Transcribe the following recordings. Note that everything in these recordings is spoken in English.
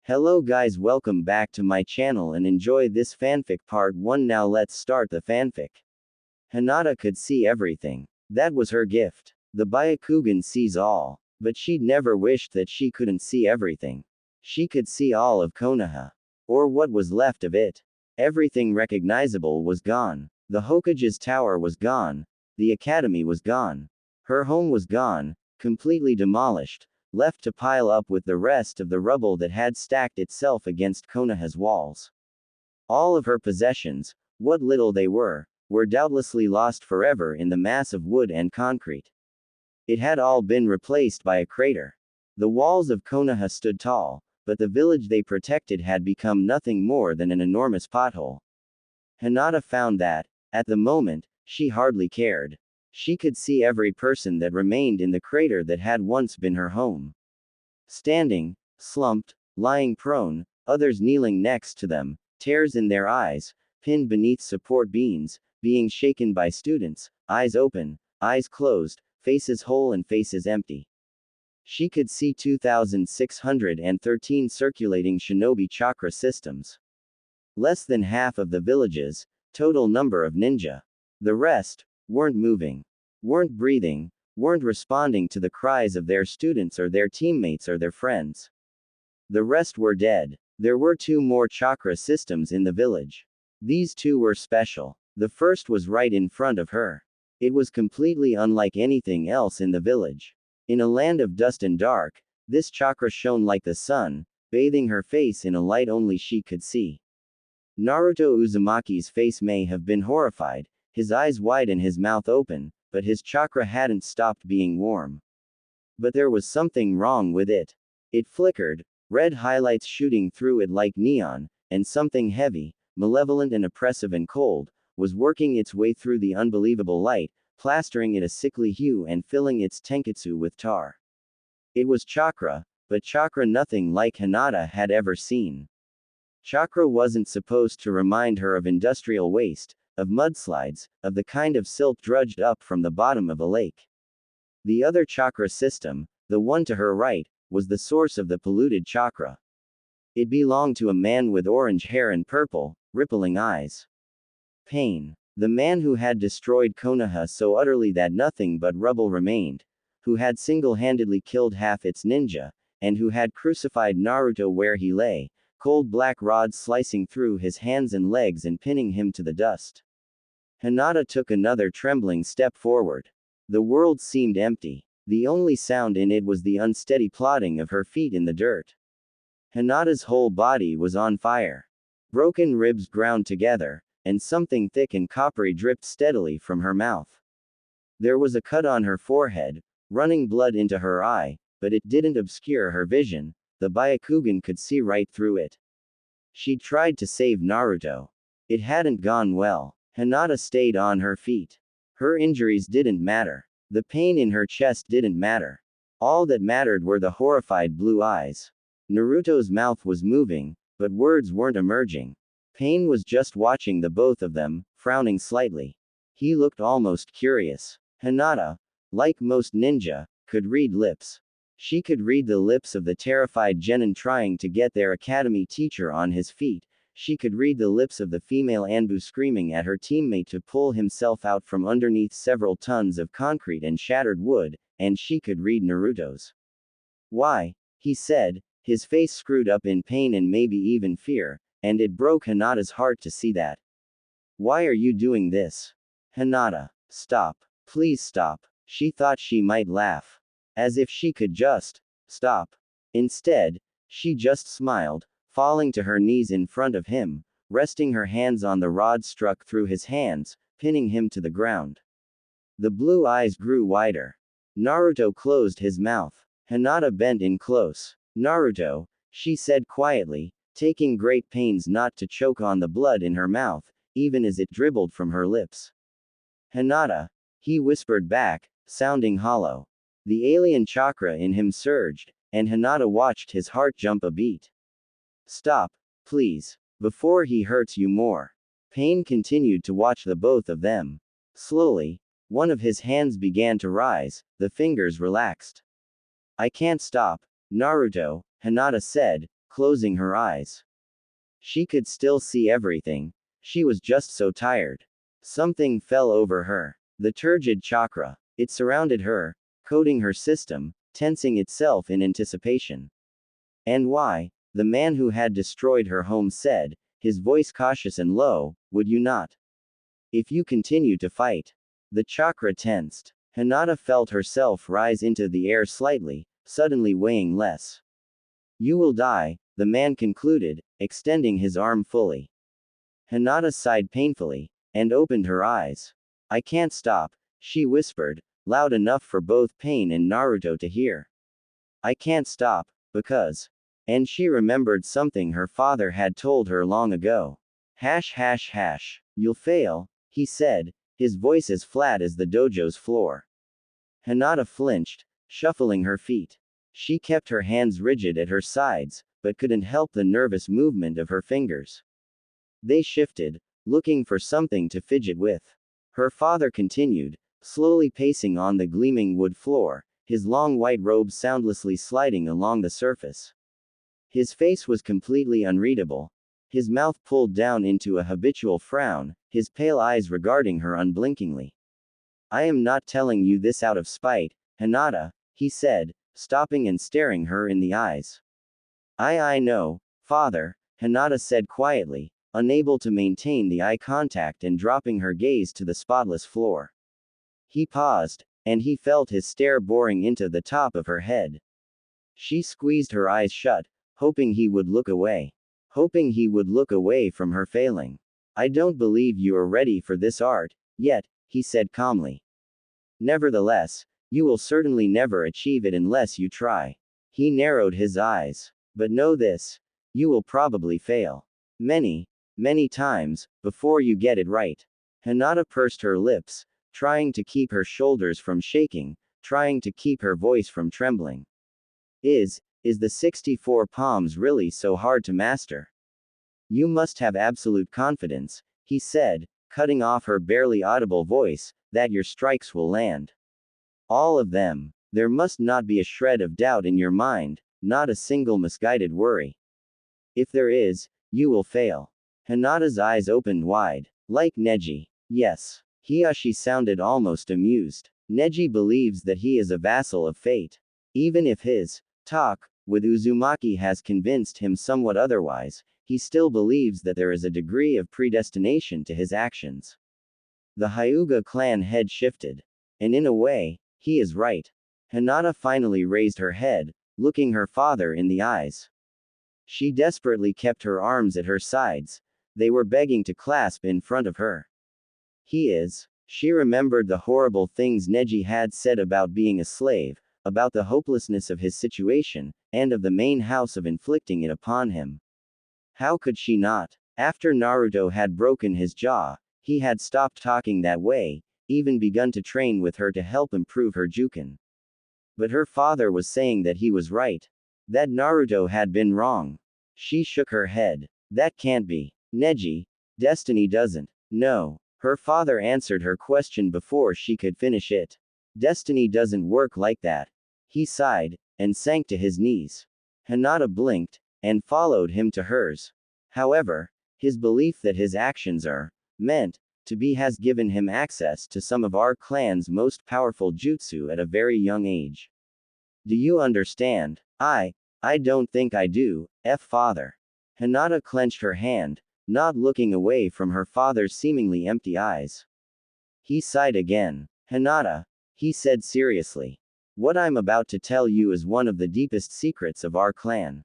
Hello guys, welcome back to my channel and enjoy this fanfic part 1. Now let's start the fanfic. Hinata could see everything. That was her gift. The Byakugan sees all. But she'd never wished that she couldn't see everything. She could see all of Konoha. Or what was left of it. Everything recognizable was gone. The Hokage's tower was gone. The academy was gone. Her home was gone, completely demolished, left to pile up with the rest of the rubble that had stacked itself against Konoha's walls. All of her possessions, what little they were doubtlessly lost forever in the mass of wood and concrete. It had all been replaced by a crater. The walls of Konoha stood tall, but the village they protected had become nothing more than an enormous pothole. Hinata found that, at the moment, she hardly cared. She could see every person that remained in the crater that had once been her home. Standing, slumped, lying prone, others kneeling next to them, tears in their eyes, pinned beneath support beams, being shaken by students, eyes open, eyes closed, faces whole and faces empty. She could see 2,613 circulating shinobi chakra systems. Less than half of the village's total number of ninja. The rest weren't moving, weren't breathing, weren't responding to the cries of their students or their teammates or their friends. The rest were dead. There were 2 more chakra systems in the village. These 2 were special. The first was right in front of her. It was completely unlike anything else in the village. In a land of dust and dark, this chakra shone like the sun, bathing her face in a light only she could see. Naruto Uzumaki's face may have been horrified, his eyes wide and his mouth open, but his chakra hadn't stopped being warm. But there was something wrong with it. It flickered, red highlights shooting through it like neon, and something heavy, malevolent and oppressive and cold, was working its way through the unbelievable light, plastering it a sickly hue and filling its tenketsu with tar. It was chakra, but chakra nothing like Hinata had ever seen. Chakra wasn't supposed to remind her of industrial waste, of mudslides, of the kind of silt drudged up from the bottom of a lake. The other chakra system, the one to her right, was the source of the polluted chakra. It belonged to a man with orange hair and purple, rippling eyes. Pain. The man who had destroyed Konoha so utterly that nothing but rubble remained, who had single-handedly killed half its ninja, and who had crucified Naruto where he lay, cold black rods slicing through his hands and legs and pinning him to the dust. Hinata took another trembling step forward. The world seemed empty. The only sound in it was the unsteady plodding of her feet in the dirt. Hinata's whole body was on fire. Broken ribs ground together, and something thick and coppery dripped steadily from her mouth. There was a cut on her forehead, running blood into her eye, but it didn't obscure her vision. The Byakugan could see right through it. She'd tried to save Naruto. It hadn't gone well. Hinata stayed on her feet. Her injuries didn't matter. The pain in her chest didn't matter. All that mattered were the horrified blue eyes. Naruto's mouth was moving, but words weren't emerging. Pain was just watching the both of them, frowning slightly. He looked almost curious. Hinata, like most ninja, could read lips. She could read the lips of the terrified genin trying to get their academy teacher on his feet. She could read the lips of the female Anbu screaming at her teammate to pull himself out from underneath several tons of concrete and shattered wood, and she could read Naruto's. "Why?" he said, his face screwed up in pain and maybe even fear, and it broke Hinata's heart to see that. "Why are you doing this?" "Hinata, stop. Please stop." She thought she might laugh. As if she could just stop. Instead, she just smiled, falling to her knees in front of him, resting her hands on the rod struck through his hands, pinning him to the ground. The blue eyes grew wider. Naruto closed his mouth. Hinata bent in close. "Naruto," she said quietly, taking great pains not to choke on the blood in her mouth, even as it dribbled from her lips. "Hinata," he whispered back, sounding hollow. The alien chakra in him surged, and Hinata watched his heart jump a beat. "Stop, please, before he hurts you more." Pain continued to watch the both of them. Slowly, one of his hands began to rise, the fingers relaxed. "I can't stop, Naruto," Hinata said, closing her eyes. She could still see everything. She was just so tired. Something fell over her. The turgid chakra. It surrounded her, coating her system, tensing itself in anticipation. And why? The man who had destroyed her home said, his voice cautious and low, would you not? If you continue to fight. The chakra tensed. Hinata felt herself rise into the air slightly, suddenly weighing less. You will die, the man concluded, extending his arm fully. Hinata sighed painfully, and opened her eyes. I can't stop, she whispered, loud enough for both Pain and Naruto to hear. I can't stop, because. And she remembered something her father had told her long ago. You'll fail, he said, his voice as flat as the dojo's floor. Hinata flinched, shuffling her feet. She kept her hands rigid at her sides, but couldn't help the nervous movement of her fingers. They shifted, looking for something to fidget with. Her father continued, slowly pacing on the gleaming wood floor, his long white robe soundlessly sliding along the surface. His face was completely unreadable. His mouth pulled down into a habitual frown, his pale eyes regarding her unblinkingly. I am not telling you this out of spite, Hinata, he said, stopping and staring her in the eyes. I know, father, Hinata said quietly, unable to maintain the eye contact and dropping her gaze to the spotless floor. He paused, and he felt his stare boring into the top of her head. She squeezed her eyes shut, hoping he would look away. Hoping he would look away from her failing. I don't believe you are ready for this art, yet, he said calmly. Nevertheless, you will certainly never achieve it unless you try. He narrowed his eyes. But know this. You will probably fail. Many times, before you get it right. Hinata pursed her lips, trying to keep her shoulders from shaking, trying to keep her voice from trembling. Is the 64 palms really so hard to master? You must have absolute confidence, he said, cutting off her barely audible voice, that your strikes will land. All of them. There must not be a shred of doubt in your mind, not a single misguided worry. If there is, you will fail. Hinata's eyes opened wide. Like Neji. Yes. Hiyashi sounded almost amused. Neji believes that he is a vassal of fate. Even if his talk with Uzumaki has convinced him somewhat otherwise, he still believes that there is a degree of predestination to his actions. The Hyuga clan head shifted. And in a way, he is right. Hinata finally raised her head, looking her father in the eyes. She desperately kept her arms at her sides. They were begging to clasp in front of her. He is. She remembered the horrible things Neji had said about being a slave, about the hopelessness of his situation, and of the main house of inflicting it upon him. How could she not? After Naruto had broken his jaw, he had stopped talking that way, even begun to train with her to help improve her Juken. But her father was saying that he was right. That Naruto had been wrong. She shook her head. That can't be. Neji. Destiny doesn't. No. Her father answered her question before she could finish it. Destiny doesn't work like that. He sighed, and sank to his knees. Hinata blinked, and followed him to hers. However, his belief that his actions are meant to be has given him access to some of our clan's most powerful jutsu at a very young age. Do you understand? I don't think I do, father. Hinata clenched her hand, not looking away from her father's seemingly empty eyes. He sighed again. Hinata, he said seriously. What I'm about to tell you is one of the deepest secrets of our clan.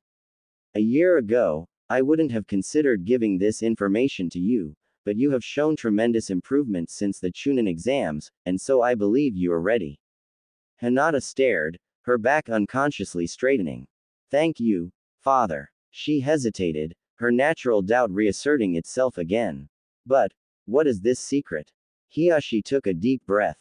A year ago, I wouldn't have considered giving this information to you, but you have shown tremendous improvement since the Chunin exams, and so I believe you are ready. Hinata stared, her back unconsciously straightening. Thank you, father. She hesitated, her natural doubt reasserting itself again. But, what is this secret? Hiyashi took a deep breath.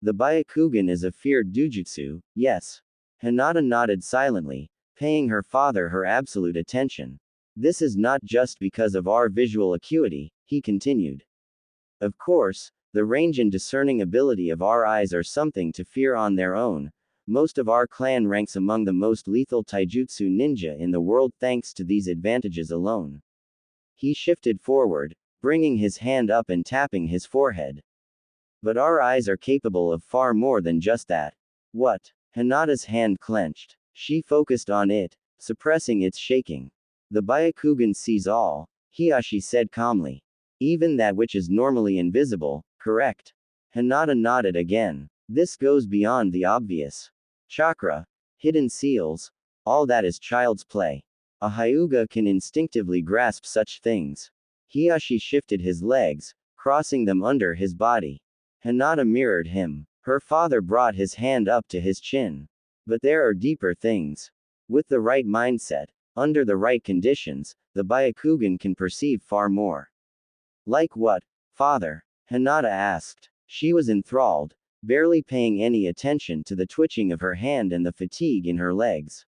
The Byakugan is a feared dujutsu, yes. Hinata nodded silently, paying her father her absolute attention. This is not just because of our visual acuity, he continued. Of course, the range and discerning ability of our eyes are something to fear on their own, Most of our clan ranks among the most lethal taijutsu ninja in the world thanks to these advantages alone. He shifted forward, bringing his hand up and tapping his forehead. But our eyes are capable of far more than just that. What? Hinata's hand clenched. She focused on it, suppressing its shaking. The Byakugan sees all, Hiashi said calmly. Even that which is normally invisible, correct? Hinata nodded again. This goes beyond the obvious. Chakra, hidden seals, all that is child's play. A Hyuga can instinctively grasp such things. Hiashi shifted his legs, crossing them under his body. Hinata mirrored him. Her father brought his hand up to his chin. But there are deeper things. With the right mindset, under the right conditions, the Byakugan can perceive far more. Like what, father? Hinata asked. She was enthralled, barely paying any attention to the twitching of her hand and the fatigue in her legs.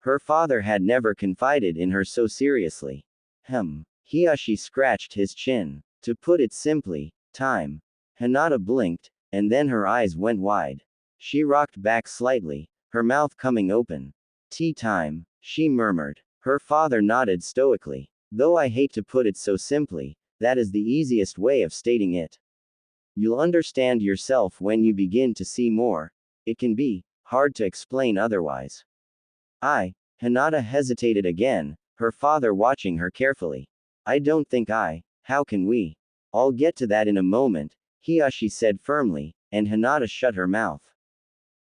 Her father had never confided in her so seriously. Hiashi scratched his chin. To put it simply, time. Hinata blinked, and then her eyes went wide. She rocked back slightly, her mouth coming open. Tea time, she murmured. Her father nodded stoically. Though I hate to put it so simply, that is the easiest way of stating it. You'll understand yourself when you begin to see more. It can be hard to explain otherwise. Hinata hesitated again, her father watching her carefully. I don't think how can we? I'll get to that in a moment, Hiashi said firmly, and Hinata shut her mouth.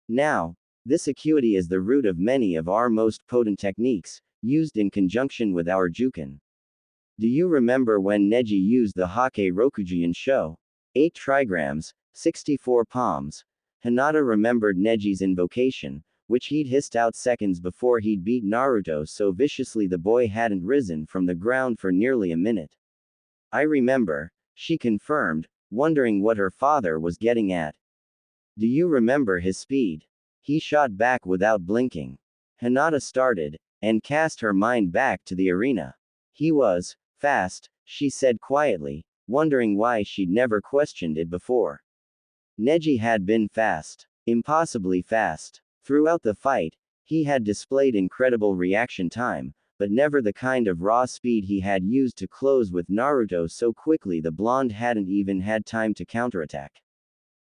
Now, this acuity is the root of many of our most potent techniques, used in conjunction with our Juken. Do you remember when Neji used the Hake Rokujian Sho? 8 trigrams, 64 palms. Hinata remembered Neji's invocation, which he'd hissed out seconds before he'd beat Naruto so viciously the boy hadn't risen from the ground for nearly a minute. I remember, she confirmed, wondering what her father was getting at. Do you remember his speed? He shot back without blinking. Hinata started, and cast her mind back to the arena. He was fast, she said quietly, wondering why she'd never questioned it before. Neji had been fast. Impossibly fast. Throughout the fight, he had displayed incredible reaction time, but never the kind of raw speed he had used to close with Naruto so quickly the blonde hadn't even had time to counterattack.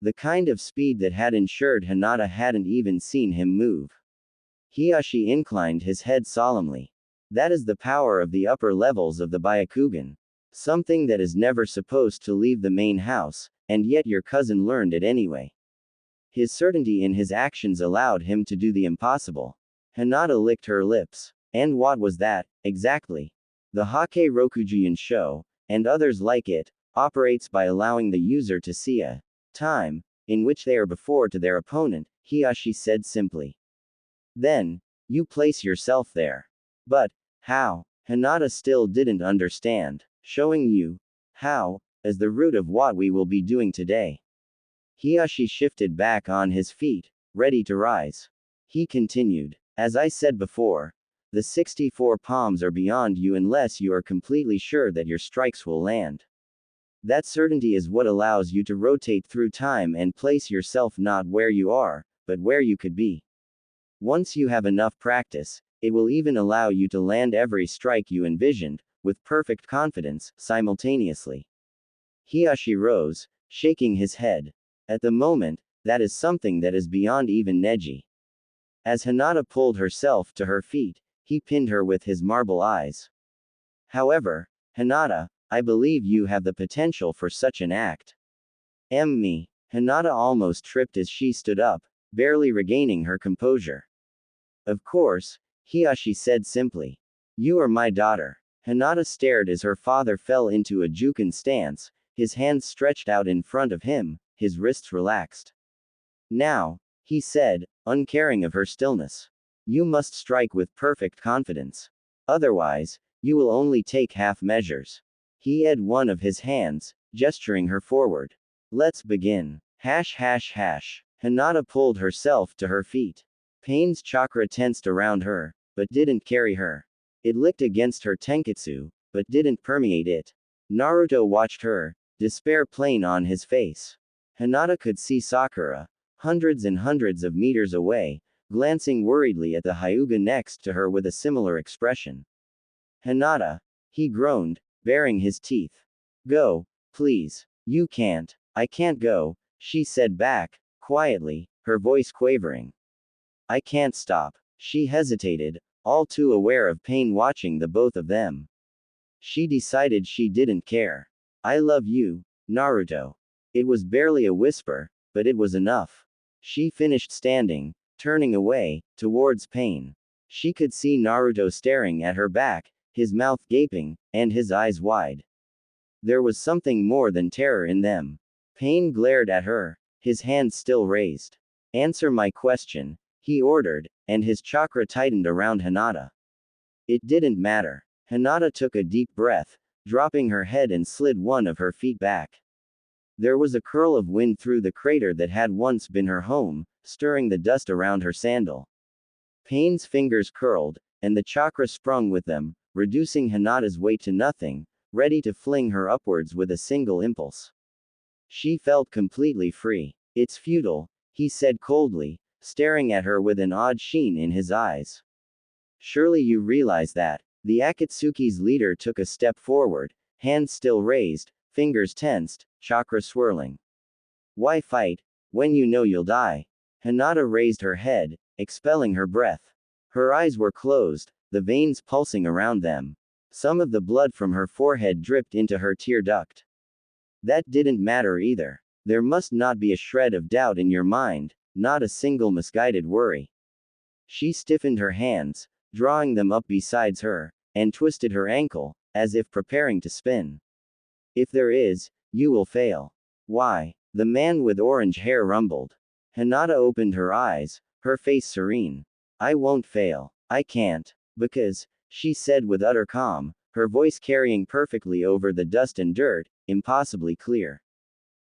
The kind of speed that had ensured Hinata hadn't even seen him move. Hiashi inclined his head solemnly. That is the power of the upper levels of the Byakugan. Something that is never supposed to leave the main house, and yet your cousin learned it anyway. His certainty in his actions allowed him to do the impossible. Hinata licked her lips. And what was that, exactly? The Hake Rokujian Sho, and others like it, operates by allowing the user to see a time in which they are before to their opponent, Hiashi said simply. Then, you place yourself there. But, how? Hinata still didn't understand. Showing you how is the root of what we will be doing today. Hiashi shifted back on his feet, ready to rise. He continued. As I said before, the 64 palms are beyond you unless you are completely sure that your strikes will land. That certainty is what allows you to rotate through time and place yourself not where you are, but where you could be. Once you have enough practice, it will even allow you to land every strike you envisioned, with perfect confidence, simultaneously. Hiashi rose, shaking his head. At the moment, that is something that is beyond even Neji. As Hinata pulled herself to her feet, he pinned her with his marble eyes. However, Hinata, I believe you have the potential for such an act. Me. Hinata almost tripped as she stood up, barely regaining her composure. Of course, Hiashi said simply. You are my daughter. Hinata stared as her father fell into a Juken stance, his hands stretched out in front of him, his wrists relaxed. Now, he said, uncaring of her stillness. You must strike with perfect confidence. Otherwise, you will only take half measures. He had one of his hands, gesturing her forward. Let's begin. Hinata pulled herself to her feet. Pain's chakra tensed around her, but didn't carry her. It licked against her tenketsu, but didn't permeate it. Naruto watched her, despair plain on his face. Hinata could see Sakura, hundreds and hundreds of meters away, glancing worriedly at the Hyuga next to her with a similar expression. Hinata, he groaned, baring his teeth. Go, please. You can't. I can't go, she said back, quietly, her voice quavering. I can't stop. She hesitated, all too aware of pain watching the both of them. She decided she didn't care. I love you, Naruto. It was barely a whisper, but it was enough. She finished standing, turning away, towards pain. She could see Naruto staring at her back, his mouth gaping, and his eyes wide. There was something more than terror in them. Pain glared at her, his hands still raised. Answer my question, he ordered, and his chakra tightened around Hinata. It didn't matter. Hinata took a deep breath, dropping her head and slid one of her feet back. There was a curl of wind through the crater that had once been her home, stirring the dust around her sandal. Pain's fingers curled, and the chakra sprung with them, reducing Hinata's weight to nothing, ready to fling her upwards with a single impulse. She felt completely free. It's futile, he said coldly, staring at her with an odd sheen in his eyes. Surely you realize that. The Akatsuki's leader took a step forward, hands still raised, fingers tensed, chakra swirling. Why fight, when you know you'll die? Hinata raised her head, expelling her breath. Her eyes were closed, the veins pulsing around them. Some of the blood from her forehead dripped into her tear duct. That didn't matter either. There must not be a shred of doubt in your mind, not a single misguided worry. She stiffened her hands, drawing them up besides her, and twisted her ankle, as if preparing to spin. If there is, you will fail. Why? The man with orange hair rumbled. Hinata opened her eyes, her face serene. I won't fail. I can't. Because, she said with utter calm, her voice carrying perfectly over the dust and dirt, impossibly clear.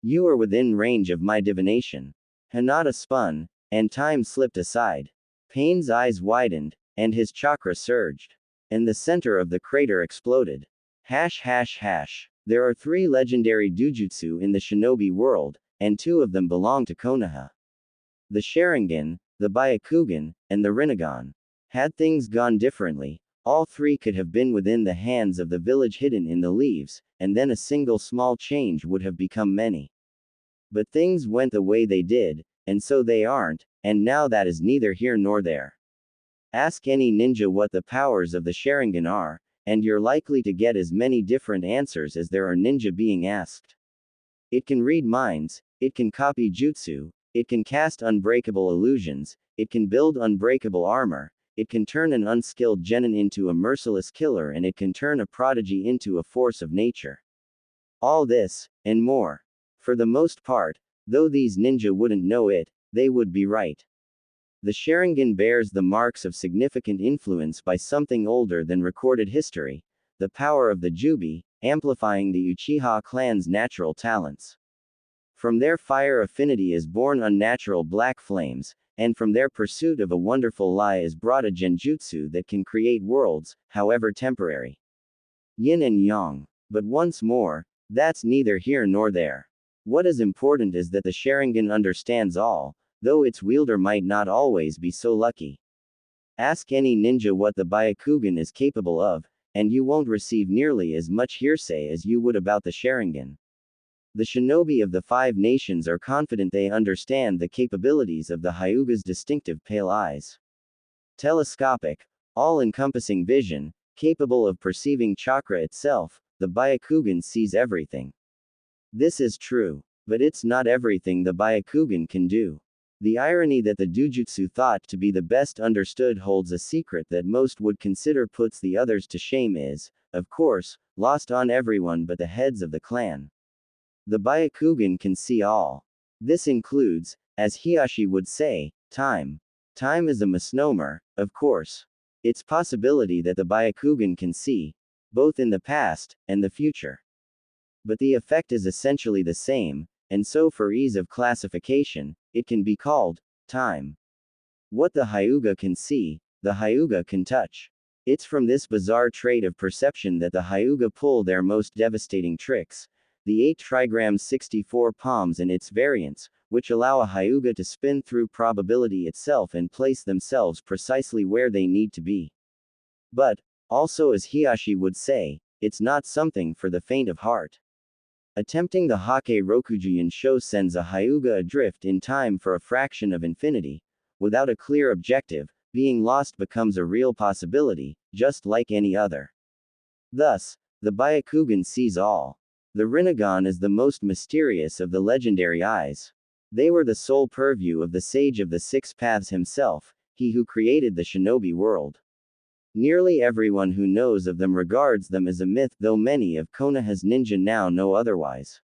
You are within range of my divination. Hinata spun, and time slipped aside. Pain's eyes widened, and his chakra surged. And the center of the crater exploded. Hash hash hash. There are 3 legendary dujutsu in the shinobi world, and 2 of them belong to Konoha. The Sharingan, the Byakugan, and the Rinnegan. Had things gone differently, all 3 could have been within the hands of the village hidden in the leaves, and then a single small change would have become many. But things went the way they did, and so they aren't, and now that is neither here nor there. Ask any ninja what the powers of the Sharingan are, and you're likely to get as many different answers as there are ninja being asked. It can read minds, it can copy jutsu, it can cast unbreakable illusions, it can build unbreakable armor, it can turn an unskilled genin into a merciless killer, and it can turn a prodigy into a force of nature. All this, and more. For the most part, though these ninja wouldn't know it, they would be right. The Sharingan bears the marks of significant influence by something older than recorded history, the power of the Jubi, amplifying the Uchiha clan's natural talents. From their fire affinity is born unnatural black flames, and from their pursuit of a wonderful lie is brought a genjutsu that can create worlds, however temporary. Yin and yang. But once more, that's neither here nor there. What is important is that the Sharingan understands all, though its wielder might not always be so lucky. Ask any ninja what the Byakugan is capable of, and you won't receive nearly as much hearsay as you would about the Sharingan. The shinobi of the 5 nations are confident they understand the capabilities of the Hyuga's distinctive pale eyes. Telescopic, all-encompassing vision, capable of perceiving chakra itself, the Byakugan sees everything. This is true. But it's not everything the Byakugan can do. The irony that the Dujutsu thought to be the best understood holds a secret that most would consider puts the others to shame is, of course, lost on everyone but the heads of the clan. The Byakugan can see all. This includes, as Hiyashi would say, time. Time is a misnomer, of course. It's possibility that the Byakugan can see, both in the past and the future. But the effect is essentially the same, and so for ease of classification, it can be called time. What the Hyuga can see, the Hyuga can touch. It's from this bizarre trait of perception that the Hyuga pull their most devastating tricks, the 8 trigrams 64 palms and its variants, which allow a hyuga to spin through probability itself and place themselves precisely where they need to be. But, also as Hiyashi would say, it's not something for the faint of heart. Attempting the Hake Rokujuin Sho sends a hyuga adrift in time for a fraction of infinity, without a clear objective. Being lost becomes a real possibility, just like any other. Thus, the Byakugan sees all. The Rinnegan is the most mysterious of the legendary eyes. They were the sole purview of the Sage of the Six Paths himself, he who created the shinobi world. Nearly everyone who knows of them regards them as a myth, though many of Konoha's ninja now know otherwise.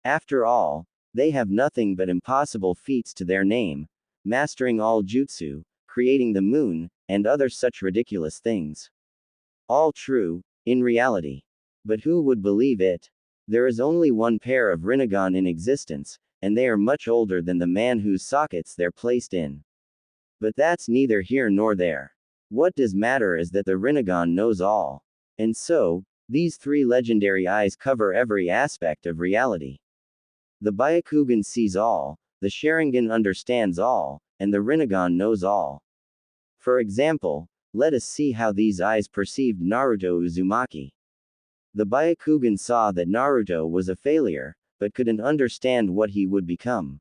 After all, they have nothing but impossible feats to their name, mastering all jutsu, creating the moon, and other such ridiculous things. All true, in reality. But who would believe it? There is only one pair of Rinnegan in existence, and they are much older than the man whose sockets they're placed in. But that's neither here nor there. What does matter is that the Rinnegan knows all. And so, these 3 legendary eyes cover every aspect of reality. The Byakugan sees all, the Sharingan understands all, and the Rinnegan knows all. For example, let us see how these eyes perceived Naruto Uzumaki. The Byakugan saw that Naruto was a failure, but couldn't understand what he would become.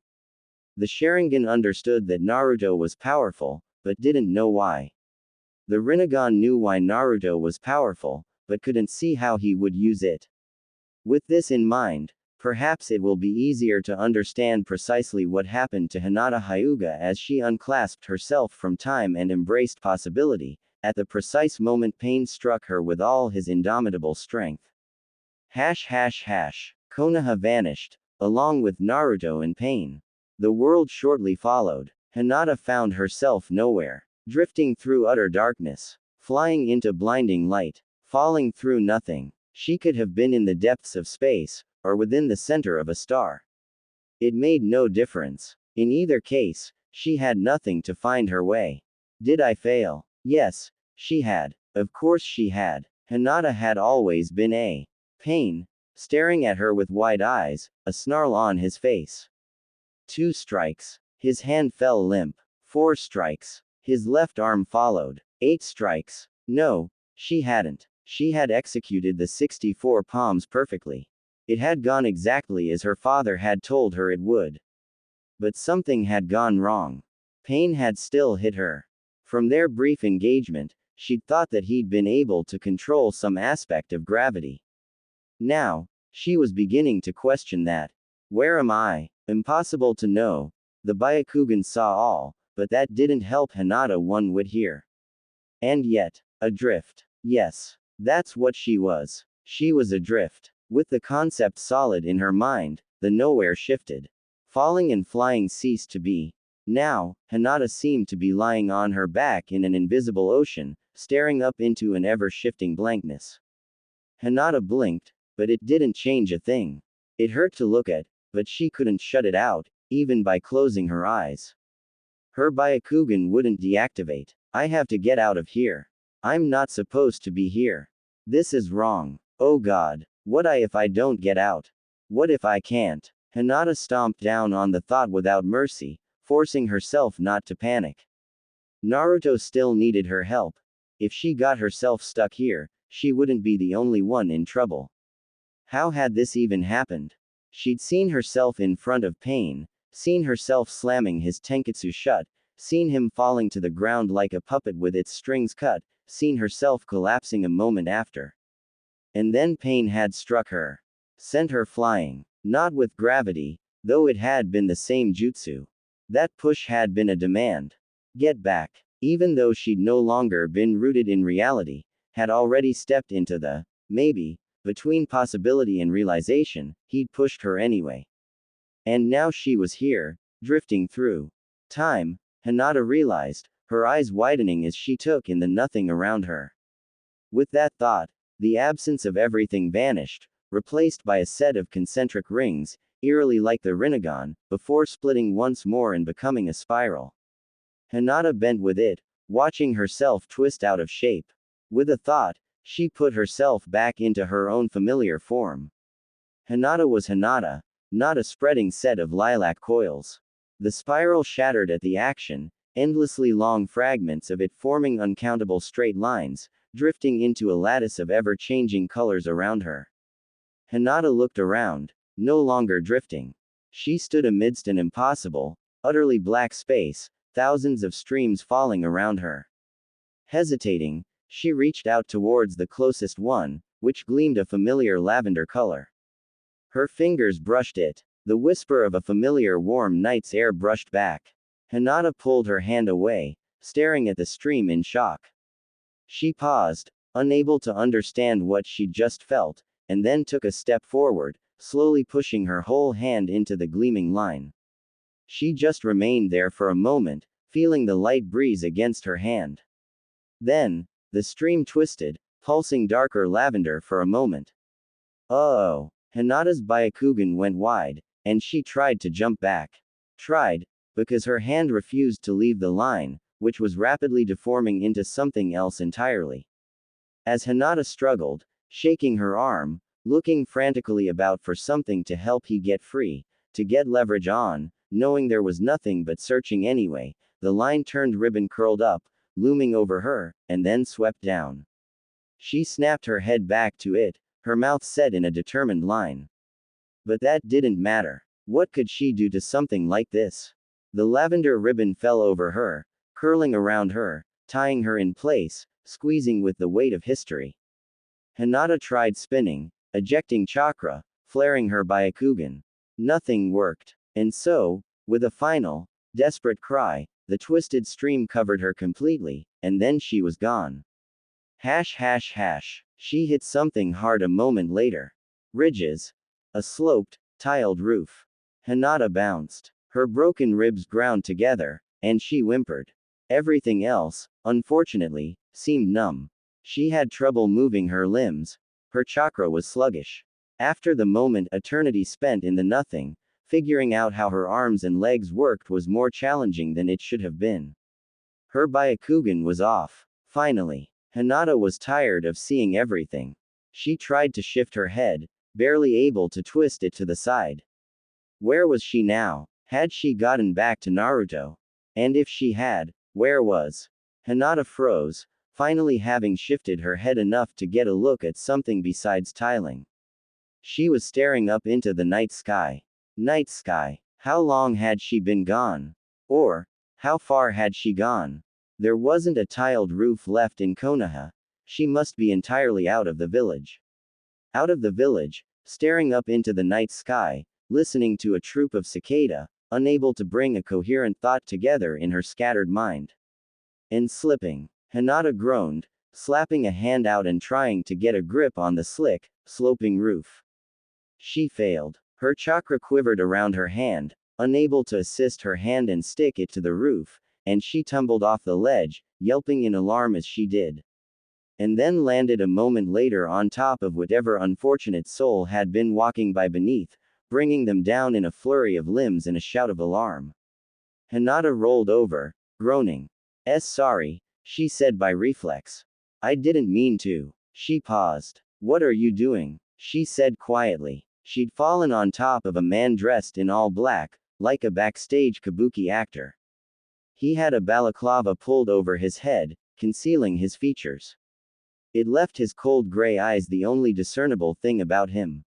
The Sharingan understood that Naruto was powerful, but didn't know why. The Rinnegan knew why Naruto was powerful, but couldn't see how he would use it. With this in mind, perhaps it will be easier to understand precisely what happened to Hinata Hyuga as she unclasped herself from time and embraced possibility, at the precise moment pain struck her with all his indomitable strength. Konoha vanished, along with Naruto and pain. The world shortly followed. Hinata found herself nowhere. Drifting through utter darkness. Flying into blinding light. Falling through nothing. She could have been in the depths of space, or within the center of a star. It made no difference. In either case, she had nothing to find her way. Did I fail? Yes, she had. Of course she had. Hinata had always been a pain, staring at her with wide eyes, a snarl on his face. 2 strikes. His hand fell limp. 4 strikes. His left arm followed. 8 strikes. No, she hadn't. She had executed the 64 palms perfectly. It had gone exactly as her father had told her it would. But something had gone wrong. Pain had still hit her. From their brief engagement, she'd thought that he'd been able to control some aspect of gravity. Now, she was beginning to question that. Where am I? Impossible to know. The Byakugan saw all, but that didn't help Hinata one whit here. And yet, adrift. Yes, that's what she was. She was adrift. With the concept solid in her mind, the nowhere shifted. Falling and flying ceased to be. Now, Hinata seemed to be lying on her back in an invisible ocean, staring up into an ever-shifting blankness. Hinata blinked, but it didn't change a thing. It hurt to look at, but she couldn't shut it out, even by closing her eyes. Her Byakugan wouldn't deactivate. I have to get out of here. I'm not supposed to be here. This is wrong. Oh God. What if I don't get out? What if I can't? Hinata stomped down on the thought without mercy, forcing herself not to panic. Naruto still needed her help. If she got herself stuck here, she wouldn't be the only one in trouble. How had this even happened? She'd seen herself in front of pain, seen herself slamming his tenketsu shut, seen him falling to the ground like a puppet with its strings cut, seen herself collapsing a moment after. And then pain had struck her. Sent her flying. Not with gravity, though it had been the same jutsu. That push had been a demand. Get back. Even though she'd no longer been rooted in reality, had already stepped into the, maybe, between possibility and realization, he'd pushed her anyway. And now she was here, drifting through time, Hinata realized, her eyes widening as she took in the nothing around her. With that thought, the absence of everything vanished, replaced by a set of concentric rings, eerily like the Rinnegan, before splitting once more and becoming a spiral. Hinata bent with it, watching herself twist out of shape. With a thought, she put herself back into her own familiar form. Hinata was Hinata, not a spreading set of lilac coils. The spiral shattered at the action, endlessly long fragments of it forming uncountable straight lines, drifting into a lattice of ever-changing colors around her. Hinata looked around, no longer drifting. She stood amidst an impossible, utterly black space, thousands of streams falling around her. Hesitating, she reached out towards the closest one, which gleamed a familiar lavender color. Her fingers brushed it. The whisper of a familiar warm night's air brushed back. Hinata pulled her hand away, staring at the stream in shock. She paused, unable to understand what she'd just felt, and then took a step forward, slowly pushing her whole hand into the gleaming line. She just remained there for a moment, feeling the light breeze against her hand. Then, the stream twisted, pulsing darker lavender for a moment. Oh! Hinata's Byakugan went wide, and she tried to jump back. Tried, because her hand refused to leave the line, which was rapidly deforming into something else entirely. As Hinata struggled, shaking her arm, looking frantically about for something to help he get free, to get leverage on, knowing there was nothing but searching anyway, the line-turned ribbon curled up, looming over her, and then swept down. She snapped her head back to it, her mouth set in a determined line. But that didn't matter. What could she do to something like this? The lavender ribbon fell over her, curling around her, tying her in place, squeezing with the weight of history. Hinata tried spinning, ejecting chakra, flaring her Byakugan. Nothing worked. And so, with a final, desperate cry, the twisted stream covered her completely, and then she was gone. Hash hash hash. She hit something hard a moment later. Ridges. A sloped, tiled roof. Hinata bounced. Her broken ribs ground together, and she whimpered. Everything else, unfortunately, seemed numb. She had trouble moving her limbs. Her chakra was sluggish. After the moment eternity spent in the nothing, figuring out how her arms and legs worked was more challenging than it should have been. Her Byakugan was off. Finally. Hinata was tired of seeing everything. She tried to shift her head, barely able to twist it to the side. Where was she now? Had she gotten back to Naruto? And if she had, where was? Hinata froze, finally having shifted her head enough to get a look at something besides tiling. She was staring up into the night sky. Night sky. How long had she been gone? Or, how far had she gone? There wasn't a tiled roof left in Konoha. She must be entirely out of the village. Out of the village, staring up into the night sky, listening to a troop of cicada, unable to bring a coherent thought together in her scattered mind. And slipping. Hinata groaned, slapping a hand out and trying to get a grip on the slick, sloping roof. She failed. Her chakra quivered around her hand, unable to assist her hand and stick it to the roof, and she tumbled off the ledge, yelping in alarm as she did. And then landed a moment later on top of whatever unfortunate soul had been walking by beneath, bringing them down in a flurry of limbs and a shout of alarm. Hinata rolled over, groaning. Sorry, she said by reflex. I didn't mean to. She paused. What are you doing? She said quietly. She'd fallen on top of a man dressed in all black, like a backstage kabuki actor. He had a balaclava pulled over his head, concealing his features. It left his cold gray eyes the only discernible thing about him.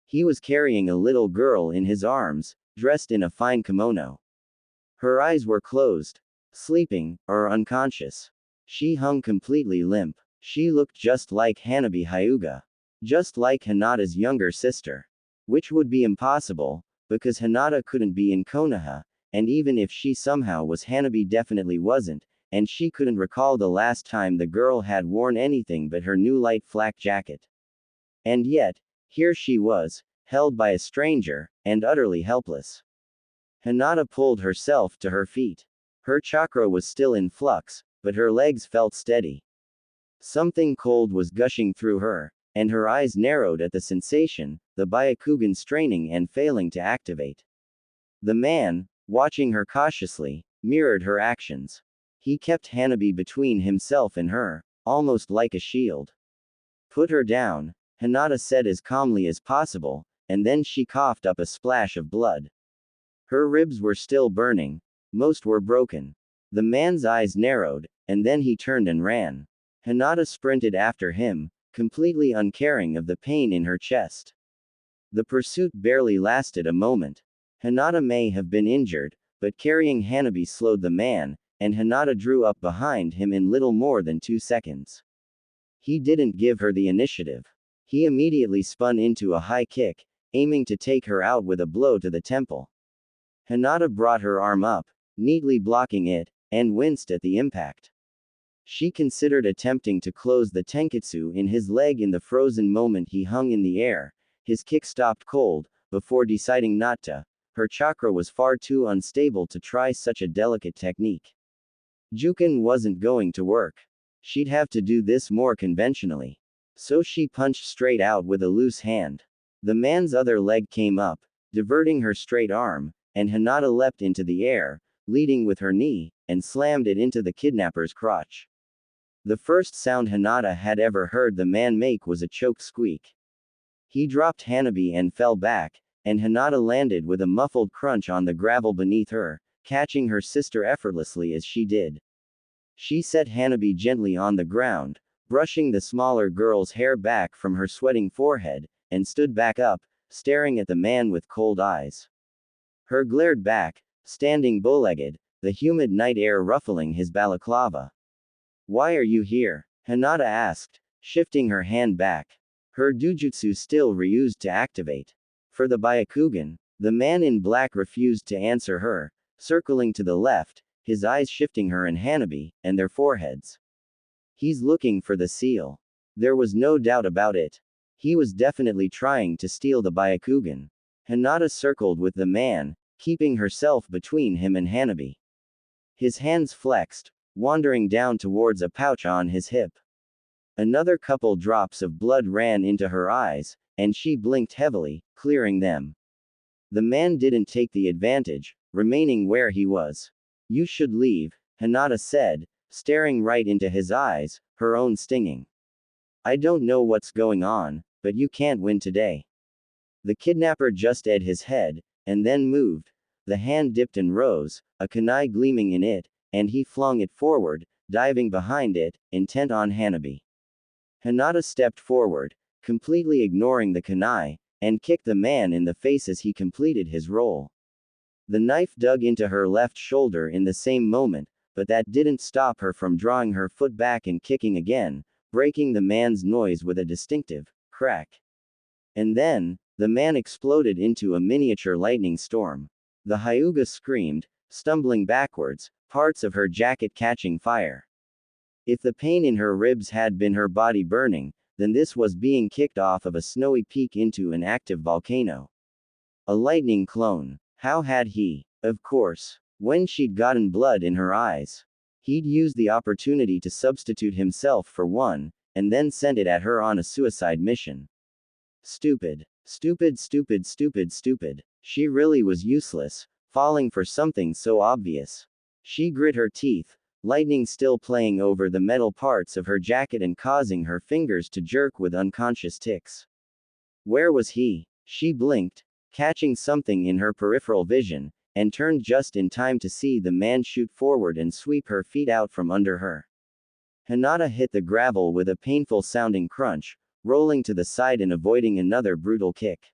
He was carrying a little girl in his arms, dressed in a fine kimono. Her eyes were closed. Sleeping, or unconscious. She hung completely limp. She looked just like Hanabi Hyuga. Just like Hinata's younger sister. Which would be impossible, because Hinata couldn't be in Konoha, and even if she somehow was, Hanabi definitely wasn't, and she couldn't recall the last time the girl had worn anything but her new light flak jacket. And yet, here she was, held by a stranger, and utterly helpless. Hinata pulled herself to her feet. Her chakra was still in flux, but her legs felt steady. Something cold was gushing through her, and her eyes narrowed at the sensation, the Byakugan straining and failing to activate. The man, watching her cautiously, mirrored her actions. He kept Hanabi between himself and her, almost like a shield. Put her down, Hinata said as calmly as possible, and then she coughed up a splash of blood. Her ribs were still burning. Most were broken. The man's eyes narrowed, and then he turned and ran. Hinata sprinted after him, completely uncaring of the pain in her chest. The pursuit barely lasted a moment. Hinata may have been injured, but carrying Hanabi slowed the man, and Hinata drew up behind him in little more than 2 seconds. He didn't give her the initiative. He immediately spun into a high kick, aiming to take her out with a blow to the temple. Hinata brought her arm up, neatly blocking it, and winced at the impact. She considered attempting to close the tenketsu in his leg in the frozen moment he hung in the air. His kick stopped cold, before deciding not to. Her chakra was far too unstable to try such a delicate technique. Juken wasn't going to work. She'd have to do this more conventionally. So she punched straight out with a loose hand. The man's other leg came up, diverting her straight arm, and Hinata leapt into the air, leading with her knee, and slammed it into the kidnapper's crotch. The first sound Hinata had ever heard the man make was a choked squeak. He dropped Hanabi and fell back, and Hinata landed with a muffled crunch on the gravel beneath her, catching her sister effortlessly as she did. She set Hanabi gently on the ground, brushing the smaller girl's hair back from her sweating forehead, and stood back up, staring at the man with cold eyes. Her glared back, standing bow-legged, the humid night air ruffling his balaclava. "Why are you here?" Hinata asked, shifting her hand back. Her dujutsu still refused to activate. For the Byakugan, the man in black refused to answer her, circling to the left, his eyes shifting her and Hanabi, and their foreheads. He's looking for the seal. There was no doubt about it. He was definitely trying to steal the Byakugan. Hinata circled with the man, keeping herself between him and Hanabi. His hands flexed, wandering down towards a pouch on his hip. Another couple drops of blood ran into her eyes, and she blinked heavily, clearing them. The man didn't take the advantage, remaining where he was. "You should leave," Hinata said, staring right into his eyes, her own stinging. "I don't know what's going on, but you can't win today." The kidnapper just edged his head, and then moved. The hand dipped and rose, a kunai gleaming in it, and he flung it forward, diving behind it, intent on Hanabi. Hinata stepped forward, completely ignoring the kunai, and kicked the man in the face as he completed his roll. The knife dug into her left shoulder in the same moment, but that didn't stop her from drawing her foot back and kicking again, breaking the man's noise with a distinctive crack. And then, the man exploded into a miniature lightning storm. The Hyuga screamed, stumbling backwards, parts of her jacket catching fire. If the pain in her ribs had been her body burning, then this was being kicked off of a snowy peak into an active volcano. A lightning clone. How had he? Of course. When she'd gotten blood in her eyes. He'd used the opportunity to substitute himself for one, and then sent it at her on a suicide mission. Stupid. Stupid, stupid, stupid, stupid. She really was useless, falling for something so obvious. She grit her teeth, lightning still playing over the metal parts of her jacket and causing her fingers to jerk with unconscious ticks. Where was he? She blinked, catching something in her peripheral vision, and turned just in time to see the man shoot forward and sweep her feet out from under her. Hinata hit the gravel with a painful sounding crunch, rolling to the side and avoiding another brutal kick.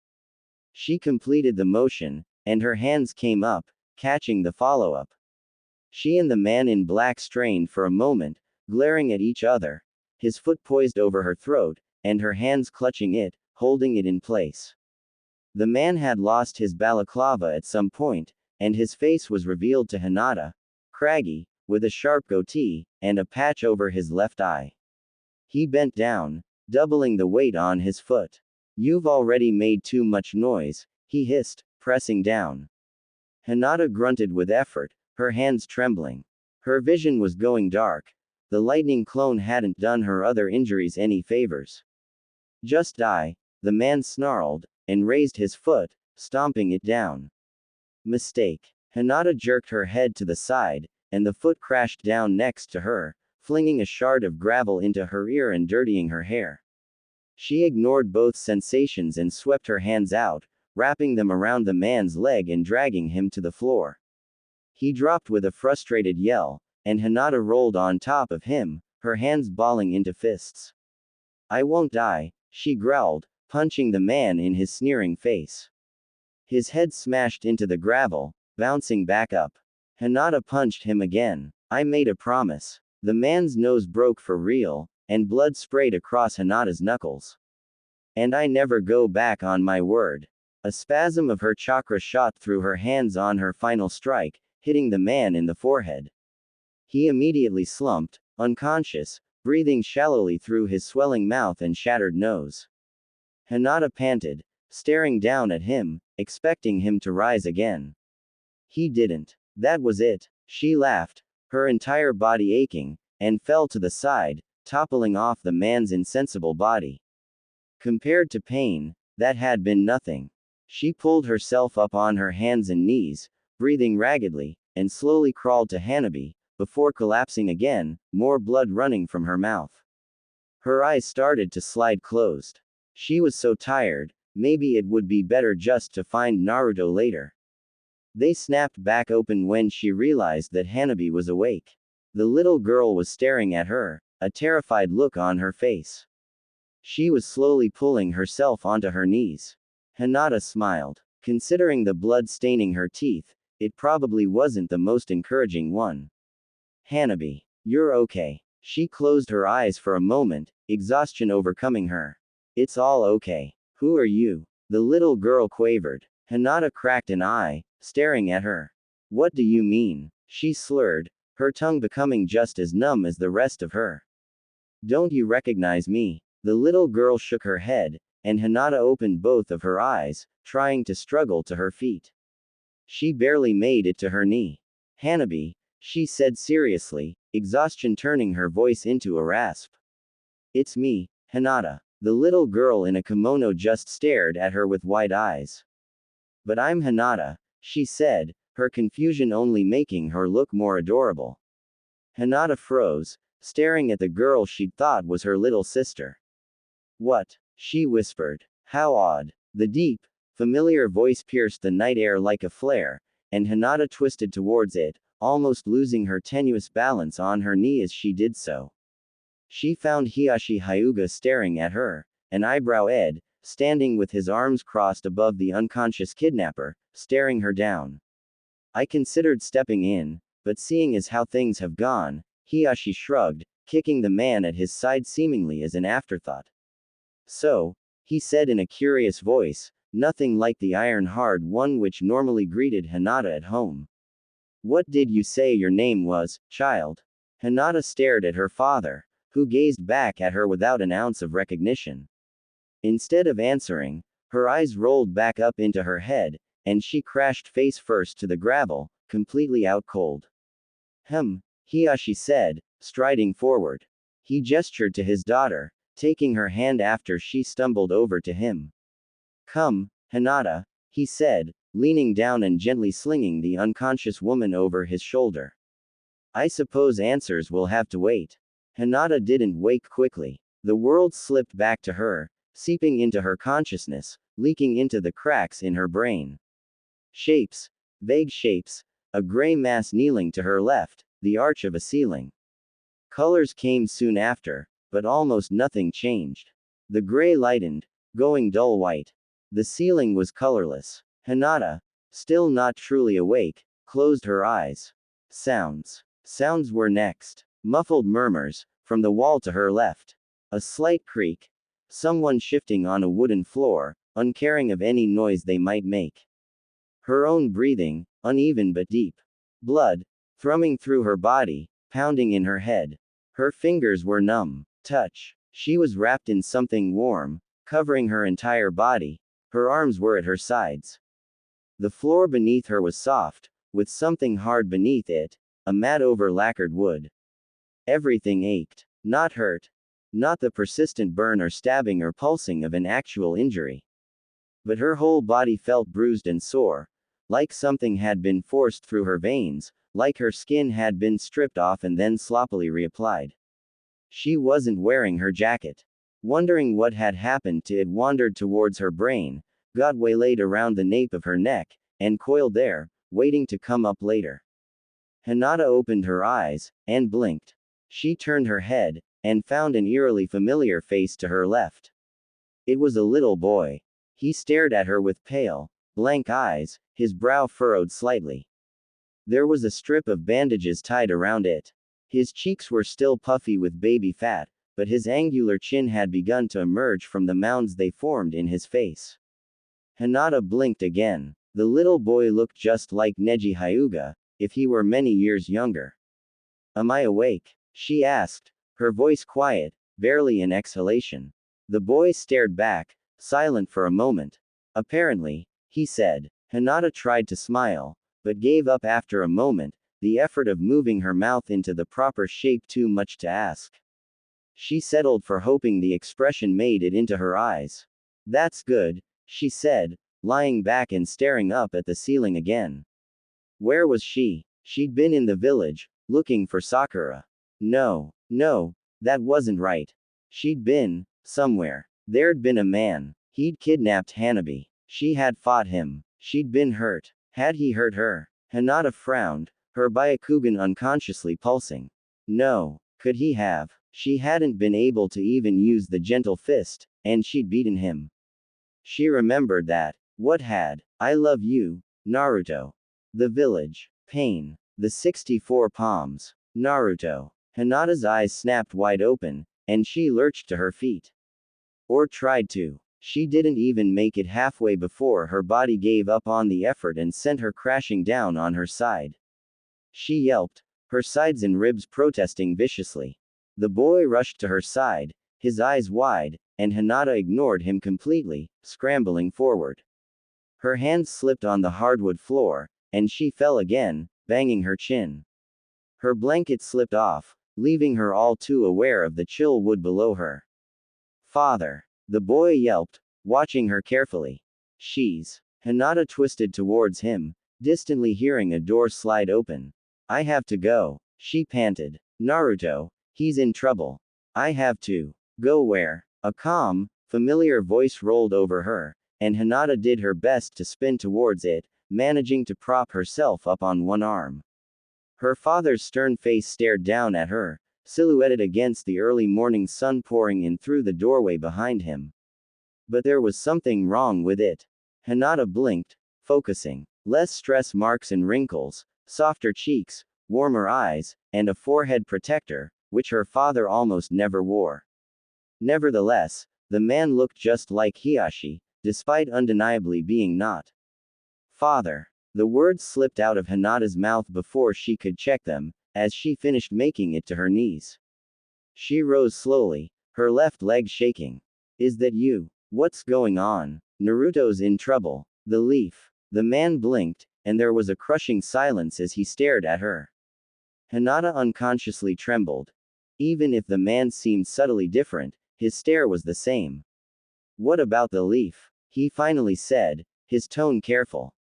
She completed the motion, and her hands came up, catching the follow-up. She and the man in black strained for a moment, glaring at each other, his foot poised over her throat, and her hands clutching it, holding it in place. The man had lost his balaclava at some point, and his face was revealed to Hinata, craggy, with a sharp goatee, and a patch over his left eye. He bent down, doubling the weight on his foot. "You've already made too much noise," he hissed, pressing down. Hinata grunted with effort, her hands trembling. Her vision was going dark. The lightning clone hadn't done her other injuries any favors. "Just die," the man snarled, and raised his foot, stomping it down. Mistake. Hinata jerked her head to the side, and the foot crashed down next to her, flinging a shard of gravel into her ear and dirtying her hair. She ignored both sensations and swept her hands out, wrapping them around the man's leg and dragging him to the floor. He dropped with a frustrated yell, and Hinata rolled on top of him, her hands balling into fists. I won't die, she growled, punching the man in his sneering face. His head smashed into the gravel, bouncing back up. Hinata punched him again. I made a promise. The man's nose broke for real, and blood sprayed across Hinata's knuckles. And I never go back on my word. A spasm of her chakra shot through her hands on her final strike, hitting the man in the forehead. He immediately slumped, unconscious, breathing shallowly through his swelling mouth and shattered nose. Hinata panted, staring down at him, expecting him to rise again. He didn't. That was it. She laughed, her entire body aching, and fell to the side, toppling off the man's insensible body. Compared to pain, that had been nothing. She pulled herself up on her hands and knees, breathing raggedly, and slowly crawled to Hanabi, before collapsing again, more blood running from her mouth. Her eyes started to slide closed. She was so tired, maybe it would be better just to find Naruto later. They snapped back open when she realized that Hanabi was awake. The little girl was staring at her, a terrified look on her face. She was slowly pulling herself onto her knees. Hinata smiled. Considering the blood staining her teeth, it probably wasn't the most encouraging one. Hanabi, you're okay. She closed her eyes for a moment, exhaustion overcoming her. It's all okay. Who are you? The little girl quavered. Hinata cracked an eye, staring at her. What do you mean? She slurred, her tongue becoming just as numb as the rest of her. Don't you recognize me? The little girl shook her head, and Hinata opened both of her eyes, trying to struggle to her feet. She barely made it to her knee. Hanabi, she said seriously, exhaustion turning her voice into a rasp. It's me, Hinata. The little girl in a kimono just stared at her with wide eyes. But I'm Hinata, she said, her confusion only making her look more adorable. Hinata froze, staring at the girl she'd thought was her little sister. What? She whispered. How odd. The deep, familiar voice pierced the night air like a flare, and Hinata twisted towards it, almost losing her tenuous balance on her knee as she did so. She found Hiashi Hyuga staring at her, an eyebrow Ed, standing with his arms crossed above the unconscious kidnapper, staring her down. I considered stepping in, but seeing as how things have gone, Hiashi shrugged, kicking the man at his side seemingly as an afterthought. So, he said in a curious voice, nothing like the iron-hard one which normally greeted Hinata at home. What did you say your name was, child? Hinata stared at her father, who gazed back at her without an ounce of recognition. Instead of answering, her eyes rolled back up into her head, and she crashed face first to the gravel, completely out cold. Hiashi said, striding forward. He gestured to his daughter, taking her hand after she stumbled over to him. Come, Hinata, he said, leaning down and gently slinging the unconscious woman over his shoulder. I suppose answers will have to wait. Hinata didn't wake quickly. The world slipped back to her, seeping into her consciousness, leaking into the cracks in her brain. Shapes. Vague shapes. A gray mass kneeling to her left, the arch of a ceiling. Colors came soon after, but almost nothing changed. The gray lightened, going dull white. The ceiling was colorless. Hinata, still not truly awake, closed her eyes. Sounds. Sounds were next. Muffled murmurs, from the wall to her left. A slight creak. Someone shifting on a wooden floor, uncaring of any noise they might make. Her own breathing, uneven but deep. Blood, thrumming through her body, pounding in her head. Her fingers were numb. Touch. She was wrapped in something warm, covering her entire body. Her arms were at her sides. The floor beneath her was soft, with something hard beneath it, a mat over lacquered wood. Everything ached. Not hurt. Not the persistent burn or stabbing or pulsing of an actual injury. But her whole body felt bruised and sore, like something had been forced through her veins, like her skin had been stripped off and then sloppily reapplied. She wasn't wearing her jacket. Wondering what had happened to it wandered towards her brain, got waylaid around the nape of her neck, and coiled there, waiting to come up later. Hinata opened her eyes, and blinked. She turned her head, and found an eerily familiar face to her left. It was a little boy. He stared at her with pale, blank eyes, his brow furrowed slightly. There was a strip of bandages tied around it. His cheeks were still puffy with baby fat, but his angular chin had begun to emerge from the mounds they formed in his face. Hinata blinked again. The little boy looked just like Neji Hyuga, if he were many years younger. Am I awake? She asked, her voice quiet, barely an exhalation. The boy stared back, silent for a moment. Apparently, he said. Hinata tried to smile, but gave up after a moment, the effort of moving her mouth into the proper shape too much to ask. She settled for hoping the expression made it into her eyes. That's good, she said, lying back and staring up at the ceiling again. Where was she? She'd been in the village, looking for Sakura. No, that wasn't right. She'd been, somewhere. There'd been a man. He'd kidnapped Hanabi. She had fought him. She'd been hurt. Had he hurt her? Hinata frowned, her Byakugan unconsciously pulsing. No, could he have? She hadn't been able to even use the gentle fist, and she'd beaten him. She remembered that. What had? I love you, Naruto. The village. Pain. The 64 palms. Naruto. Hinata's eyes snapped wide open, and she lurched to her feet. Or tried to. She didn't even make it halfway before her body gave up on the effort and sent her crashing down on her side. She yelped, her sides and ribs protesting viciously. The boy rushed to her side, his eyes wide, and Hinata ignored him completely, scrambling forward. Her hands slipped on the hardwood floor, and she fell again, banging her chin. Her blanket slipped off, leaving her all too aware of the chill wood below her. Father. The boy yelped, watching her carefully. She's. Hinata twisted towards him, distantly hearing a door slide open. I have to go, she panted. Naruto, he's in trouble. I have to. Go where? A calm, familiar voice rolled over her, and Hinata did her best to spin towards it, managing to prop herself up on one arm. Her father's stern face stared down at her, silhouetted against the early morning sun pouring in through the doorway behind him. But there was something wrong with it. Hinata blinked, focusing. Less stress marks and wrinkles, softer cheeks, warmer eyes, and a forehead protector, which her father almost never wore. Nevertheless, the man looked just like Hiashi, despite undeniably being not. Father. The words slipped out of Hinata's mouth before she could check them, as she finished making it to her knees. She rose slowly, her left leg shaking. Is that you? What's going on? Naruto's in trouble. The leaf. The man blinked, and there was a crushing silence as he stared at her. Hinata unconsciously trembled. Even if the man seemed subtly different, his stare was the same. What about the leaf? He finally said, his tone careful.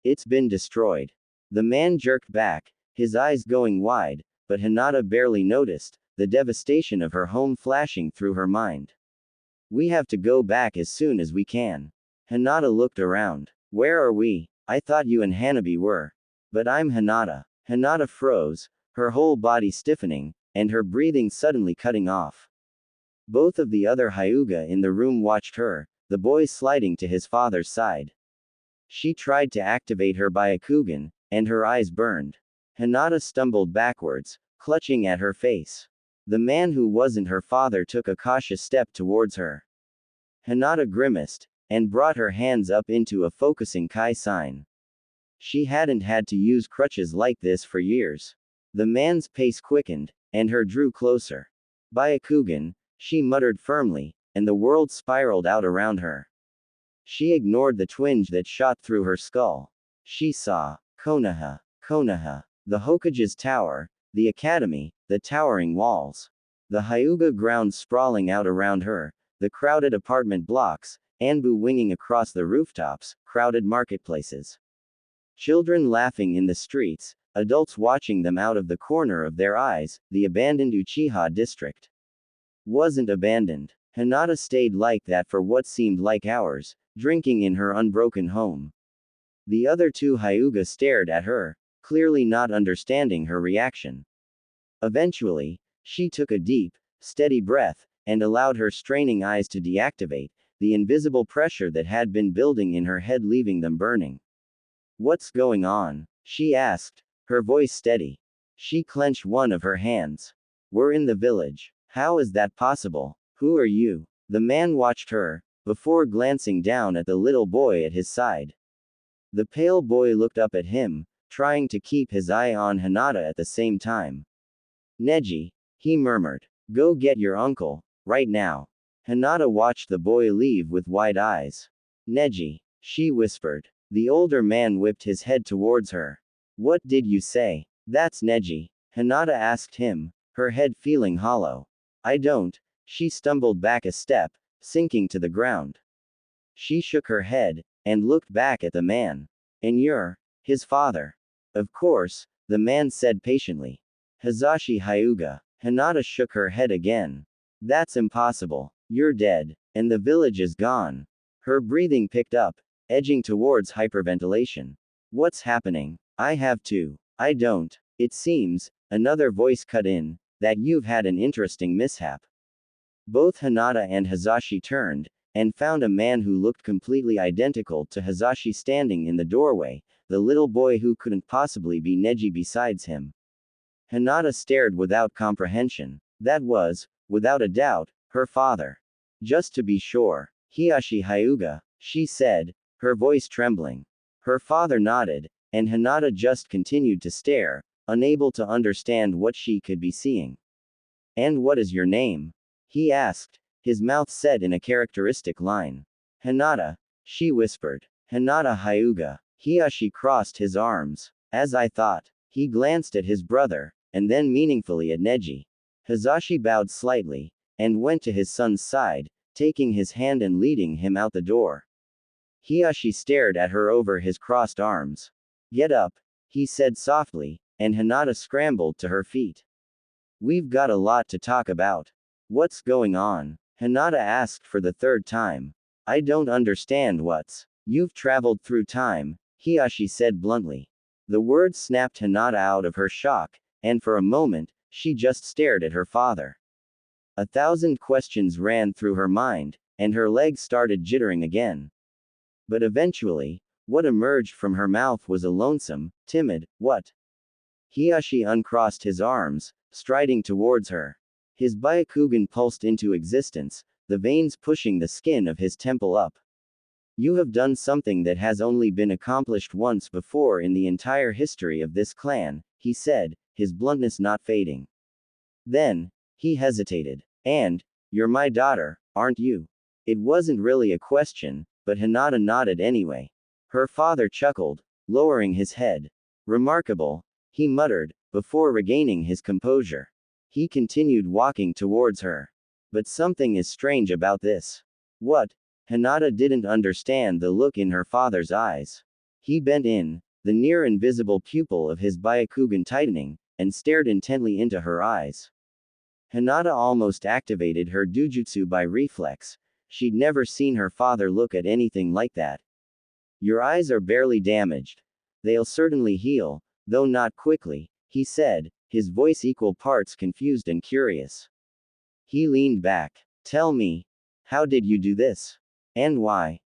It's been destroyed. The man jerked back, his eyes going wide, but Hinata barely noticed, the devastation of her home flashing through her mind. We have to go back as soon as we can. Hinata looked around. Where are we? I thought you and Hanabi were. But I'm Hinata. Hinata froze, her whole body stiffening, and her breathing suddenly cutting off. Both of the other Hyuga in the room watched her, the boy sliding to his father's side. She tried to activate her Byakugan, and her eyes burned. Hinata stumbled backwards, clutching at her face. The man who wasn't her father took a cautious step towards her. Hinata grimaced, and brought her hands up into a focusing Kai sign. She hadn't had to use crutches like this for years. The man's pace quickened, and her drew closer. Byakugan, she muttered firmly, and the world spiraled out around her. She ignored the twinge that shot through her skull. She saw Konoha, the Hokage's tower, the academy, the towering walls. The Hyuga grounds sprawling out around her, the crowded apartment blocks, Anbu winging across the rooftops, crowded marketplaces. Children laughing in the streets, adults watching them out of the corner of their eyes, the abandoned Uchiha district. Wasn't abandoned. Hinata stayed like that for what seemed like hours, drinking in her unbroken home. The other two Hyuga stared at her, clearly not understanding her reaction. Eventually, she took a deep, steady breath, and allowed her straining eyes to deactivate the invisible pressure that had been building in her head, leaving them burning. What's going on? She asked, her voice steady. She clenched one of her hands. We're in the village. How is that possible? Who are you? The man watched her, before glancing down at the little boy at his side. The pale boy looked up at him, trying to keep his eye on Hinata at the same time. Neji, he murmured. Go get your uncle, right now. Hinata watched the boy leave with wide eyes. Neji, she whispered. The older man whipped his head towards her. What did you say? That's Neji, Hinata asked him, her head feeling hollow. I don't. She stumbled back a step, sinking to the ground. She shook her head, and looked back at the man. And you're his father. Of course, the man said patiently. Hizashi Hyuga. Hinata shook her head again. That's impossible. You're dead, and the village is gone. Her breathing picked up, edging towards hyperventilation. What's happening? I have to. I don't. It seems, another voice cut in, that you've had an interesting mishap. Both Hinata and Hizashi turned, and found a man who looked completely identical to Hizashi standing in the doorway, the little boy who couldn't possibly be Neji besides him. Hinata stared without comprehension. That was, without a doubt, her father. Just to be sure, Hiyashi Hyuga, she said, her voice trembling. Her father nodded, and Hinata just continued to stare, unable to understand what she could be seeing. And what is your name? He asked, his mouth set in a characteristic line. Hinata, she whispered. Hinata Hyuga. Hiyashi crossed his arms. As I thought. He glanced at his brother, and then meaningfully at Neji. Hizashi bowed slightly, and went to his son's side, taking his hand and leading him out the door. Hiyashi stared at her over his crossed arms. Get up, he said softly, and Hinata scrambled to her feet. We've got a lot to talk about. What's going on? Hinata asked for the third time. I don't understand what's. You've traveled through time, Hiyashi said bluntly. The words snapped Hinata out of her shock, and for a moment, she just stared at her father. 1,000 questions ran through her mind, and her legs started jittering again. But eventually, what emerged from her mouth was a lonesome, timid, what? Hiyashi uncrossed his arms, striding towards her. His Byakugan pulsed into existence, the veins pushing the skin of his temple up. You have done something that has only been accomplished once before in the entire history of this clan, he said, his bluntness not fading. Then, he hesitated. And, you're my daughter, aren't you? It wasn't really a question, but Hinata nodded anyway. Her father chuckled, lowering his head. Remarkable, he muttered, before regaining his composure. He continued walking towards her. But something is strange about this. What? Hinata didn't understand the look in her father's eyes. He bent in, the near invisible pupil of his Byakugan tightening, and stared intently into her eyes. Hinata almost activated her dujutsu by reflex. She'd never seen her father look at anything like that. Your eyes are barely damaged. They'll certainly heal, though not quickly, he said, his voice equal parts confused and curious. He leaned back. Tell me, how did you do this? And why?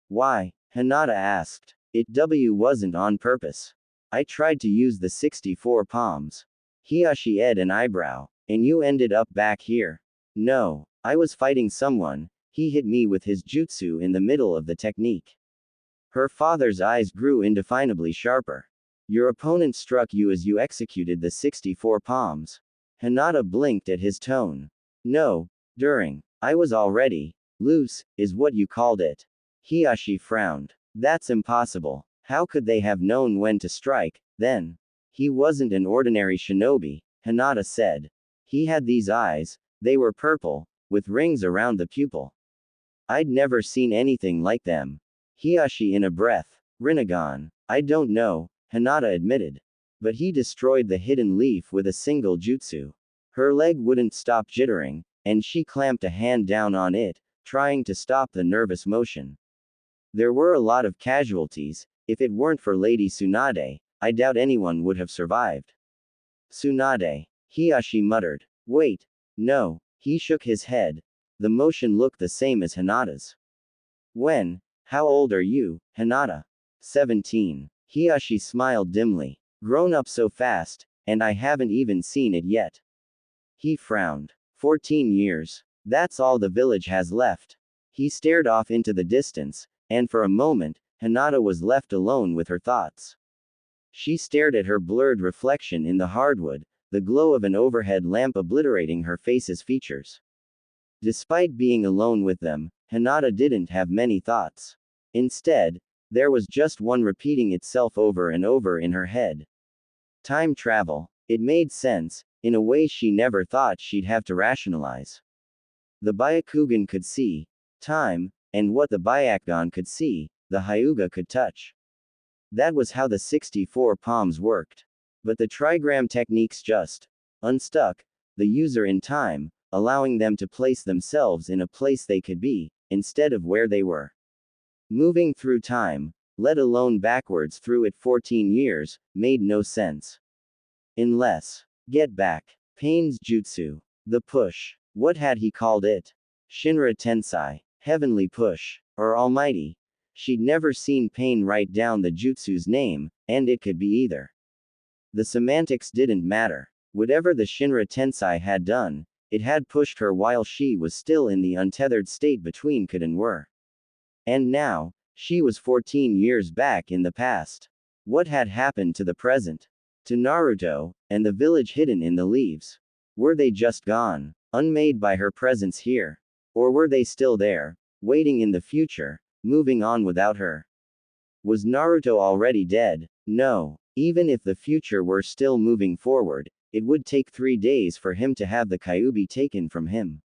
Why? Hinata asked. It wasn't on purpose. I tried to use the 64 palms. Hiyashi ed an eyebrow. And you ended up back here? No, I was fighting someone. He hit me with his jutsu in the middle of the technique. Her father's eyes grew indefinably sharper. Your opponent struck you as you executed the 64 palms. Hinata blinked at his tone. No, during. I was already loose, is what you called it. Hiyashi frowned. That's impossible. How could they have known when to strike, then? He wasn't an ordinary shinobi, Hinata said. He had these eyes, they were purple, with rings around the pupil. I'd never seen anything like them. Hiyashi in a breath. Rinnegan. I don't know, Hinata admitted. But he destroyed the hidden leaf with a single jutsu. Her leg wouldn't stop jittering, and she clamped a hand down on it, trying to stop the nervous motion. There were a lot of casualties. If it weren't for Lady Tsunade, I doubt anyone would have survived. Tsunade, Hiashi muttered. Wait. No. He shook his head. The motion looked the same as Hinata's. When? How old are you, Hinata? 17. Hiashi smiled dimly. Grown up so fast, and I haven't even seen it yet. He frowned. 14 years. That's all the village has left. He stared off into the distance, and for a moment, Hinata was left alone with her thoughts. She stared at her blurred reflection in the hardwood, the glow of an overhead lamp obliterating her face's features. Despite being alone with them, Hinata didn't have many thoughts. Instead, there was just one repeating itself over and over in her head. Time travel. It made sense, in a way she never thought she'd have to rationalize. The Byakugan could see time, and what the Byakugan could see, the Hyuga could touch. That was how the 64 palms worked. But the trigram techniques just unstuck the user in time, allowing them to place themselves in a place they could be, instead of where they were. Moving through time, let alone backwards through it 14 years, made no sense. Unless, get back. Pain's jutsu. The push. What had he called it? Shinra Tensai. Heavenly push. Or almighty. She'd never seen Pain write down the jutsu's name, and it could be either. The semantics didn't matter. Whatever the Shinra Tensai had done, it had pushed her while she was still in the untethered state between could and were. And now, she was 14 years back in the past. What had happened to the present? To Naruto, and the village hidden in the leaves? Were they just gone, unmade by her presence here? Or were they still there, waiting in the future, moving on without her? Was Naruto already dead? No. Even if the future were still moving forward, it would take 3 days for him to have the Kyuubi taken from him.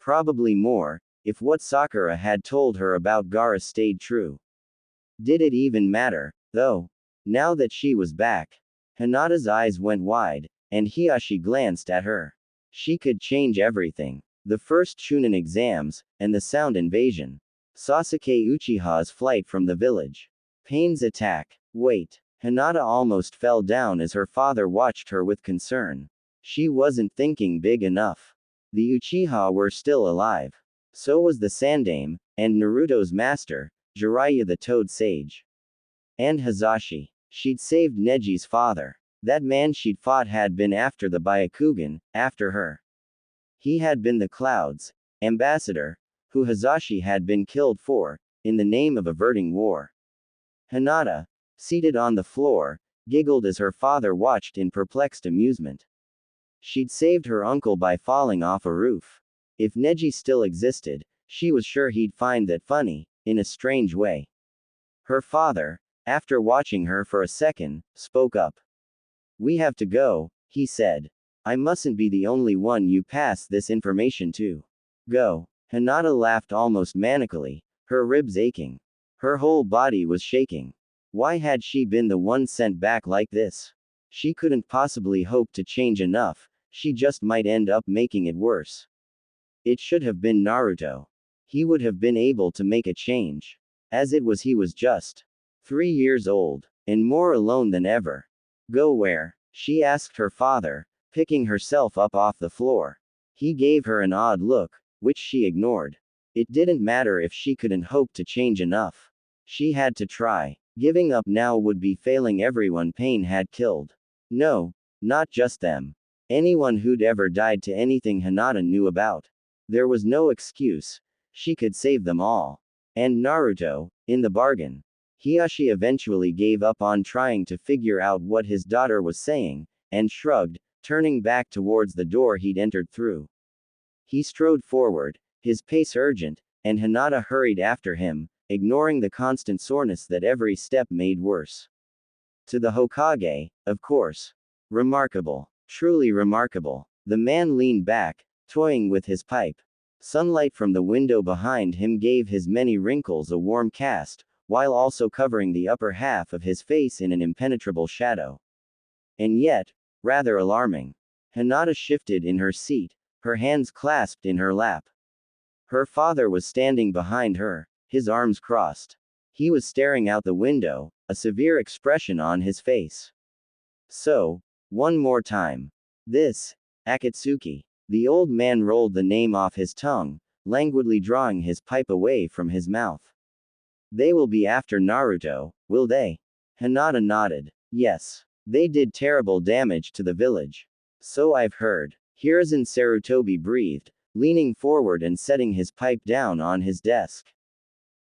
Probably more, if what Sakura had told her about Gaara stayed true. Did it even matter, though? Now that she was back, Hinata's eyes went wide, and Hiashi glanced at her. She could change everything. The first Chunin exams, and the sound invasion. Sasuke Uchiha's flight from the village. Pain's attack. Wait. Hinata almost fell down as her father watched her with concern. She wasn't thinking big enough. The Uchiha were still alive. So was the Sandaime, and Naruto's master, Jiraiya the Toad Sage. And Hizashi. She'd saved Neji's father. That man she'd fought had been after the Byakugan, after her. He had been the Cloud's ambassador, who Hizashi had been killed for, in the name of averting war. Hinata, seated on the floor, giggled as her father watched in perplexed amusement. She'd saved her uncle by falling off a roof. If Neji still existed, she was sure he'd find that funny, in a strange way. Her father, after watching her for a second, spoke up. We have to go, he said. I mustn't be the only one you pass this information to. Go. Hinata laughed almost manically, her ribs aching. Her whole body was shaking. Why had she been the one sent back like this? She couldn't possibly hope to change enough, she just might end up making it worse. It should have been Naruto. He would have been able to make a change. As it was, he was just 3 years old, and more alone than ever. Go where? She asked her father, picking herself up off the floor. He gave her an odd look, which she ignored. It didn't matter if she couldn't hope to change enough. She had to try. Giving up now would be failing everyone Pain had killed. No, not just them. Anyone who'd ever died to anything Hinata knew about. There was no excuse. She could save them all. And Naruto, in the bargain. Hiashi eventually gave up on trying to figure out what his daughter was saying, and shrugged, turning back towards the door he'd entered through. He strode forward, his pace urgent, and Hinata hurried after him, ignoring the constant soreness that every step made worse. To the Hokage, of course. Remarkable. Truly remarkable. The man leaned back, toying with his pipe. Sunlight from the window behind him gave his many wrinkles a warm cast, while also covering the upper half of his face in an impenetrable shadow. And yet, rather alarming. Hinata shifted in her seat, her hands clasped in her lap. Her father was standing behind her, his arms crossed. He was staring out the window, a severe expression on his face. So, one more time. This, Akatsuki. The old man rolled the name off his tongue, languidly drawing his pipe away from his mouth. They will be after Naruto, will they? Hinata nodded. Yes. They did terrible damage to the village. So I've heard. Hiruzen Sarutobi breathed, leaning forward and setting his pipe down on his desk.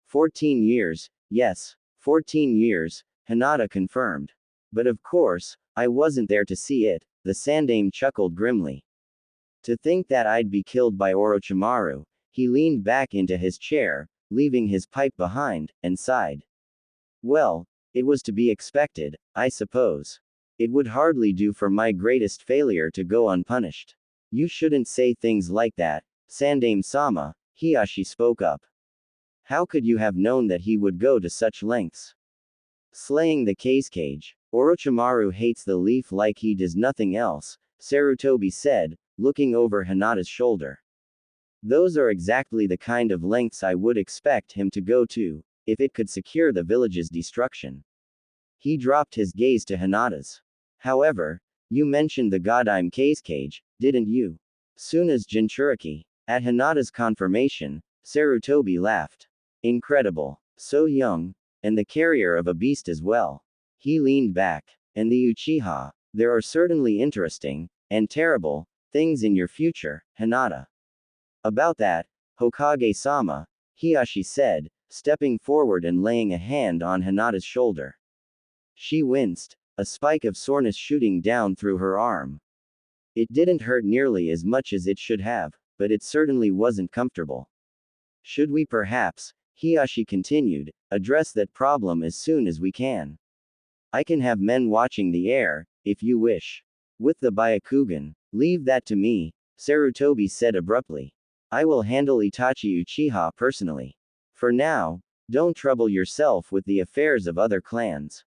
14 years, yes, 14 years, Hinata confirmed. But of course, I wasn't there to see it, the Sandaime chuckled grimly. To think that I'd be killed by Orochimaru, he leaned back into his chair, leaving his pipe behind, and sighed. Well, it was to be expected, I suppose. It would hardly do for my greatest failure to go unpunished. You shouldn't say things like that, Sandaime-sama, Hiashi spoke up. How could you have known that he would go to such lengths? Slaying the Cage. Orochimaru hates the leaf like he does nothing else, Sarutobi said, looking over Hinata's shoulder. Those are exactly the kind of lengths I would expect him to go to, if it could secure the village's destruction. He dropped his gaze to Hinata's. However, you mentioned the Godime Cage, didn't you? Soon as Jinchuriki. At Hinata's confirmation, Sarutobi laughed. Incredible. So young, and the carrier of a beast as well. He leaned back. And the Uchiha, there are certainly interesting, and terrible, things in your future, Hinata. About that, Hokage-sama, Hiashi said, stepping forward and laying a hand on Hinata's shoulder. She winced, a spike of soreness shooting down through her arm. It didn't hurt nearly as much as it should have, but it certainly wasn't comfortable. Should we perhaps, Hiashi continued, address that problem as soon as we can? I can have men watching the air, if you wish. With the Byakugan, leave that to me, Sarutobi said abruptly. I will handle Itachi Uchiha personally. For now, don't trouble yourself with the affairs of other clans.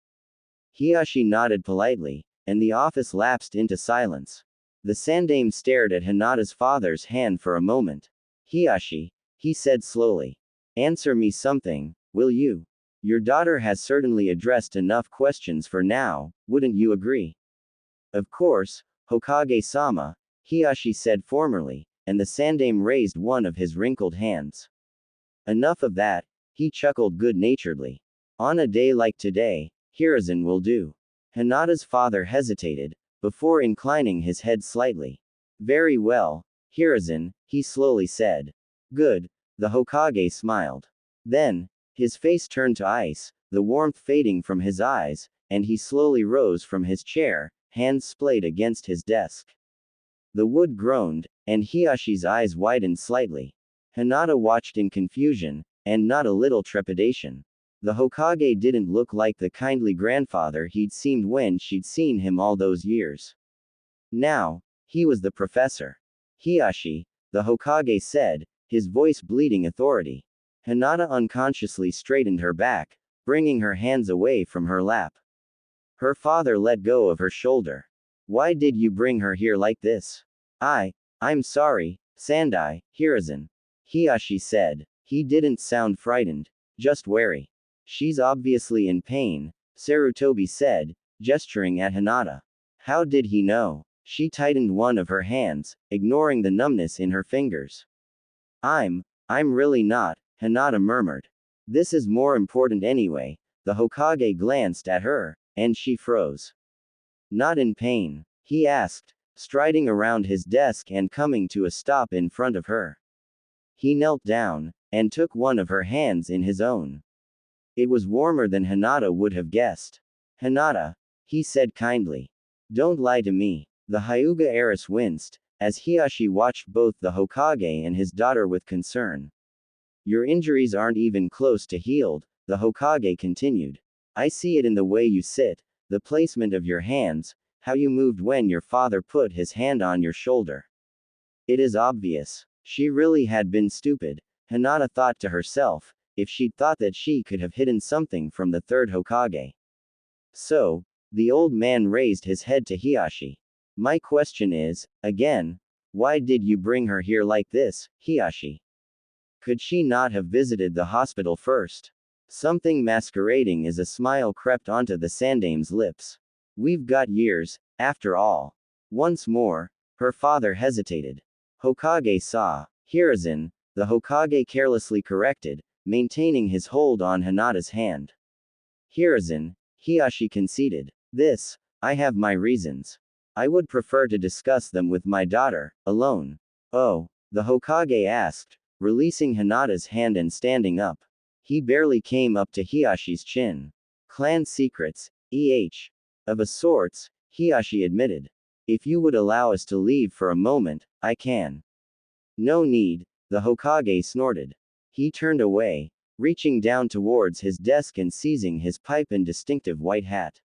Hiashi nodded politely, and the office lapsed into silence. The Sandaime stared at Hinata's father's hand for a moment. Hiashi, he said slowly. Answer me something, will you? Your daughter has certainly addressed enough questions for now, wouldn't you agree? Of course, Hokage-sama, Hiashi said formally, and the Sandaime raised one of his wrinkled hands. Enough of that, he chuckled good-naturedly. On a day like today, Hiruzen will do. Hinata's father hesitated, before inclining his head slightly. Very well, Hiruzen, he slowly said. Good, the Hokage smiled. Then, his face turned to ice, the warmth fading from his eyes, and he slowly rose from his chair, hands splayed against his desk. The wood groaned, and Hiashi's eyes widened slightly. Hinata watched in confusion, and not a little trepidation. The Hokage didn't look like the kindly grandfather he'd seemed when she'd seen him all those years. Now, he was the professor. Hiashi, the Hokage said, his voice bleeding authority. Hinata unconsciously straightened her back, bringing her hands away from her lap. Her father let go of her shoulder. Why did you bring her here like this? I'm sorry, Sandai, Hiruzen. Hiashi said. He didn't sound frightened, just wary. She's obviously in pain, Sarutobi said, gesturing at Hinata. How did he know? She tightened one of her hands, ignoring the numbness in her fingers. I'm really not, Hinata murmured. This is more important anyway. The Hokage glanced at her, and she froze. Not in pain? He asked, striding around his desk and coming to a stop in front of her. He knelt down, and took one of her hands in his own. It was warmer than Hinata would have guessed. Hinata, he said kindly. Don't lie to me. The Hyuga heiress winced, as Hiashi watched both the Hokage and his daughter with concern. Your injuries aren't even close to healed, the Hokage continued. I see it in the way you sit, the placement of your hands, how you moved when your father put his hand on your shoulder. It is obvious. She really had been stupid, Hinata thought to herself, if she'd thought that she could have hidden something from the third Hokage. So, the old man raised his head to Hiashi. My question is, again, Why did you bring her here like this, Hiyashi? Could she not have visited the hospital first? Something masquerading as a smile crept onto the Sandame's lips. We've got years, after all. Once more, her father hesitated. Hokage saw. Hiruzen, the Hokage carelessly corrected, maintaining his hold on Hinata's hand. Hiruzen, Hiyashi conceded. This, I have my reasons. I would prefer to discuss them with my daughter, alone. Oh, the Hokage asked, releasing Hinata's hand and standing up. He barely came up to Hiyashi's chin. Clan secrets, Of a sorts, Hiyashi admitted. If you would allow us to leave for a moment, I can. No need, the Hokage snorted. He turned away, reaching down towards his desk and seizing his pipe and distinctive white hat.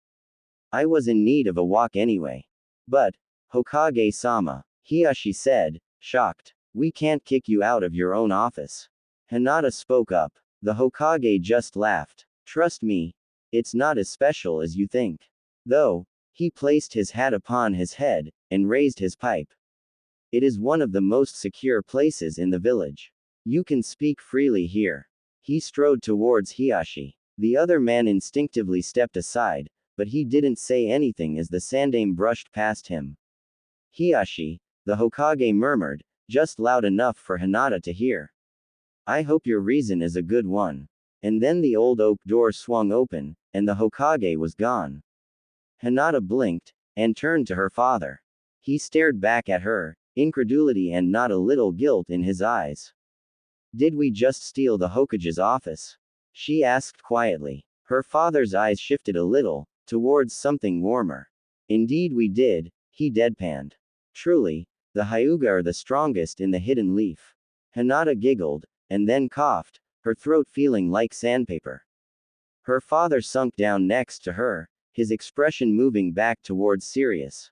I was in need of a walk anyway. But, Hokage-sama, Hiyashi said, shocked. We can't kick you out of your own office. Hinata spoke up. The Hokage just laughed. Trust me, it's not as special as you think. Though, he placed his hat upon his head, and raised his pipe. It is one of the most secure places in the village. You can speak freely here. He strode towards Hiyashi. The other man instinctively stepped aside, but he didn't say anything as the Sandame brushed past him. Hiyashi, the Hokage murmured, just loud enough for Hinata to hear. I hope your reason is a good one. And then the old oak door swung open, and the Hokage was gone. Hinata blinked, and turned to her father. He stared back at her, incredulity and not a little guilt in his eyes. Did we just steal the Hokage's office? She asked quietly. Her father's eyes shifted a little, towards something warmer. Indeed we did, he deadpanned. Truly, the Hyuga are the strongest in the hidden leaf. Hinata giggled, and then coughed, her throat feeling like sandpaper. Her father sunk down next to her, his expression moving back towards serious.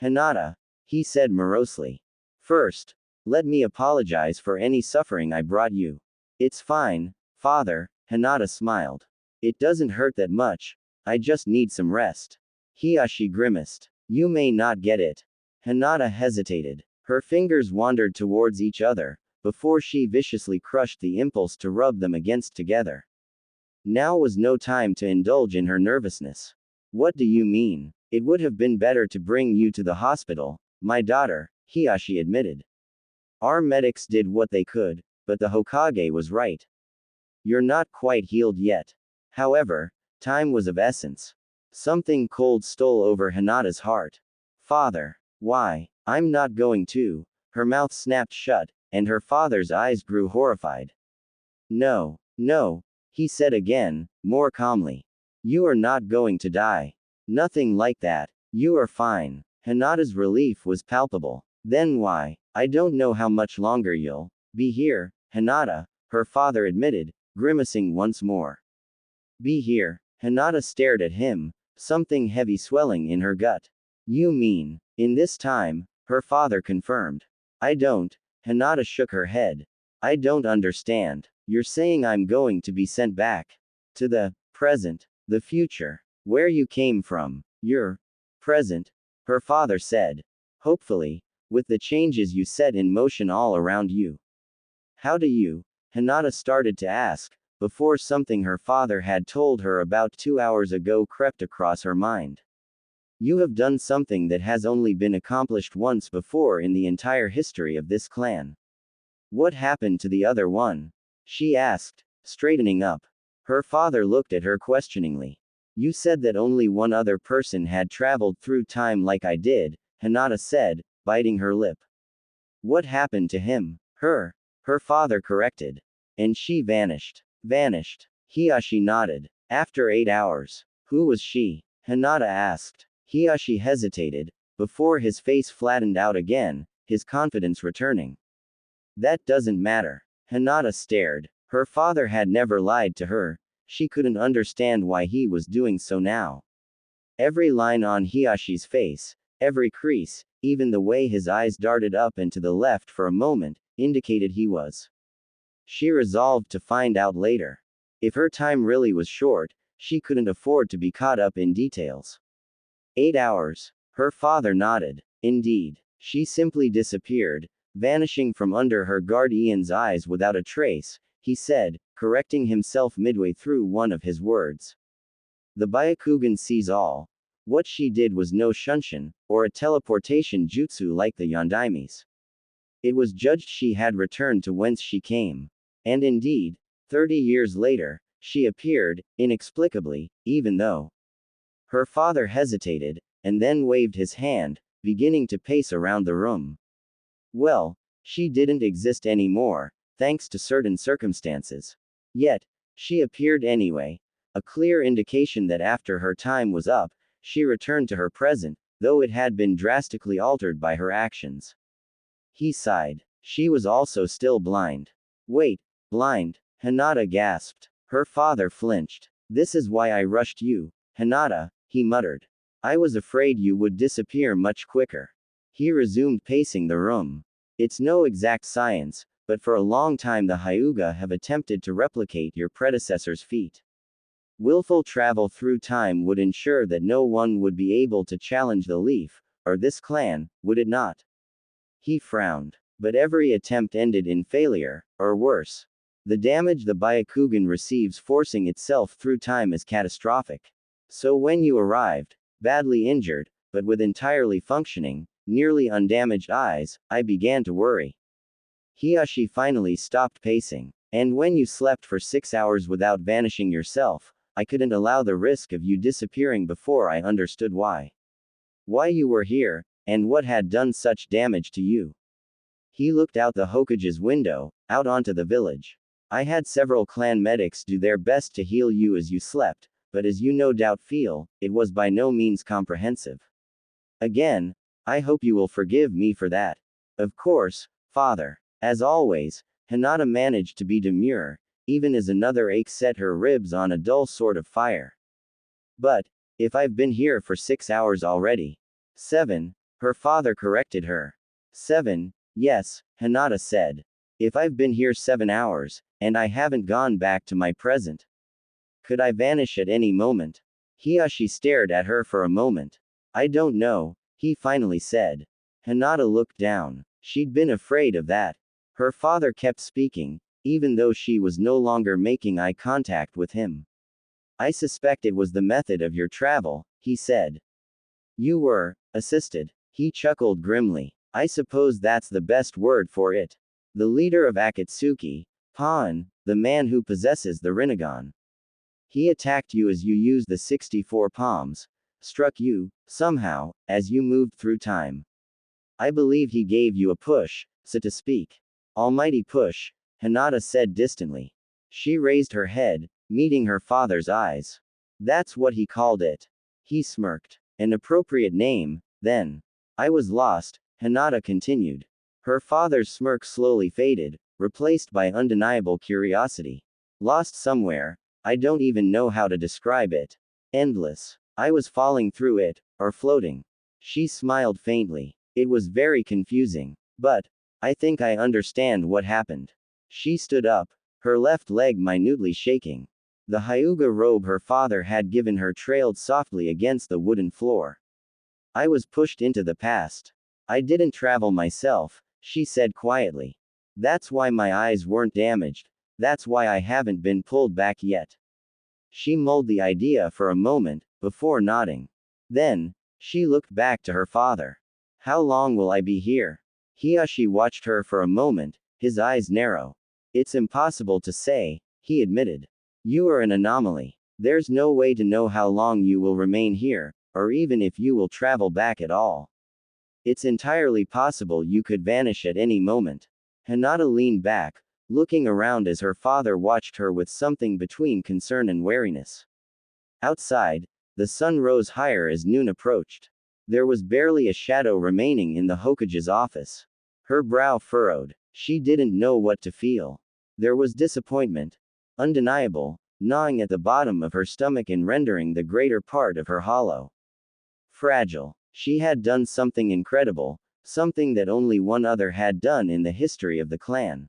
Hinata, he said morosely. First, let me apologize for any suffering I brought you. It's fine, father, Hinata smiled. It doesn't hurt that much, I just need some rest. Hiyashi grimaced. You may not get it. Hinata hesitated. Her fingers wandered towards each other, before she viciously crushed the impulse to rub them against together. Now was no time to indulge in her nervousness. What do you mean? It would have been better to bring you to the hospital, my daughter, Hiyashi admitted. Our medics did what they could, but the Hokage was right. You're not quite healed yet. However, time was of essence. Something cold stole over Hinata's heart. Father. Why? I'm not going to. Her mouth snapped shut, and her father's eyes grew horrified. No, no, he said again, more calmly. You are not going to die. Nothing like that. You are fine. Hinata's relief was palpable. Then why? I don't know how much longer you'll be here, Hinata, her father admitted, grimacing once more. Be here. Hinata stared at him, something heavy swelling in her gut. You mean, in this time, her father confirmed. I don't. Hinata shook her head. I don't understand. You're saying I'm going to be sent back to the present, the future, where you came from. Your present, her father said. Hopefully, with the changes you set in motion all around you. How do you? Hinata started to ask, before something her father had told her about 2 hours ago crept across her mind. You have done something that has only been accomplished once before in the entire history of this clan. What happened to the other one? She asked, straightening up. Her father looked at her questioningly. You said that only one other person had traveled through time like I did, Hinata said, biting her lip. What happened to him? Her father corrected. And she vanished. Vanished. Hiyashi nodded. After 8 hours. Who was she? Hinata asked. Hiyashi hesitated, before his face flattened out again, his confidence returning. That doesn't matter. Hinata stared. Her father had never lied to her. She couldn't understand why he was doing so now. Every line on Hiyashi's face, every crease, even the way his eyes darted up and to the left for a moment, indicated he was. She resolved to find out later. If her time really was short, she couldn't afford to be caught up in details. 8 hours. Her father nodded. Indeed. She simply disappeared, vanishing from under her guardian's eyes without a trace, he said, correcting himself midway through one of his words. The Byakugan sees all. What she did was no shunshin, or a teleportation jutsu like the Yondaimes. It was judged she had returned to whence she came. And indeed, 30 years later, she appeared, inexplicably, even though. Her father hesitated, and then waved his hand, beginning to pace around the room. Well, she didn't exist anymore, thanks to certain circumstances. Yet, she appeared anyway, a clear indication that after her time was up, she returned to her present, though it had been drastically altered by her actions. He sighed. She was also still blind. Wait, blind? Hinata gasped. Her father flinched. This is why I rushed you, Hinata, he muttered. I was afraid you would disappear much quicker. He resumed pacing the room. It's no exact science, but for a long time the Hyuga have attempted to replicate your predecessor's feat. Willful travel through time would ensure that no one would be able to challenge the Leaf, or this clan, would it not? He frowned. But every attempt ended in failure, or worse. The damage the Byakugan receives forcing itself through time is catastrophic. So when you arrived, badly injured, but with entirely functioning, nearly undamaged eyes, I began to worry. Hiyashi finally stopped pacing. And when you slept for 6 hours without vanishing yourself, I couldn't allow the risk of you disappearing before I understood why. Why you were here, and what had done such damage to you. He looked out the Hokage's window, out onto the village. I had several clan medics do their best to heal you as you slept, but as you no doubt feel, it was by no means comprehensive. Again, I hope you will forgive me for that. Of course, father. As always, Hinata managed to be demure, even as another ache set her ribs on a dull sort of fire. But, if I've been here for 6 hours already. 7, her father corrected her. 7, yes, Hinata said. If I've been here 7 hours, and I haven't gone back to my present. Could I vanish at any moment? Hiyashi stared at her for a moment. I don't know, he finally said. Hinata looked down. She'd been afraid of that. Her father kept speaking, even though she was no longer making eye contact with him. I suspect it was the method of your travel, he said. You were assisted. He chuckled grimly. I suppose that's the best word for it. The leader of Akatsuki, Pawn, the man who possesses the Rinnegan. He attacked you as you used the 64 palms, struck you, somehow, as you moved through time. I believe he gave you a push, so to speak. Almighty push, Hinata said distantly. She raised her head, meeting her father's eyes. That's what he called it. He smirked. An appropriate name, then. I was lost, Hinata continued. Her father's smirk slowly faded, replaced by undeniable curiosity. Lost somewhere, I don't even know how to describe it. Endless. I was falling through it, or floating. She smiled faintly. It was very confusing. But, I think I understand what happened. She stood up, her left leg minutely shaking. The Hyuga robe her father had given her trailed softly against the wooden floor. I was pushed into the past. I didn't travel myself, she said quietly. That's why my eyes weren't damaged. That's why I haven't been pulled back yet. She mulled the idea for a moment, before nodding. Then, she looked back to her father. How long will I be here? Hiyashi watched her for a moment, his eyes narrow. It's impossible to say, he admitted. You are an anomaly. There's no way to know how long you will remain here, or even if you will travel back at all. It's entirely possible you could vanish at any moment. Hinata leaned back, looking around as her father watched her with something between concern and wariness. Outside, the sun rose higher as noon approached. There was barely a shadow remaining in the Hokage's office. Her brow furrowed. She didn't know what to feel. There was disappointment. Undeniable, gnawing at the bottom of her stomach and rendering the greater part of her hollow. Fragile. She had done something incredible, something that only one other had done in the history of the clan.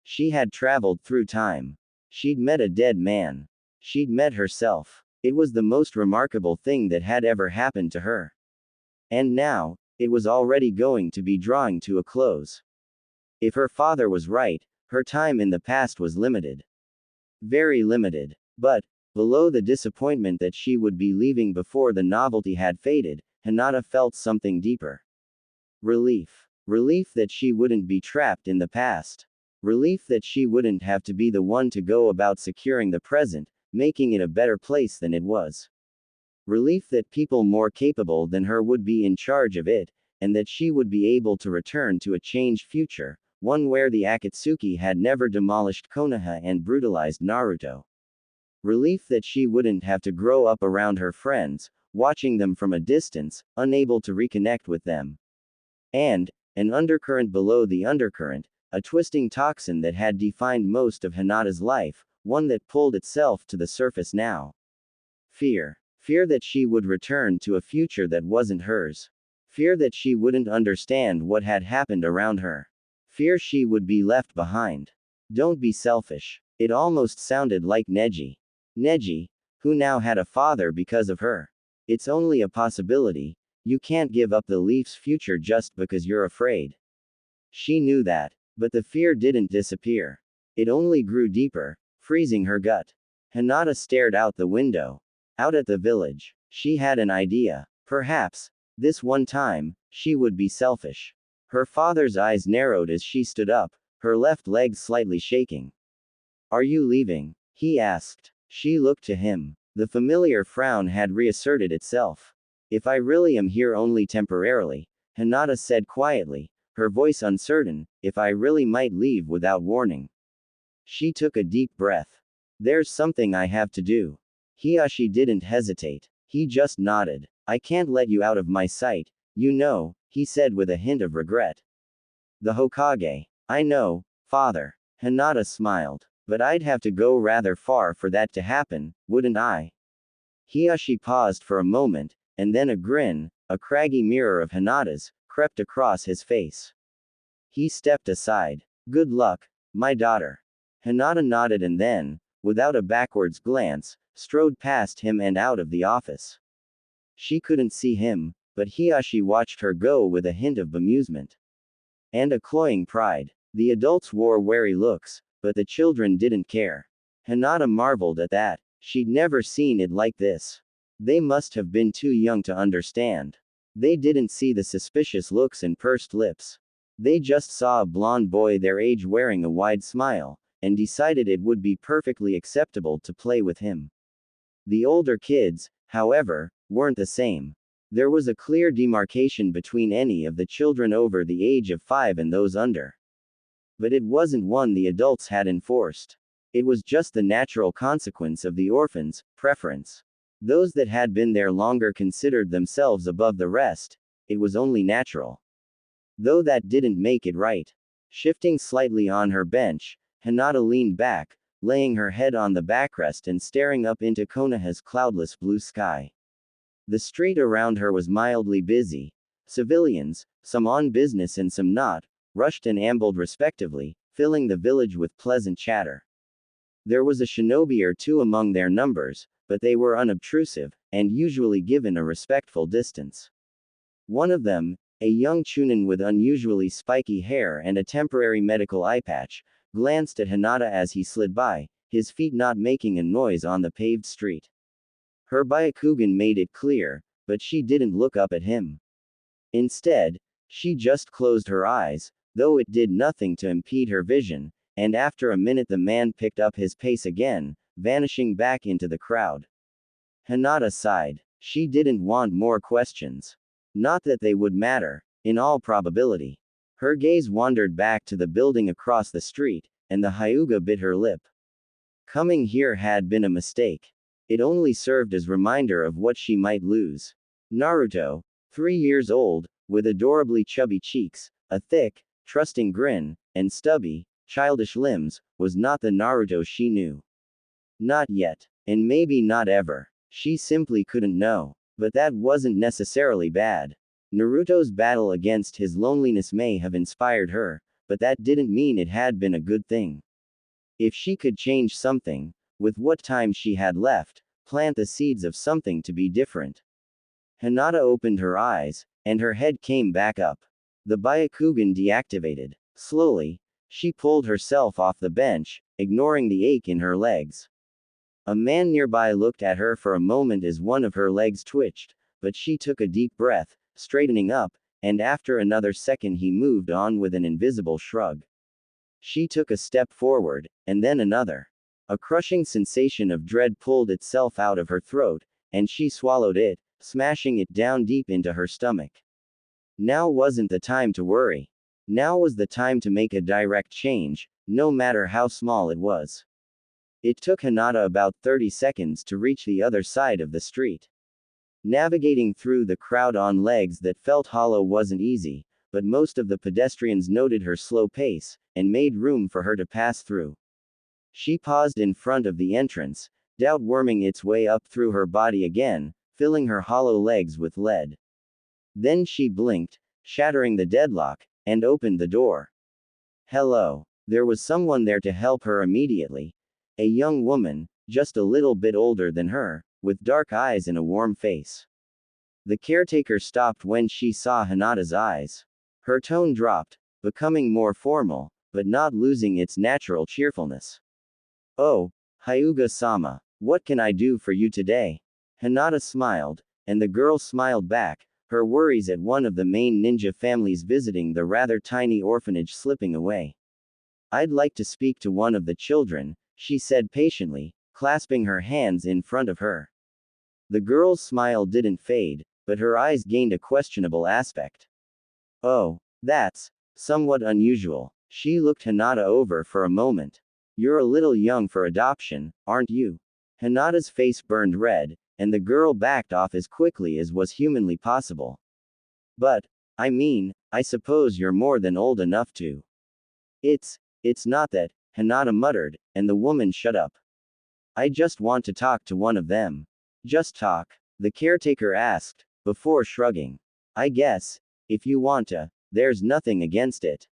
She had traveled through time. She'd met a dead man. She'd met herself. It was the most remarkable thing that had ever happened to her. And now, It was already going to be drawing to a close. If her father was right, her time in the past was limited. Very limited. But, below the disappointment that she would be leaving before the novelty had faded, Hinata felt something deeper. Relief. Relief that she wouldn't be trapped in the past. Relief that she wouldn't have to be the one to go about securing the present, making it a better place than it was. Relief that people more capable than her would be in charge of it, and that she would be able to return to a changed future, one where the Akatsuki had never demolished Konoha and brutalized Naruto. Relief that she wouldn't have to grow up around her friends, watching them from a distance, unable to reconnect with them. And, an undercurrent below the undercurrent, a twisting toxin that had defined most of Hinata's life, one that pulled itself to the surface now. Fear. Fear that she would return to a future that wasn't hers. Fear that she wouldn't understand what had happened around her. Fear she would be left behind. Don't be selfish. It almost sounded like Neji. Neji, who now had a father because of her. It's only a possibility. You can't give up the Leafs' future just because you're afraid. She knew that. But the fear didn't disappear. It only grew deeper, freezing her gut. Hinata stared out the window. Out at the village. She had an idea. Perhaps, this one time, she would be selfish. Her father's eyes narrowed as she stood up, her left leg slightly shaking. Are you leaving? He asked. She looked to him. The familiar frown had reasserted itself. If I really am here only temporarily, Hinata said quietly, her voice uncertain, if I really might leave without warning. She took a deep breath. There's something I have to do. Hiyashi didn't hesitate. He just nodded. I can't let you out of my sight, you know, he said with a hint of regret. The Hokage. I know, father. Hinata smiled. But I'd have to go rather far for that to happen, wouldn't I? Hiyashi paused for a moment, and then a grin, a craggy mirror of Hinata's, crept across his face. He stepped aside. Good luck, my daughter. Hinata nodded and then, without a backwards glance, strode past him and out of the office. She couldn't see him, but Hiyashi watched her go with a hint of bemusement. And a cloying pride. The adults wore wary looks, but the children didn't care. Hinata marveled at that. She'd never seen it like this. They must have been too young to understand. They didn't see the suspicious looks and pursed lips. They just saw a blonde boy their age wearing a wide smile, and decided it would be perfectly acceptable to play with him. The older kids, however, weren't the same. There was a clear demarcation between any of the children over the age of 5 and those under. But it wasn't one the adults had enforced. It was just the natural consequence of the orphans' preference. Those that had been there longer considered themselves above the rest. It was only natural. Though that didn't make it right. Shifting slightly on her bench, Hinata leaned back, laying her head on the backrest and staring up into Konoha's cloudless blue sky. The street around her was mildly busy. Civilians, some on business and some not, rushed and ambled respectively, filling the village with pleasant chatter. There was a shinobi or two among their numbers, but they were unobtrusive, and usually given a respectful distance. One of them, a young chunin with unusually spiky hair and a temporary medical eye patch, glanced at Hinata as he slid by, his feet not making a noise on the paved street. Her Byakugan made it clear, but she didn't look up at him. Instead, she just closed her eyes, though it did nothing to impede her vision, and after a minute the man picked up his pace again, vanishing back into the crowd. Hinata sighed. She didn't want more questions. Not that they would matter, in all probability. Her gaze wandered back to the building across the street, and the Hyuga bit her lip. Coming here had been a mistake. It only served as reminder of what she might lose. Naruto, 3 years old, with adorably chubby cheeks, a thick, trusting grin, and stubby, childish limbs, was not the Naruto she knew. Not yet. And maybe not ever. She simply couldn't know. But that wasn't necessarily bad. Naruto's battle against his loneliness may have inspired her, but that didn't mean it had been a good thing. If she could change something, with what time she had left, plant the seeds of something to be different. Hinata opened her eyes, and her head came back up. The Byakugan deactivated. Slowly, she pulled herself off the bench, ignoring the ache in her legs. A man nearby looked at her for a moment as one of her legs twitched, but she took a deep breath, straightening up, and after another second he moved on with an invisible shrug. She took a step forward, and then another. A crushing sensation of dread pulled itself out of her throat, and she swallowed it, smashing it down deep into her stomach. Now wasn't the time to worry. Now was the time to make a direct change, no matter how small it was. It took Hinata about 30 seconds to reach the other side of the street. Navigating through the crowd on legs that felt hollow wasn't easy, but most of the pedestrians noted her slow pace, and made room for her to pass through. She paused in front of the entrance, doubt worming its way up through her body again, filling her hollow legs with lead. Then she blinked, shattering the deadlock, and opened the door. Hello. There was someone there to help her immediately. A young woman, just a little bit older than her, with dark eyes and a warm face. The caretaker stopped when she saw Hinata's eyes. Her tone dropped, becoming more formal, but not losing its natural cheerfulness. Oh, Hyuga-sama, what can I do for you today? Hinata smiled, and the girl smiled back, her worries at one of the main ninja families visiting the rather tiny orphanage slipping away. I'd like to speak to one of the children, she said patiently, clasping her hands in front of her. The girl's smile didn't fade, but her eyes gained a questionable aspect. Oh, that's somewhat unusual. She looked Hinata over for a moment. You're a little young for adoption, aren't you? Hinata's face burned red, and the girl backed off as quickly as was humanly possible. But, I suppose you're more than old enough to. It's not that, Hinata muttered, and the woman shut up. I just want to talk to one of them. Just talk? The caretaker asked, before shrugging. I guess, if you want to, there's nothing against it.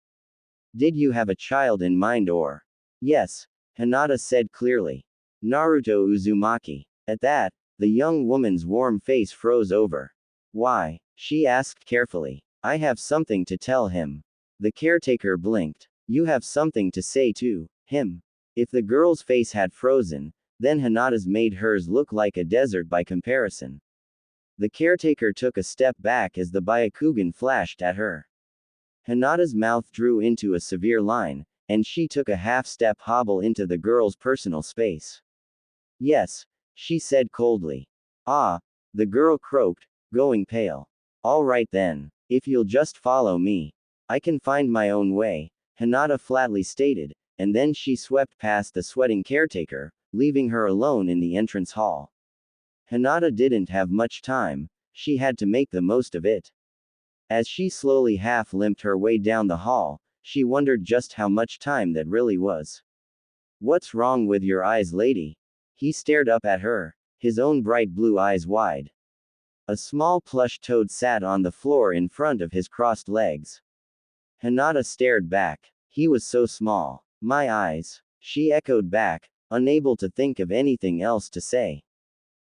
Did you have a child in mind or? Yes, Hinata said clearly. Naruto Uzumaki. At that, the young woman's warm face froze over. Why? She asked carefully. I have something to tell him. The caretaker blinked. You have something to say to him. If the girl's face had frozen, then Hinata's made hers look like a desert by comparison. The caretaker took a step back as the Byakugan flashed at her. Hinata's mouth drew into a severe line, and she took a half-step hobble into the girl's personal space. Yes, she said coldly. Ah, the girl croaked, going pale. All right then, if you'll just follow me, I can find my own way, Hinata flatly stated, and then she swept past the sweating caretaker, leaving her alone in the entrance hall. Hinata didn't have much time, she had to make the most of it. As she slowly half-limped her way down the hall, she wondered just how much time that really was. What's wrong with your eyes, lady? He stared up at her, his own bright blue eyes wide. A small plush toad sat on the floor in front of his crossed legs. Hinata stared back. He was so small. My eyes. She echoed back, unable to think of anything else to say.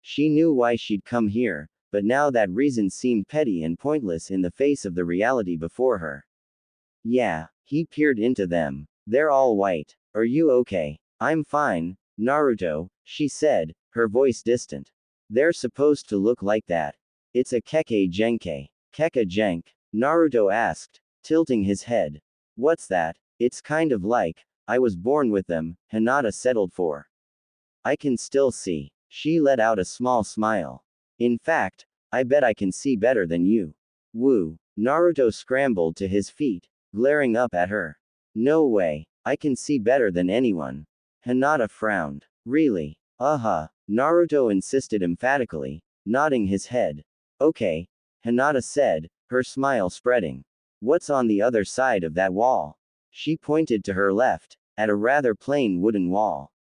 She knew why she'd come here, but now that reason seemed petty and pointless in the face of the reality before her. Yeah, he peered into them. They're all white. Are you okay? I'm fine, Naruto, she said, her voice distant. They're supposed to look like that. It's a keke genke. Keka jenk? Naruto asked, tilting his head. What's that? It's kind of like, I was born with them, Hinata settled for. I can still see. She let out a small smile. In fact, I bet I can see better than you. Woo. Naruto scrambled to his feet, glaring up at her. No way. I can see better than anyone. Hinata frowned. Really? Naruto insisted emphatically, nodding his head. Okay. Hinata said, her smile spreading. What's on the other side of that wall? She pointed to her left, at a rather plain wooden wall.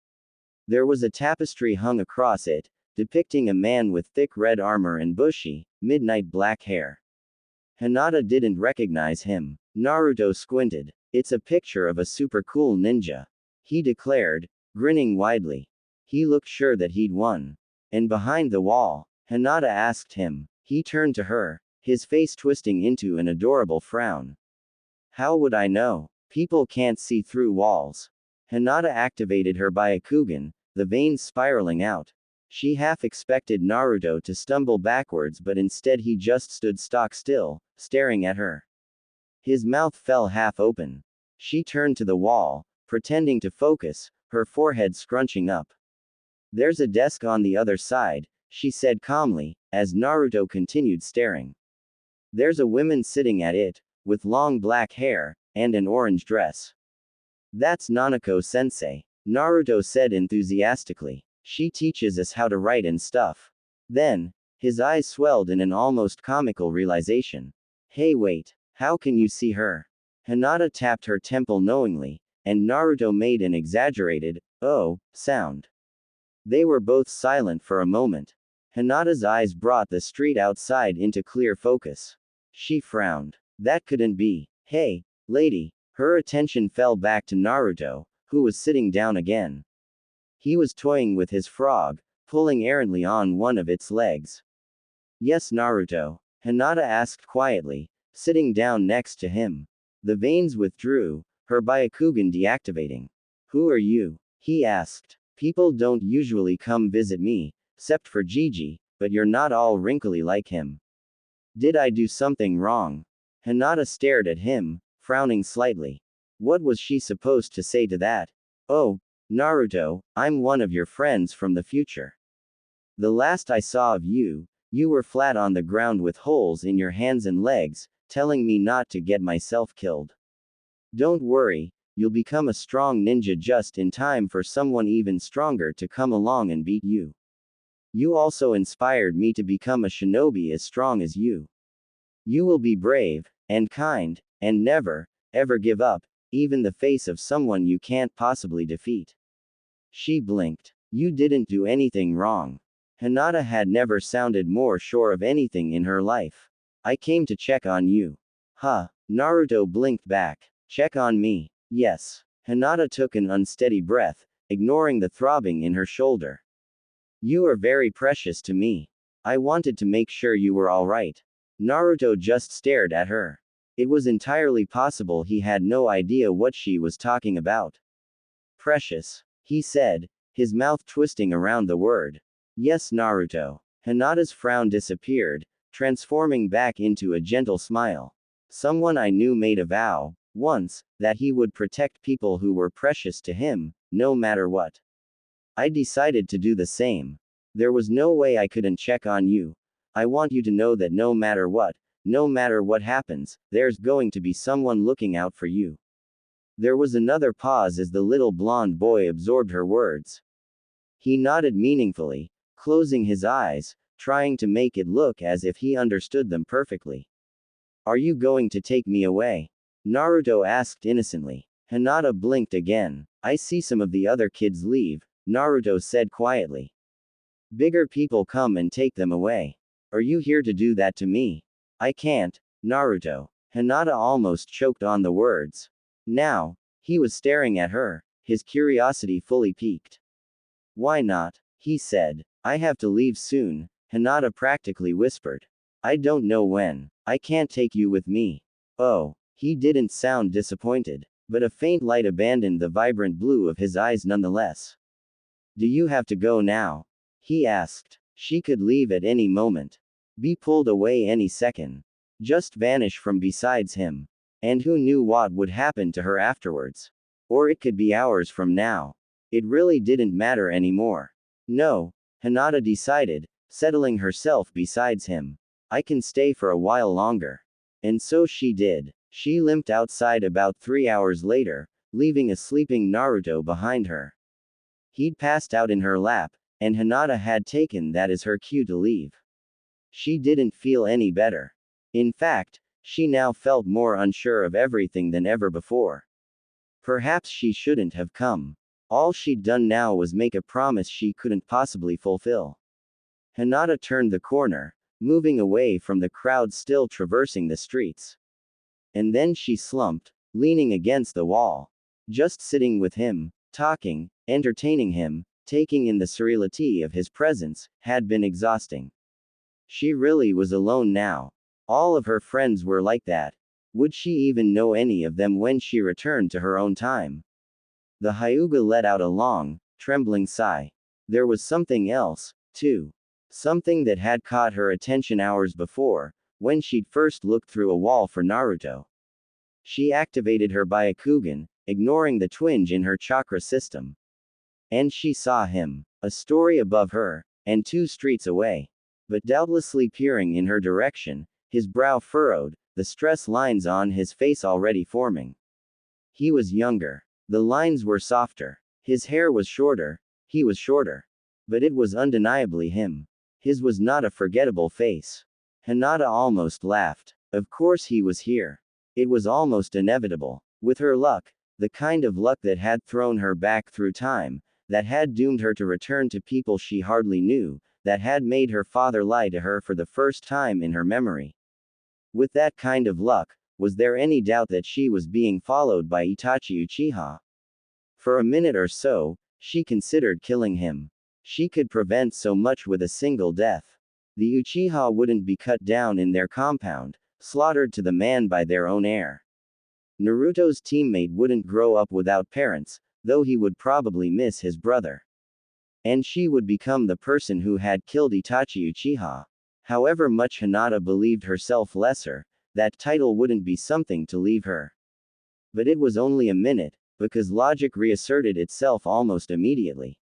There was a tapestry hung across it, depicting a man with thick red armor and bushy, midnight black hair. Hinata didn't recognize him. Naruto squinted. It's a picture of a super cool ninja. He declared, grinning widely. He looked sure that he'd won. And behind the wall, Hinata asked him. He turned to her, his face twisting into an adorable frown. How would I know? People can't see through walls. Hinata activated her Byakugan, the veins spiraling out. She half expected Naruto to stumble backwards, but instead he just stood stock still, staring at her. His mouth fell half open. She turned to the wall, pretending to focus, her forehead scrunching up. There's a desk on the other side, she said calmly, as Naruto continued staring. There's a woman sitting at it, with long black hair, and an orange dress. That's Nanako-sensei, Naruto said enthusiastically. She teaches us how to write and stuff. Then, his eyes swelled in an almost comical realization. Hey wait, how can you see her? Hinata tapped her temple knowingly, and Naruto made an exaggerated, oh, sound. They were both silent for a moment. Hinata's eyes brought the street outside into clear focus. She frowned. That couldn't be. Hey, lady. Her attention fell back to Naruto, who was sitting down again. He was toying with his frog, pulling errantly on one of its legs. Yes, Naruto, Hinata asked quietly, sitting down next to him. The veins withdrew, her Byakugan deactivating. Who are you? He asked. People don't usually come visit me, except for Gigi, but you're not all wrinkly like him. Did I do something wrong? Hinata stared at him, frowning slightly. What was she supposed to say to that? Oh, Naruto, I'm one of your friends from the future. The last I saw of you, you were flat on the ground with holes in your hands and legs, telling me not to get myself killed. Don't worry, you'll become a strong ninja just in time for someone even stronger to come along and beat you. You also inspired me to become a shinobi as strong as you. You will be brave, and kind, and never, ever give up, even the face of someone you can't possibly defeat. She blinked. You didn't do anything wrong. Hinata had never sounded more sure of anything in her life. I came to check on you. Huh. Naruto blinked back. Check on me. Yes. Hinata took an unsteady breath, ignoring the throbbing in her shoulder. You are very precious to me. I wanted to make sure you were alright. Naruto just stared at her. It was entirely possible he had no idea what she was talking about. Precious, he said, his mouth twisting around the word. Yes, Naruto. Hinata's frown disappeared, transforming back into a gentle smile. Someone I knew made a vow, once, that he would protect people who were precious to him, no matter what. I decided to do the same. There was no way I couldn't check on you. I want you to know that no matter what happens, there's going to be someone looking out for you. There was another pause as the little blonde boy absorbed her words. He nodded meaningfully, closing his eyes, trying to make it look as if he understood them perfectly. Are you going to take me away? Naruto asked innocently. Hinata blinked again. I see some of the other kids leave, Naruto said quietly. Bigger people come and take them away. Are you here to do that to me? I can't, Naruto. Hinata almost choked on the words. Now, he was staring at her, his curiosity fully piqued. Why not? He said. I have to leave soon, Hinata practically whispered. I don't know when. I can't take you with me. Oh, he didn't sound disappointed, but a faint light abandoned the vibrant blue of his eyes nonetheless. Do you have to go now? He asked. She could leave at any moment. Be pulled away any second. Just vanish from besides him. And who knew what would happen to her afterwards? Or it could be hours from now. It really didn't matter anymore. No, Hinata decided, settling herself besides him. I can stay for a while longer. And so she did. She limped outside about 3 hours later, leaving a sleeping Naruto behind her. He'd passed out in her lap, and Hinata had taken that as her cue to leave. She didn't feel any better. In fact, she now felt more unsure of everything than ever before. Perhaps she shouldn't have come. All she'd done now was make a promise she couldn't possibly fulfill. Hinata turned the corner, moving away from the crowd still traversing the streets. And then she slumped, leaning against the wall. Just sitting with him, talking, entertaining him, taking in the surreality of his presence, had been exhausting. She really was alone now. All of her friends were like that. Would she even know any of them when she returned to her own time? The Hyuga let out a long, trembling sigh. There was something else, too. Something that had caught her attention hours before, when she'd first looked through a wall for Naruto. She activated her Byakugan, ignoring the twinge in her chakra system. And she saw him, a story above her, and 2 streets away. But doubtlessly peering in her direction, his brow furrowed, the stress lines on his face already forming. He was younger. The lines were softer. His hair was shorter. He was shorter. But it was undeniably him. His was not a forgettable face. Hinata almost laughed. Of course he was here. It was almost inevitable. With her luck, the kind of luck that had thrown her back through time, that had doomed her to return to people she hardly knew, that had made her father lie to her for the first time in her memory. With that kind of luck, was there any doubt that she was being followed by Itachi Uchiha? For a minute or so, she considered killing him. She could prevent so much with a single death. The Uchiha wouldn't be cut down in their compound, slaughtered to the man by their own heir. Naruto's teammate wouldn't grow up without parents, though he would probably miss his brother. And she would become the person who had killed Itachi Uchiha. However much Hinata believed herself lesser, that title wouldn't be something to leave her. But it was only a minute, because logic reasserted itself almost immediately.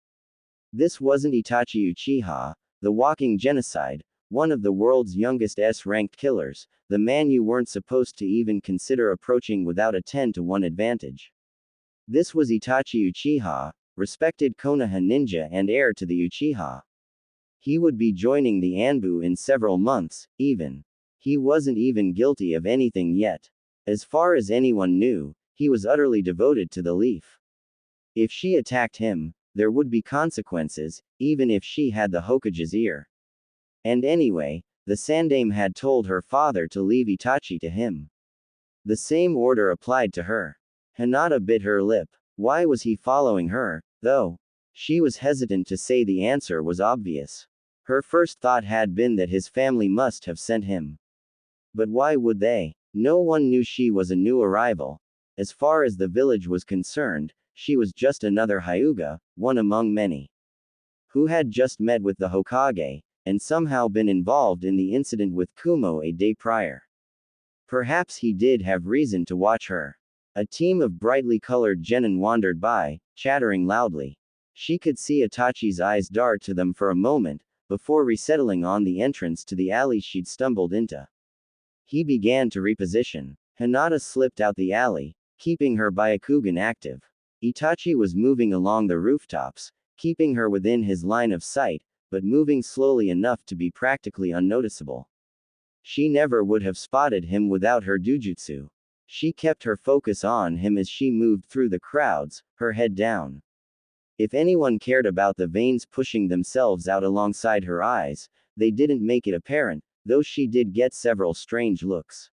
This wasn't Itachi Uchiha, the walking genocide, one of the world's youngest S-ranked killers, the man you weren't supposed to even consider approaching without a 10-to-1 advantage. This was Itachi Uchiha, respected Konoha ninja and heir to the Uchiha. He would be joining the Anbu in several months, even. He wasn't even guilty of anything yet. As far as anyone knew, he was utterly devoted to the Leaf. If she attacked him, there would be consequences, even if she had the Hokage's ear. And anyway, the Sandaime had told her father to leave Itachi to him. The same order applied to her. Hinata bit her lip. Why was he following her, though? She was hesitant to say the answer was obvious. Her first thought had been that his family must have sent him. But why would they? No one knew she was a new arrival. As far as the village was concerned, she was just another Hyuga, one among many. Who had just met with the Hokage, and somehow been involved in the incident with Kumo a day prior. Perhaps he did have reason to watch her. A team of brightly colored genin wandered by, chattering loudly. She could see Itachi's eyes dart to them for a moment, before resettling on the entrance to the alley she'd stumbled into. He began to reposition. Hinata slipped out the alley, keeping her Byakugan active. Itachi was moving along the rooftops, keeping her within his line of sight, but moving slowly enough to be practically unnoticeable. She never would have spotted him without her dujutsu. She kept her focus on him as she moved through the crowds, her head down. If anyone cared about the veins pushing themselves out alongside her eyes, they didn't make it apparent, though she did get several strange looks.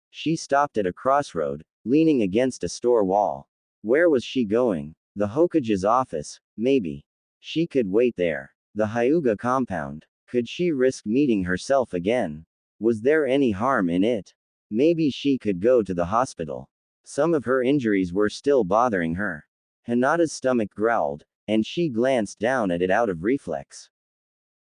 She stopped at a crossroad, leaning against a store wall. Where was she going? The Hokage's office, maybe. She could wait there. The Hyuga compound. Could she risk meeting herself again? Was there any harm in it? Maybe she could go to the hospital. Some of her injuries were still bothering her. Hinata's stomach growled, and she glanced down at it out of reflex.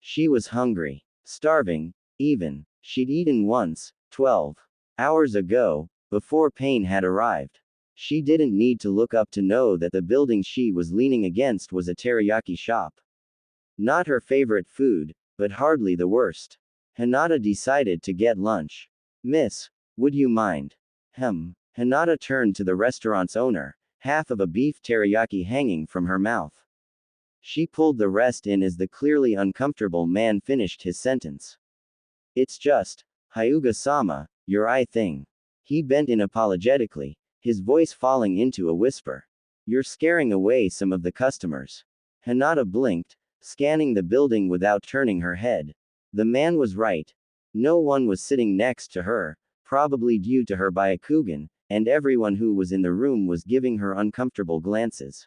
She was hungry. Starving, even. She'd eaten once, 12 hours ago, before pain had arrived. She didn't need to look up to know that the building she was leaning against was a teriyaki shop. Not her favorite food, but hardly the worst. Hinata decided to get lunch. Miss, would you mind? Hinata turned to the restaurant's owner, half of a beef teriyaki hanging from her mouth. She pulled the rest in as the clearly uncomfortable man finished his sentence. It's just, Hyuga-sama, your eye thing. He bent in apologetically, his voice falling into a whisper. You're scaring away some of the customers. Hinata blinked, scanning the building without turning her head. The man was right. No one was sitting next to her, probably due to her Byakugan, and everyone who was in the room was giving her uncomfortable glances.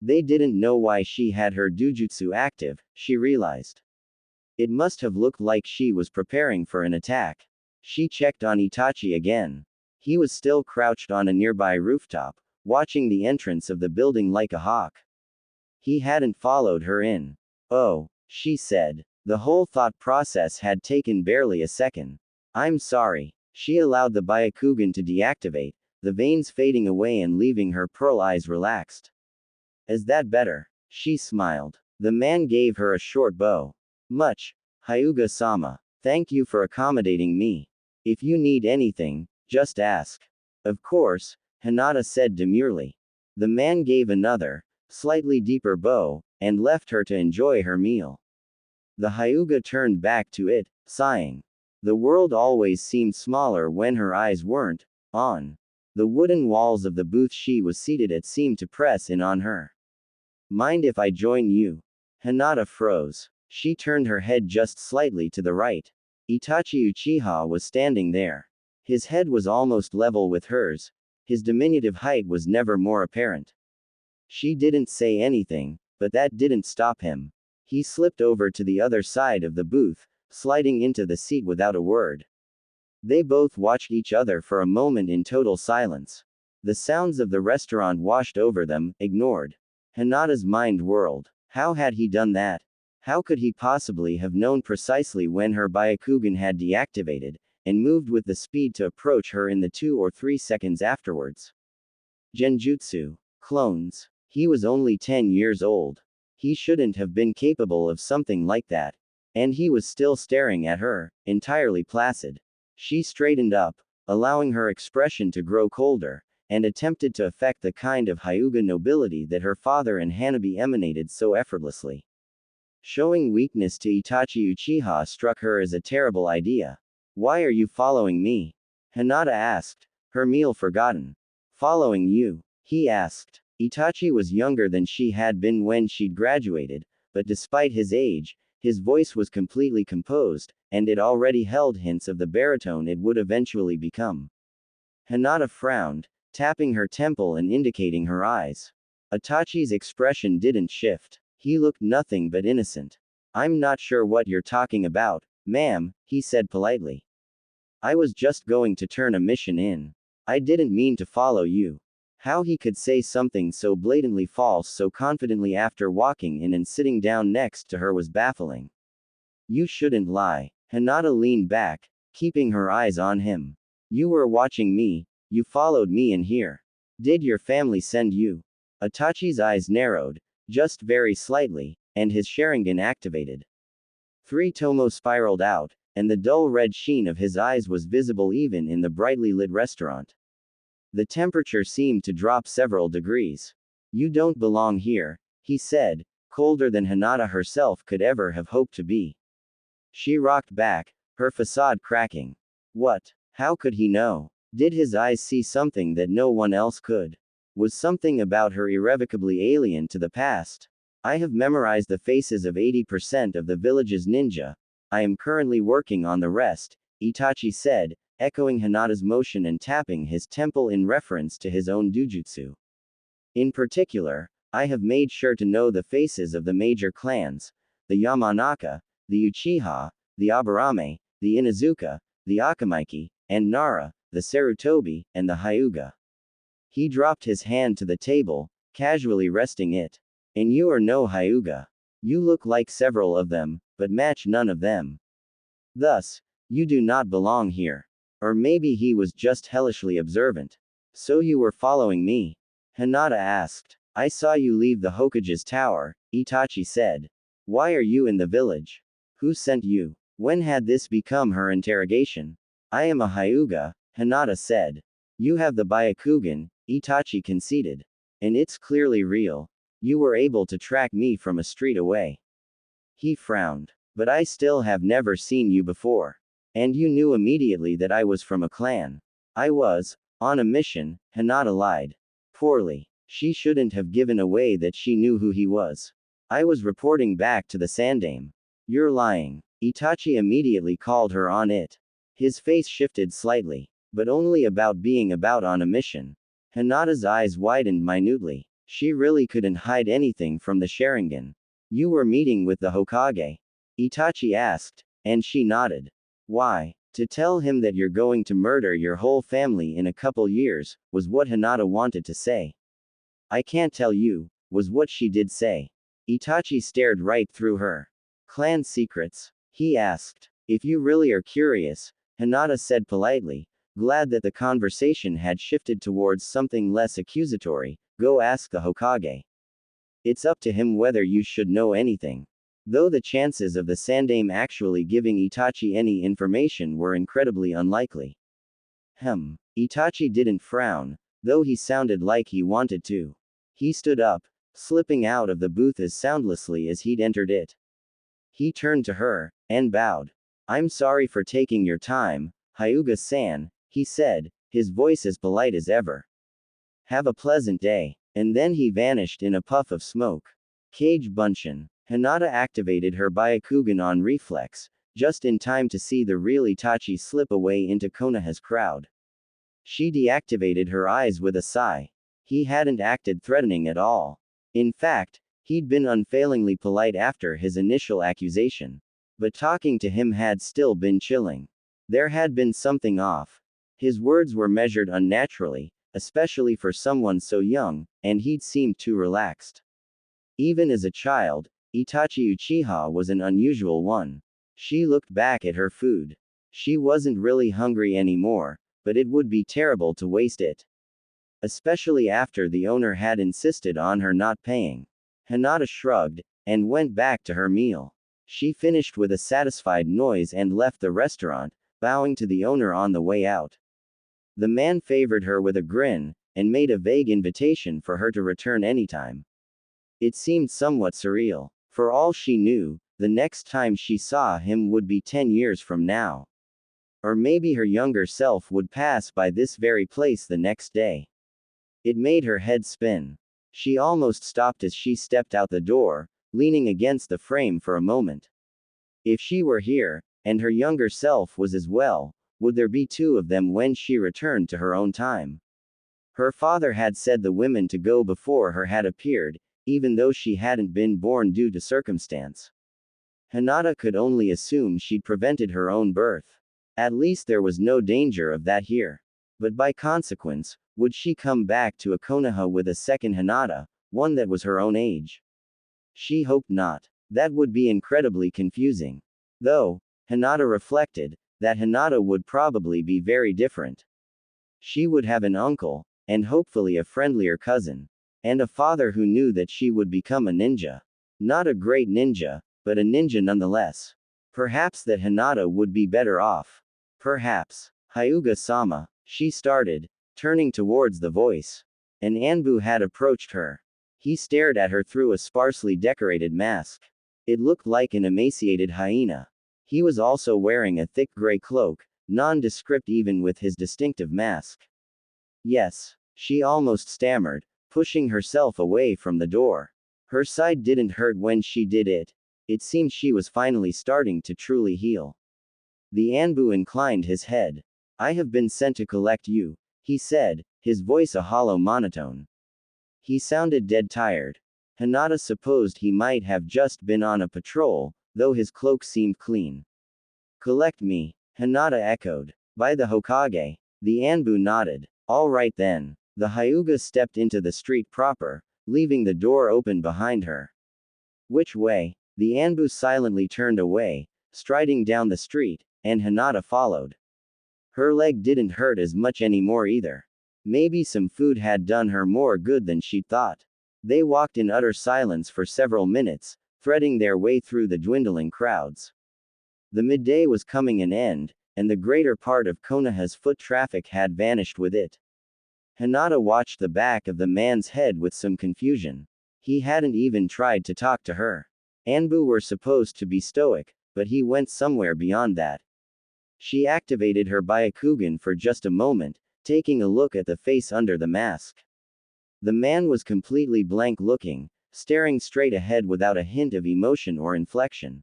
They didn't know why she had her dujutsu active, she realized. It must have looked like she was preparing for an attack. She checked on Itachi again. He was still crouched on a nearby rooftop, watching the entrance of the building like a hawk. He hadn't followed her in. Oh, she said. The whole thought process had taken barely a second. I'm sorry. She allowed the Byakugan to deactivate, the veins fading away and leaving her pearl eyes relaxed. Is that better? She smiled. The man gave her a short bow. Much. Hyuga-sama. Thank you for accommodating me. If you need anything, just ask. Of course, Hinata said demurely. The man gave another, slightly deeper bow, and left her to enjoy her meal. The Hyuga turned back to it, sighing. The world always seemed smaller when her eyes weren't on. The wooden walls of the booth she was seated at seemed to press in on her. Mind if I join you? Hinata froze. She turned her head just slightly to the right. Itachi Uchiha was standing there. His head was almost level with hers. His diminutive height was never more apparent. She didn't say anything, but that didn't stop him. He slipped over to the other side of the booth, sliding into the seat without a word. They both watched each other for a moment in total silence. The sounds of the restaurant washed over them, ignored. Hinata's mind whirled. How had he done that? How could he possibly have known precisely when her Byakugan had deactivated, and moved with the speed to approach her in the 2 or 3 seconds afterwards? Genjutsu. Clones. He was only 10 years old. He shouldn't have been capable of something like that. And he was still staring at her, entirely placid. She straightened up, allowing her expression to grow colder, and attempted to affect the kind of Hyuga nobility that her father and Hanabi emanated so effortlessly. Showing weakness to Itachi Uchiha struck her as a terrible idea. Why are you following me? Hinata asked, her meal forgotten. Following you? He asked. Itachi was younger than she had been when she'd graduated, but despite his age, his voice was completely composed, and it already held hints of the baritone it would eventually become. Hinata frowned, tapping her temple and indicating her eyes. Itachi's expression didn't shift. He looked nothing but innocent. I'm not sure what you're talking about, ma'am, he said politely. I was just going to turn a mission in. I didn't mean to follow you. How he could say something so blatantly false so confidently after walking in and sitting down next to her was baffling. You shouldn't lie. Hinata leaned back, keeping her eyes on him. You were watching me, you followed me in here. Did your family send you? Itachi's eyes narrowed, just very slightly, and his Sharingan activated. 3 Tomo spiraled out, and the dull red sheen of his eyes was visible even in the brightly lit restaurant. The temperature seemed to drop several degrees. You don't belong here, he said, colder than Hinata herself could ever have hoped to be. She rocked back, her facade cracking. What? How could he know? Did his eyes see something that no one else could? Was something about her irrevocably alien to the past? I have memorized the faces of 80% of the village's ninja. I am currently working on the rest, Itachi said, echoing Hinata's motion and tapping his temple in reference to his own dujutsu. In particular, I have made sure to know the faces of the major clans, the Yamanaka, the Uchiha, the Aburame, the Inuzuka, the Akamaiki, and Nara, the Sarutobi, and the Hyuga. He dropped his hand to the table, casually resting it. And you are no Hyuga. You look like several of them, but match none of them. Thus, you do not belong here. Or maybe he was just hellishly observant. So you were following me? Hinata asked. I saw you leave the Hokage's tower, Itachi said. Why are you in the village? Who sent you? When had this become her interrogation? I am a Hyuga, Hinata said. You have the Byakugan, Itachi conceded. And it's clearly real. You were able to track me from a street away. He frowned. But I still have never seen you before. And you knew immediately that I was from a clan. I was, on a mission, Hinata lied. Poorly. She shouldn't have given away that she knew who he was. I was reporting back to the Sandame. You're lying. Itachi immediately called her on it. His face shifted slightly. But only about being about on a mission. Hinata's eyes widened minutely. She really couldn't hide anything from the Sharingan. You were meeting with the Hokage? Itachi asked, and she nodded. Why? To tell him that you're going to murder your whole family in a couple years, was what Hinata wanted to say. I can't tell you, was what she did say. Itachi stared right through her. Clan secrets? He asked. If you really are curious, Hinata said politely, glad that the conversation had shifted towards something less accusatory, go ask the Hokage. It's up to him whether you should know anything. Though the chances of the Sandaime actually giving Itachi any information were incredibly unlikely. Itachi didn't frown, though he sounded like he wanted to. He stood up, slipping out of the booth as soundlessly as he'd entered it. He turned to her, and bowed. I'm sorry for taking your time, Hyuga-san, he said, his voice as polite as ever. Have a pleasant day. And then he vanished in a puff of smoke. Kage Bunshin. Hinata activated her Byakugan on reflex, just in time to see the real Itachi slip away into Konoha's crowd. She deactivated her eyes with a sigh. He hadn't acted threatening at all. In fact, he'd been unfailingly polite after his initial accusation. But talking to him had still been chilling. There had been something off. His words were measured unnaturally, especially for someone so young, and he'd seemed too relaxed. Even as a child, Itachi Uchiha was an unusual one. She looked back at her food. She wasn't really hungry anymore, but it would be terrible to waste it. Especially after the owner had insisted on her not paying. Hinata shrugged, and went back to her meal. She finished with a satisfied noise and left the restaurant, bowing to the owner on the way out. The man favored her with a grin, and made a vague invitation for her to return anytime. It seemed somewhat surreal. For all she knew, the next time she saw him would be 10 years from now. Or maybe her younger self would pass by this very place the next day. It made her head spin. She almost stopped as she stepped out the door, leaning against the frame for a moment. If she were here, and her younger self was as well, would there be two of them when she returned to her own time? Her father had said the women to go before her had appeared, even though she hadn't been born due to circumstance. Hinata could only assume she'd prevented her own birth. At least there was no danger of that here. But by consequence, would she come back to a Konoha with a second Hinata, one that was her own age? She hoped not. That would be incredibly confusing. Though, Hinata reflected, that Hinata would probably be very different. She would have an uncle, and hopefully a friendlier cousin. And a father who knew that she would become a ninja. Not a great ninja, but a ninja nonetheless. Perhaps that Hinata would be better off. Perhaps. Hyuga-sama, she started, turning towards the voice. An Anbu had approached her. He stared at her through a sparsely decorated mask. It looked like an emaciated hyena. He was also wearing a thick gray cloak, nondescript even with his distinctive mask. Yes, she almost stammered, pushing herself away from the door. Her side didn't hurt when she did it. It seemed she was finally starting to truly heal. The Anbu inclined his head. I have been sent to collect you, he said, his voice a hollow monotone. He sounded dead tired. Hinata supposed he might have just been on a patrol, though his cloak seemed clean. Collect me, Hinata echoed. By the Hokage. The Anbu nodded. All right then. The Hyuga stepped into the street proper, leaving the door open behind her. Which way? The Anbu silently turned away, striding down the street, and Hinata followed. Her leg didn't hurt as much anymore either. Maybe some food had done her more good than she'd thought. They walked in utter silence for several minutes, threading their way through the dwindling crowds. The midday was coming an end, and the greater part of Konoha's foot traffic had vanished with it. Hinata watched the back of the man's head with some confusion. He hadn't even tried to talk to her. Anbu were supposed to be stoic, but he went somewhere beyond that. She activated her Byakugan for just a moment, taking a look at the face under the mask. The man was completely blank looking, staring straight ahead without a hint of emotion or inflection.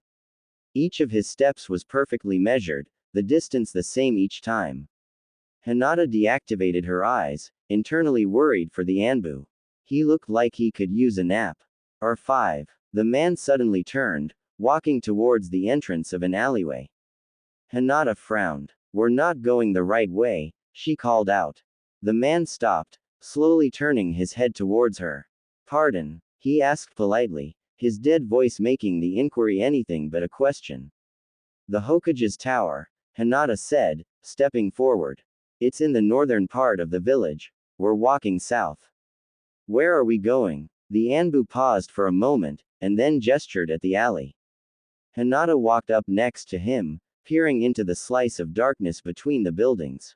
Each of his steps was perfectly measured, the distance the same each time. Hinata deactivated her eyes, internally worried for the Anbu. He looked like he could use a nap. Or 5. The man suddenly turned, walking towards the entrance of an alleyway. Hinata frowned. We're not going the right way, she called out. The man stopped, slowly turning his head towards her. Pardon, he asked politely, his dead voice making the inquiry anything but a question. The Hokage's tower, Hinata said, stepping forward. It's in the northern part of the village. We're walking south. Where are we going? The Anbu paused for a moment, and then gestured at the alley. Hinata walked up next to him, peering into the slice of darkness between the buildings.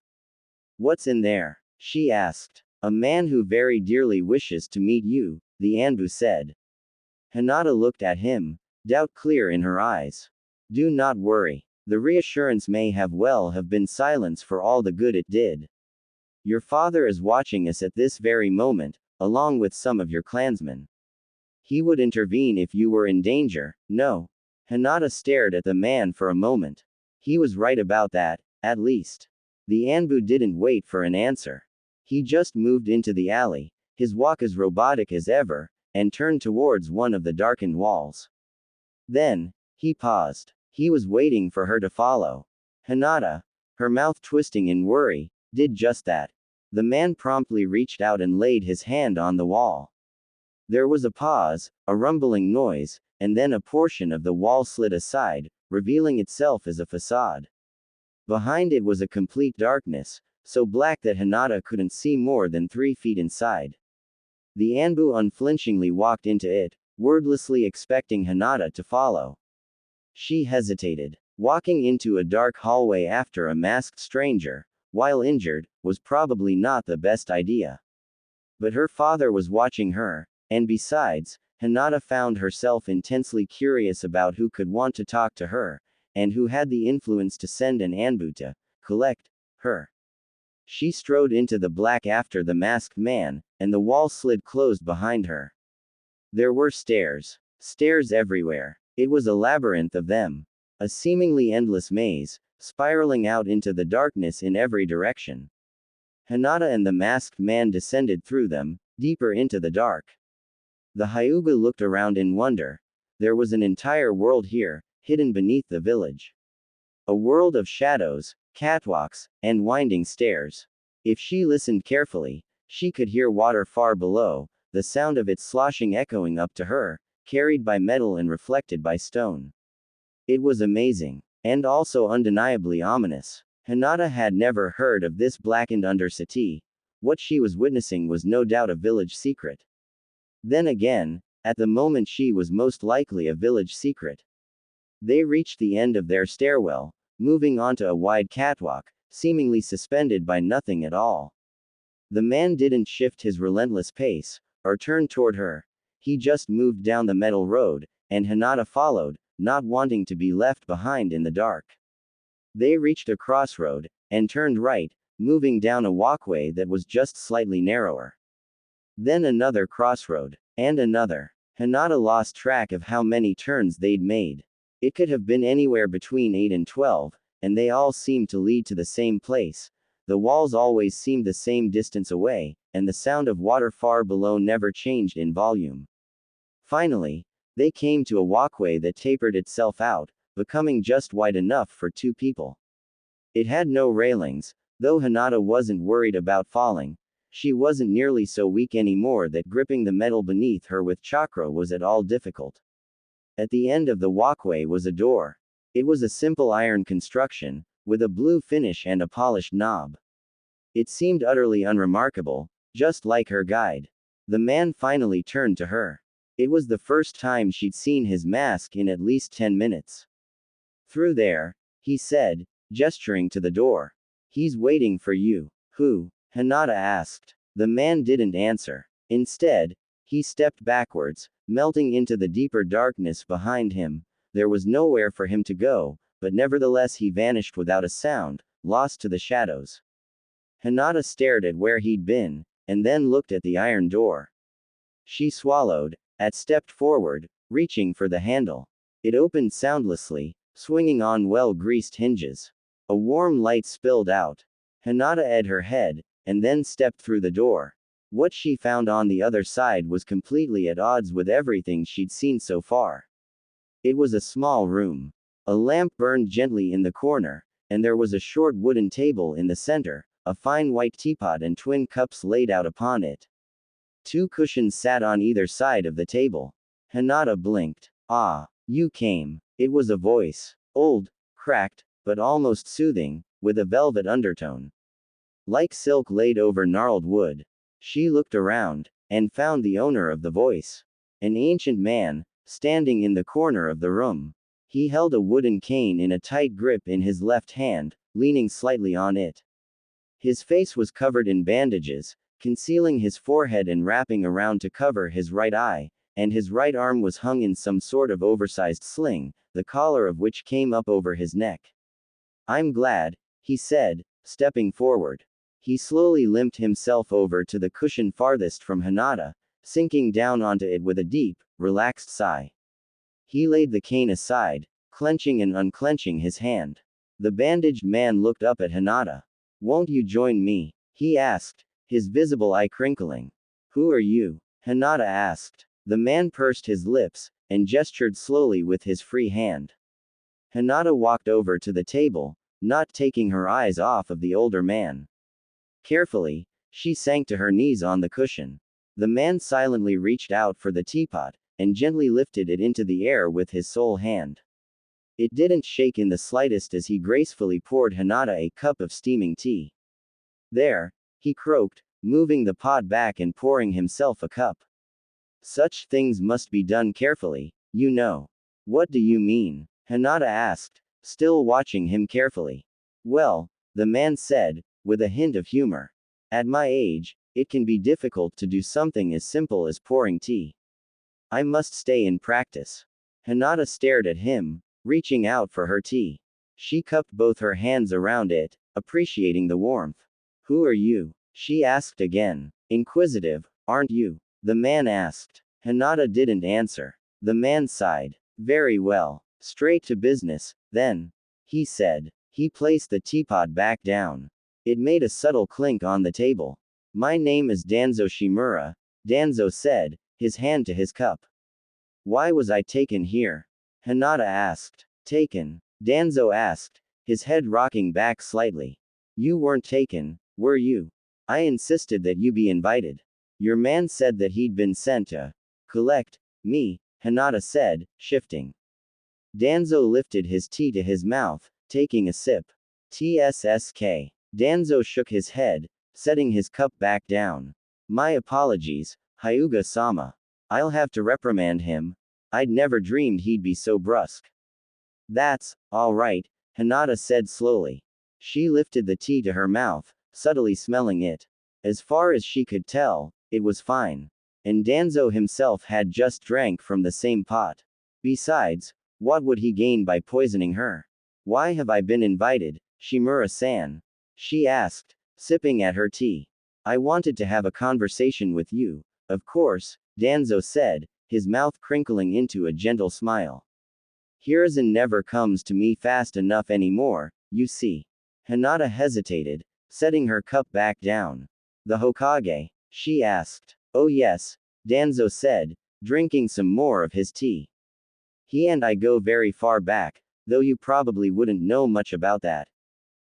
What's in there? She asked. A man who very dearly wishes to meet you, the Anbu said. Hinata looked at him, doubt clear in her eyes. Do not worry. The reassurance may have been silence for all the good it did. Your father is watching us at this very moment, along with some of your clansmen. He would intervene if you were in danger, no? Hinata stared at the man for a moment. He was right about that, at least. The Anbu didn't wait for an answer. He just moved into the alley, his walk as robotic as ever, and turned towards one of the darkened walls. Then, he paused. He was waiting for her to follow. Hinata, her mouth twisting in worry, did just that. The man promptly reached out and laid his hand on the wall. There was a pause, a rumbling noise, and then a portion of the wall slid aside, revealing itself as a facade. Behind it was a complete darkness, so black that Hinata couldn't see more than 3 feet inside. The Anbu unflinchingly walked into it, wordlessly expecting Hinata to follow. She hesitated. Walking into a dark hallway after a masked stranger, while injured, was probably not the best idea. But her father was watching her, and besides, Hinata found herself intensely curious about who could want to talk to her, and who had the influence to send an Anbu to collect her. She strode into the black after the masked man, and the wall slid closed behind her. There were stairs. Stairs everywhere. It was a labyrinth of them. A seemingly endless maze, spiraling out into the darkness in every direction. Hinata and the masked man descended through them, deeper into the dark. The Hyuga looked around in wonder. There was an entire world here, hidden beneath the village. A world of shadows, catwalks, and winding stairs. If she listened carefully, she could hear water far below, the sound of it sloshing echoing up to her, carried by metal and reflected by stone. It was amazing, and also undeniably ominous. Hinata had never heard of this blackened undercity. What she was witnessing was no doubt a village secret. Then again, at the moment she was most likely a village secret. They reached the end of their stairwell, moving onto a wide catwalk, seemingly suspended by nothing at all. The man didn't shift his relentless pace, or turn toward her. He just moved down the metal road, and Hinata followed, not wanting to be left behind in the dark. They reached a crossroad, and turned right, moving down a walkway that was just slightly narrower. Then another crossroad, and another. Hinata lost track of how many turns they'd made. It could have been anywhere between 8 and 12, and they all seemed to lead to the same place. The walls always seemed the same distance away, and the sound of water far below never changed in volume. Finally, they came to a walkway that tapered itself out, becoming just wide enough for 2 people. It had no railings, though Hinata wasn't worried about falling. She wasn't nearly so weak anymore that gripping the metal beneath her with chakra was at all difficult. At the end of the walkway was a door. It was a simple iron construction, with a blue finish and a polished knob. It seemed utterly unremarkable, just like her guide. The man finally turned to her. It was the first time she'd seen his mask in at least 10 minutes. Through there, he said, gesturing to the door. He's waiting for you. Who? Hinata asked. The man didn't answer. Instead, he stepped backwards, melting into the deeper darkness behind him. There was nowhere for him to go, but nevertheless he vanished without a sound, lost to the shadows. Hinata stared at where he'd been, and then looked at the iron door. She swallowed, stepped forward, reaching for the handle. It opened soundlessly, swinging on well-greased hinges. A warm light spilled out. Hinata edged her head, and then stepped through the door. What she found on the other side was completely at odds with everything she'd seen so far. It was a small room. A lamp burned gently in the corner, and there was a short wooden table in the center, a fine white teapot and twin cups laid out upon it. 2 cushions sat on either side of the table. Hinata blinked. Ah, you came. It was a voice. Old, cracked, but almost soothing, with a velvet undertone. Like silk laid over gnarled wood. She looked around, and found the owner of the voice. An ancient man, standing in the corner of the room. He held a wooden cane in a tight grip in his left hand, leaning slightly on it. His face was covered in bandages, concealing his forehead and wrapping around to cover his right eye, and his right arm was hung in some sort of oversized sling, the collar of which came up over his neck. I'm glad, he said, stepping forward. He slowly limped himself over to the cushion farthest from Hinata, sinking down onto it with a deep, relaxed sigh. He laid the cane aside, clenching and unclenching his hand. The bandaged man looked up at Hinata. Won't you join me? He asked, his visible eye crinkling. Who are you? Hinata asked. The man pursed his lips, and gestured slowly with his free hand. Hinata walked over to the table, not taking her eyes off of the older man. Carefully, she sank to her knees on the cushion. The man silently reached out for the teapot, and gently lifted it into the air with his sole hand. It didn't shake in the slightest as he gracefully poured Hinata a cup of steaming tea. There, he croaked, moving the pot back and pouring himself a cup. Such things must be done carefully, you know. What do you mean? Hinata asked, still watching him carefully. Well, the man said, with a hint of humor. At my age, it can be difficult to do something as simple as pouring tea. I must stay in practice. Hinata stared at him, reaching out for her tea. She cupped both her hands around it, appreciating the warmth. Who are you? She asked again. Inquisitive, aren't you? The man asked. Hinata didn't answer. The man sighed. Very well. Straight to business, then. He said. He placed the teapot back down. It made a subtle clink on the table. My name is Danzo Shimura, Danzo said, his hand to his cup. Why was I taken here? Hinata asked. Taken? Danzo asked, his head rocking back slightly. You weren't taken, were you? I insisted that you be invited. Your man said that he'd been sent to collect me, Hinata said, shifting. Danzo lifted his tea to his mouth, taking a sip. TSSK. Danzo shook his head, setting his cup back down. My apologies, Hyuga-sama. I'll have to reprimand him. I'd never dreamed he'd be so brusque. That's all right, Hinata said slowly. She lifted the tea to her mouth, subtly smelling it. As far as she could tell, it was fine. And Danzo himself had just drank from the same pot. Besides, what would he gain by poisoning her? Why have I been invited, Shimura-san? She asked, sipping at her tea. I wanted to have a conversation with you, of course, Danzo said, his mouth crinkling into a gentle smile. Hiruzen never comes to me fast enough anymore, you see. Hinata hesitated, setting her cup back down. The Hokage? She asked. Oh yes, Danzo said, drinking some more of his tea. He and I go very far back, though you probably wouldn't know much about that.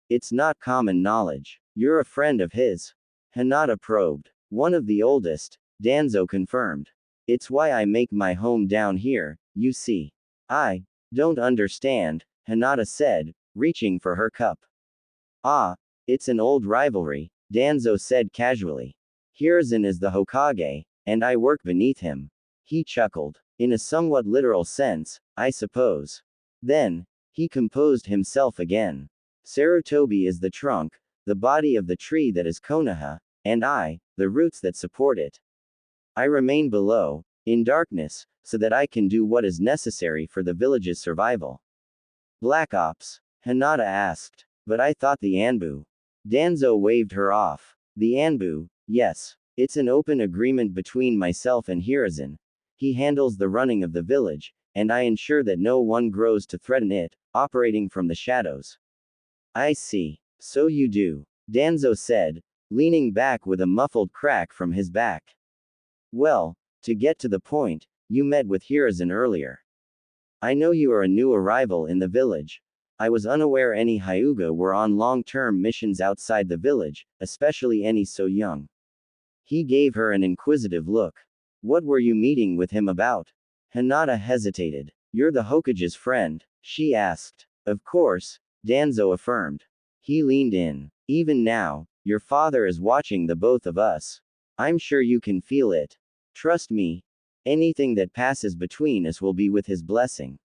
It's not common knowledge. You're a friend of his. Hinata probed. One of the oldest, Danzo confirmed. It's why I make my home down here, you see. I don't understand, Hinata said, reaching for her cup. Ah, it's an old rivalry, Danzo said casually. Hiruzen is the Hokage, and I work beneath him. He chuckled. In a somewhat literal sense, I suppose. Then, he composed himself again. Sarutobi is the trunk, the body of the tree that is Konoha, and I, the roots that support it. I remain below, in darkness, so that I can do what is necessary for the village's survival. Black Ops? Hinata asked. But I thought the Anbu. Danzo waved her off. The Anbu, yes. It's an open agreement between myself and Hiruzen. He handles the running of the village, and I ensure that no one grows to threaten it, operating from the shadows. I see. So you do. Danzo said, leaning back with a muffled crack from his back. Well, to get to the point, you met with Hiruzen earlier. I know you are a new arrival in the village. I was unaware any Hyuga were on long-term missions outside the village, especially any so young. He gave her an inquisitive look. What were you meeting with him about? Hinata hesitated. You're the Hokage's friend, she asked. Of course, Danzo affirmed. He leaned in. Even now, your father is watching the both of us. I'm sure you can feel it. Trust me. Anything that passes between us will be with his blessing.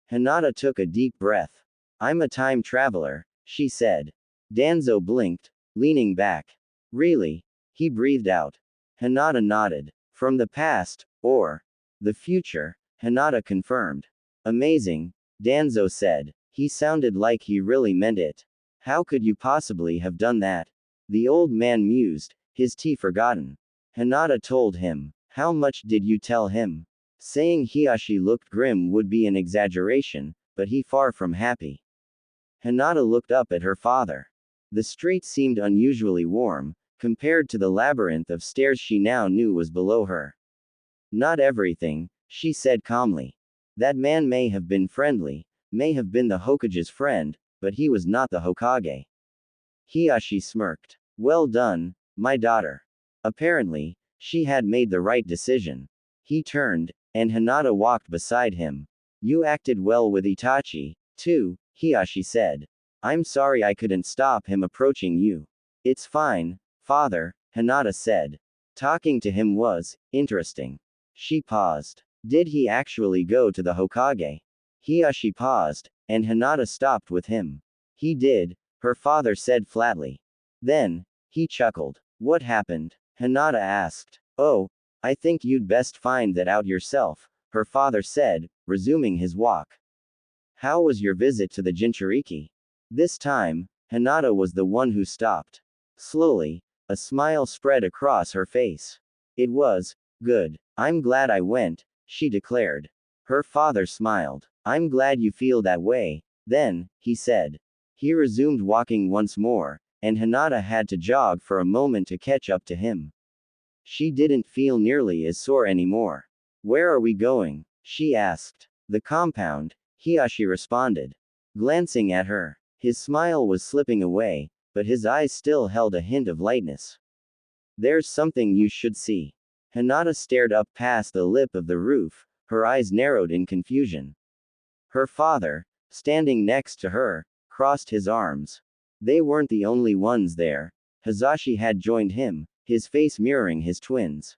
Hinata took a deep breath. I'm a time traveler, she said. Danzo blinked, leaning back. Really? He breathed out. Hinata nodded. From the past, or the future, Hinata confirmed. Amazing, Danzo said. He sounded like he really meant it. How could you possibly have done that? The old man mused, his tea forgotten. Hinata told him. How much did you tell him? Saying Hiashi looked grim would be an exaggeration, but he far from happy. Hinata looked up at her father. The street seemed unusually warm, compared to the labyrinth of stairs she now knew was below her. Not everything, she said calmly. That man may have been friendly, may have been the Hokage's friend, but he was not the Hokage. Hiashi smirked. Well done, my daughter. Apparently, she had made the right decision. He turned, and Hinata walked beside him. You acted well with Itachi, too, Hiashi said. I'm sorry I couldn't stop him approaching you. It's fine, father, Hinata said. Talking to him was interesting. She paused. Did he actually go to the Hokage? Hiashi paused, and Hinata stopped with him. He did, her father said flatly. Then, he chuckled. What happened? Hinata asked. Oh, I think you'd best find that out yourself, her father said, resuming his walk. How was your visit to the Jinchuriki? This time, Hinata was the one who stopped. Slowly, a smile spread across her face. It was good. I'm glad I went, she declared. Her father smiled. I'm glad you feel that way, then, he said. He resumed walking once more, and Hinata had to jog for a moment to catch up to him. She didn't feel nearly as sore anymore. Where are we going? She asked. The compound, Hiashi responded. Glancing at her, his smile was slipping away, but his eyes still held a hint of lightness. There's something you should see. Hinata stared up past the lip of the roof, her eyes narrowed in confusion. Her father, standing next to her, crossed his arms. They weren't the only ones there. Hazashi had joined him, his face mirroring his twins.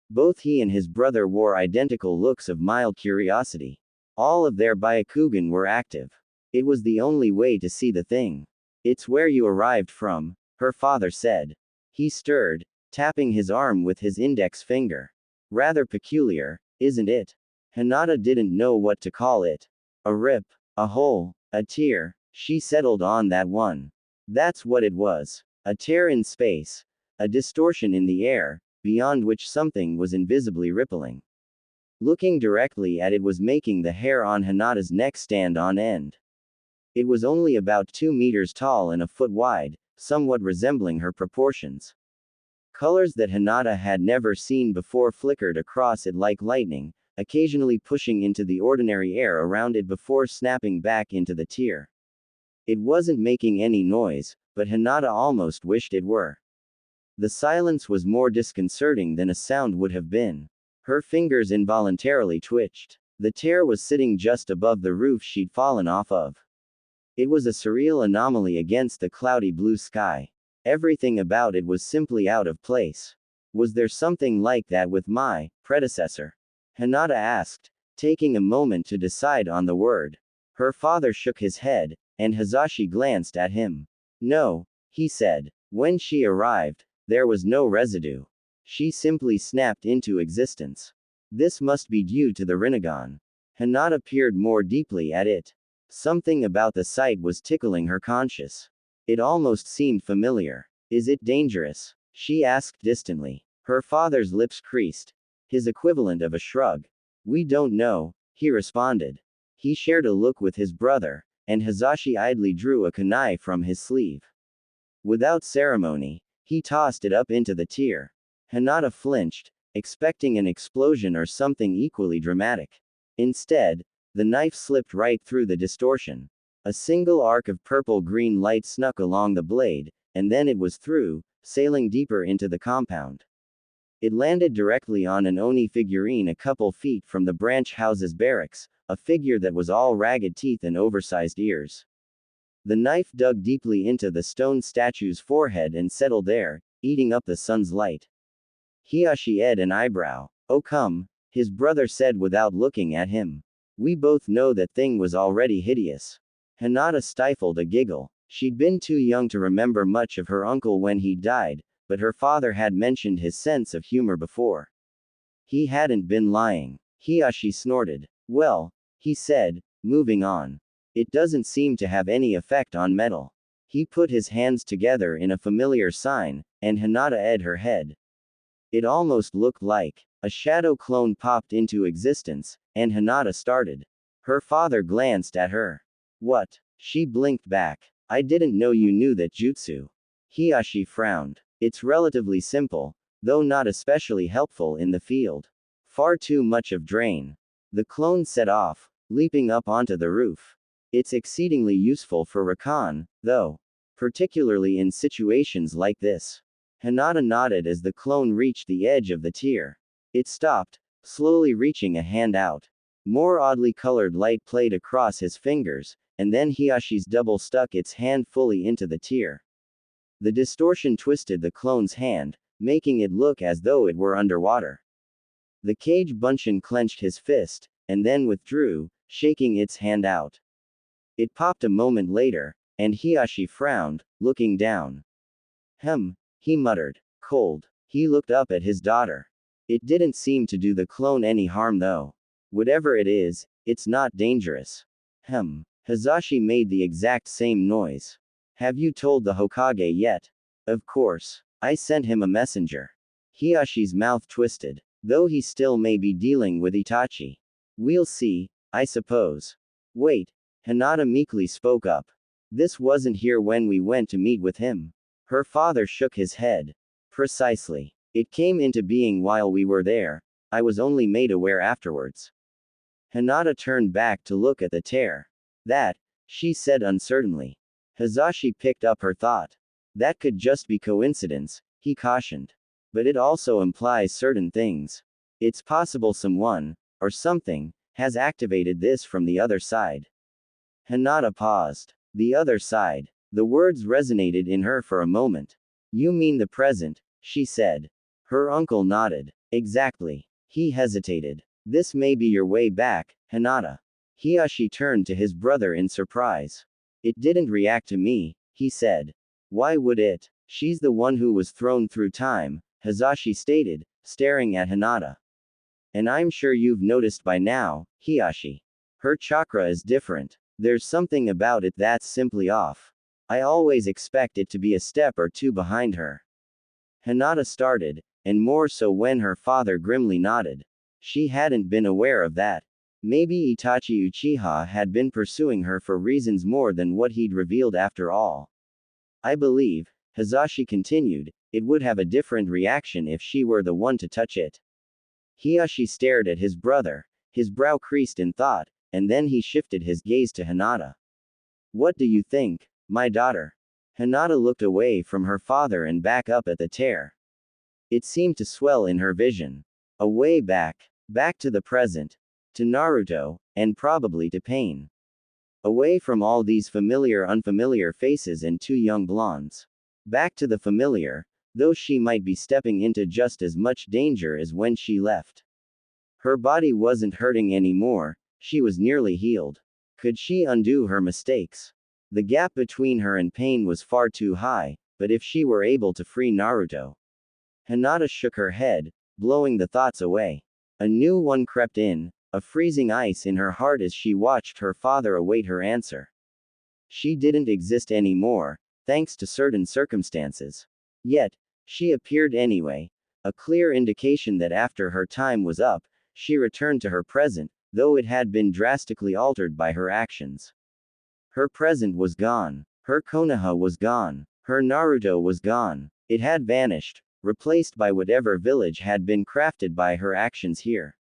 Both he and his brother wore identical looks of mild curiosity. All of their Byakugan were active. It was the only way to see the thing. It's where you arrived from, her father said. He stirred, tapping his arm with his index finger. Rather peculiar, isn't it? Hinata didn't know what to call it. A rip, a hole, a tear. She settled on that one. That's what it was. A tear in space. A distortion in the air, beyond which something was invisibly rippling. Looking directly at it was making the hair on Hinata's neck stand on end. It was only about 2 meters tall and a foot wide, somewhat resembling her proportions. Colors that Hinata had never seen before flickered across it like lightning, occasionally pushing into the ordinary air around it before snapping back into the tear. It wasn't making any noise, but Hinata almost wished it were. The silence was more disconcerting than a sound would have been. Her fingers involuntarily twitched. The tear was sitting just above the roof she'd fallen off of. It was a surreal anomaly against the cloudy blue sky. Everything about it was simply out of place. Was there something like that with my predecessor? Hinata asked, taking a moment to decide on the word. Her father shook his head, and Hazashi glanced at him. No, he said. When she arrived, there was no residue. She simply snapped into existence. This must be due to the Rinnegan. Hinata peered more deeply at it. Something about the sight was tickling her conscience. It almost seemed familiar. Is it dangerous? She asked distantly. Her father's lips creased. His equivalent of a shrug. We don't know, he responded. He shared a look with his brother, and Hazashi idly drew a kunai from his sleeve. Without ceremony, he tossed it up into the tear. Hinata flinched, expecting an explosion or something equally dramatic. Instead, the knife slipped right through the distortion. A single arc of purple-green light snuck along the blade, and then it was through, sailing deeper into the compound. It landed directly on an Oni figurine a couple feet from the branch house's barracks, a figure that was all ragged teeth and oversized ears. The knife dug deeply into the stone statue's forehead and settled there, eating up the sun's light. Hiashi ed an eyebrow. "Oh come," his brother said without looking at him. "We both know that thing was already hideous." Hinata stifled a giggle. She'd been too young to remember much of her uncle when he died, but her father had mentioned his sense of humor before. He hadn't been lying. Hiashi snorted. "Well," he said, moving on. "It doesn't seem to have any effect on metal." He put his hands together in a familiar sign, and Hinata ed her head. It almost looked like a shadow clone popped into existence, and Hinata started. Her father glanced at her. "What?" She blinked back. "I didn't know you knew that jutsu." Hiashi frowned. "It's relatively simple, though not especially helpful in the field. Far too much of drain." The clone set off, leaping up onto the roof. "It's exceedingly useful for recon, though. Particularly in situations like this." Hinata nodded as the clone reached the edge of the tier. It stopped, slowly reaching a hand out. More oddly colored light played across his fingers, and then Hiashi's double stuck its hand fully into the tier. The distortion twisted the clone's hand, making it look as though it were underwater. The cage bunshin clenched his fist, and then withdrew, shaking its hand out. It popped a moment later, and Hiashi frowned, looking down. He muttered. Cold. He looked up at his daughter. It didn't seem to do the clone any harm though. Whatever it is, it's not dangerous. Hazashi made the exact same noise. "Have you told the Hokage yet?" "Of course. I sent him a messenger." Hiyashi's mouth twisted. "Though he still may be dealing with Itachi. We'll see, I suppose." "Wait." Hinata meekly spoke up. "This wasn't here when we went to meet with him." Her father shook his head. "Precisely. It came into being while we were there. I was only made aware afterwards." Hinata turned back to look at the tear. "That," she said uncertainly. Hazashi picked up her thought. "That could just be coincidence," he cautioned. "But it also implies certain things. It's possible someone, or something, has activated this from the other side." Hinata paused. The other side. The words resonated in her for a moment. "You mean the present," she said. Her uncle nodded. "Exactly." He hesitated. "This may be your way back, Hinata." Hiashi turned to his brother in surprise. "It didn't react to me," he said. "Why would it? She's the one who was thrown through time," Hazashi stated, staring at Hinata. "And I'm sure you've noticed by now, Hiashi. Her chakra is different. There's something about it that's simply off. I always expect it to be a step or two behind her." Hinata started, and more so when her father grimly nodded. She hadn't been aware of that. Maybe Itachi Uchiha had been pursuing her for reasons more than what he'd revealed after all. "I believe," Hazashi continued, "it would have a different reaction if she were the one to touch it." Hiashi stared at his brother, his brow creased in thought, and then he shifted his gaze to Hinata. "What do you think, my daughter?" Hinata looked away from her father and back up at the tear. It seemed to swell in her vision. A way back. Back to the present. To Naruto, and probably to pain. Away from all these unfamiliar faces and two young blondes. Back to the familiar, though she might be stepping into just as much danger as when she left. Her body wasn't hurting anymore, she was nearly healed. Could she undo her mistakes? The gap between her and pain was far too high, but if she were able to free Naruto. Hinata shook her head, blowing the thoughts away. A new one crept in, a freezing ice in her heart as she watched her father await her answer. She didn't exist anymore, thanks to certain circumstances. Yet, she appeared anyway, a clear indication that after her time was up, she returned to her present, though it had been drastically altered by her actions. Her present was gone. Her Konoha was gone. Her Naruto was gone. It had vanished, replaced by whatever village had been crafted by her actions here.